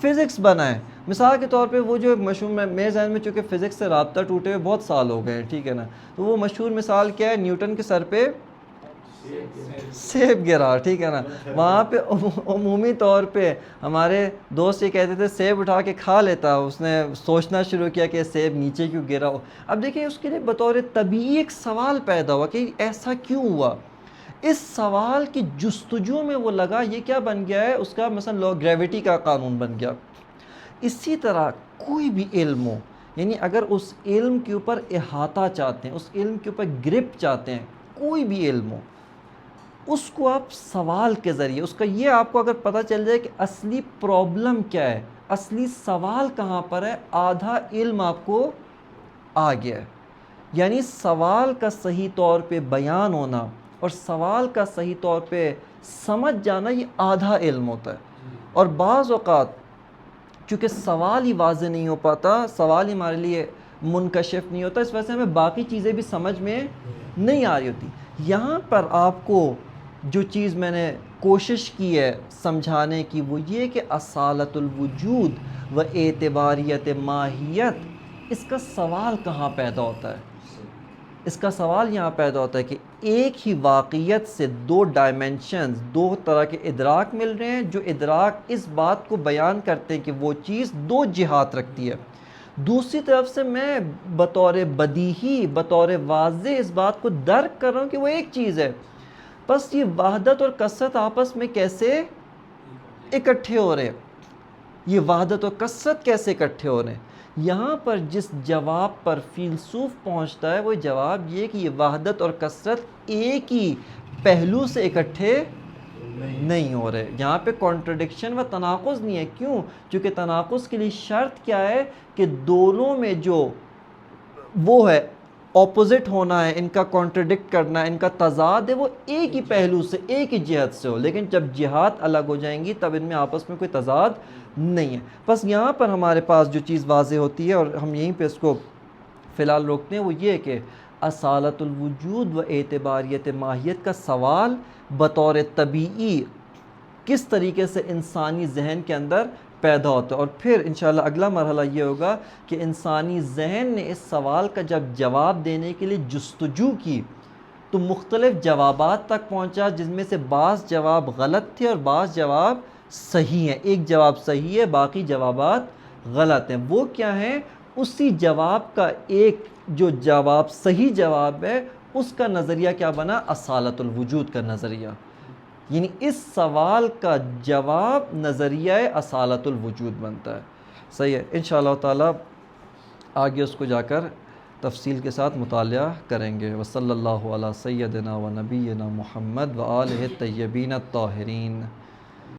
A: فزکس بنا ہے. مثال کے طور پہ وہ جو مشہور، میرے ذہن میں چونکہ فزکس سے رابطہ ٹوٹے ہوئے بہت سال ہو گئے ہیں، ٹھیک ہے نا، تو وہ مشہور مثال کیا ہے، نیوٹن کے سر پہ سیب گرا، ٹھیک ہے نا. وہاں پہ عمومی طور پہ ہمارے دوست یہ کہتے تھے سیب اٹھا کے کھا لیتا، اس نے سوچنا شروع کیا کہ سیب نیچے کیوں گرا ہو. اب دیکھیں اس کے لیے بطور طبیعی ایک سوال پیدا ہوا کہ ایسا کیوں ہوا. اس سوال کی جستجو میں وہ لگا، یہ کیا بن گیا ہے، اس کا مثلا لا گریویٹی کا قانون بن گیا. اسی طرح کوئی بھی علم ہو، یعنی اگر اس علم کے اوپر احاطہ چاہتے ہیں، اس علم کے اوپر گرپ چاہتے ہیں، کوئی بھی علم ہو، اس کو آپ سوال کے ذریعے، اس کا یہ آپ کو اگر پتہ چل جائے کہ اصلی پرابلم کیا ہے، اصلی سوال کہاں پر ہے، آدھا علم آپ کو آ گیا ہے. یعنی سوال کا صحیح طور پہ بیان ہونا اور سوال کا صحیح طور پہ سمجھ جانا، یہ آدھا علم ہوتا ہے. اور بعض اوقات چونکہ سوال ہی واضح نہیں ہو پاتا، سوال ہی ہمارے لیے منکشف نہیں ہوتا، اس وجہ سے ہمیں باقی چیزیں بھی سمجھ میں نہیں آ رہی ہوتی. یہاں پر آپ کو جو چیز میں نے کوشش کی ہے سمجھانے کی، وہ یہ کہ اصالت الوجود و اعتباریت ماہیت، اس کا سوال کہاں پیدا ہوتا ہے. اس کا سوال یہاں پیدا ہوتا ہے کہ ایک ہی واقعیت سے دو ڈائمنشنز، دو طرح کے ادراک مل رہے ہیں، جو ادراک اس بات کو بیان کرتے ہیں کہ وہ چیز دو جہات رکھتی ہے. دوسری طرف سے میں بطور بدیہی، بطور واضح اس بات کو درک کر رہا ہوں کہ وہ ایک چیز ہے. بس یہ وحدت اور کثرت آپس میں کیسے اکٹھے ہو رہے ہیں؟ یہ وحدت اور کثرت کیسے اکٹھے ہو رہے ہیں؟ یہاں پر جس جواب پر فیلسوف پہنچتا ہے وہ جواب یہ کہ یہ وحدت اور کثرت ایک ہی پہلو سے اکٹھے نہیں ہو رہے. یہاں پہ کانٹرڈکشن و تناقض نہیں ہے. کیوں؟ چونکہ تناقض کے لیے شرط کیا ہے کہ دونوں میں جو وہ ہے اپوزٹ ہونا ہے، ان کا کانٹرڈکٹ کرنا ہے، ان کا تضاد ہے، وہ ایک ہی پہلو سے، ایک ہی جہت سے ہو. لیکن جب جہات الگ ہو جائیں گی تب ان میں آپس میں کوئی تضاد نہیں ہے. بس یہاں پر ہمارے پاس جو چیز واضح ہوتی ہے اور ہم یہیں پہ اس کو فی الحال روکتے ہیں وہ یہ ہے کہ اصالت الوجود و اعتباریت ماہیت کا سوال بطور طبیعی کس طریقے سے انسانی ذہن کے اندر پیدا ہوتا ہے. اور پھر انشاءاللہ اگلا مرحلہ یہ ہوگا کہ انسانی ذہن نے اس سوال کا جب جواب دینے کے لیے جستجو کی تو مختلف جوابات تک پہنچا، جس میں سے بعض جواب غلط تھے اور بعض جواب صحیح ہیں. ایک جواب صحیح ہے، باقی جوابات غلط ہیں. وہ کیا ہیں؟ اسی جواب کا ایک جو جواب صحیح جواب ہے اس کا نظریہ کیا بنا؟ اصالت الوجود کا نظریہ. یعنی اس سوال کا جواب نظریہ اصالت الوجود بنتا ہے. صحیح ہے. انشاءاللہ تعالی آگے اس کو جا کر تفصیل کے ساتھ مطالعہ کریں گے. وصلی اللہ علی سیدنا و نبینا محمد و آلہ الطیبین الطاہرین.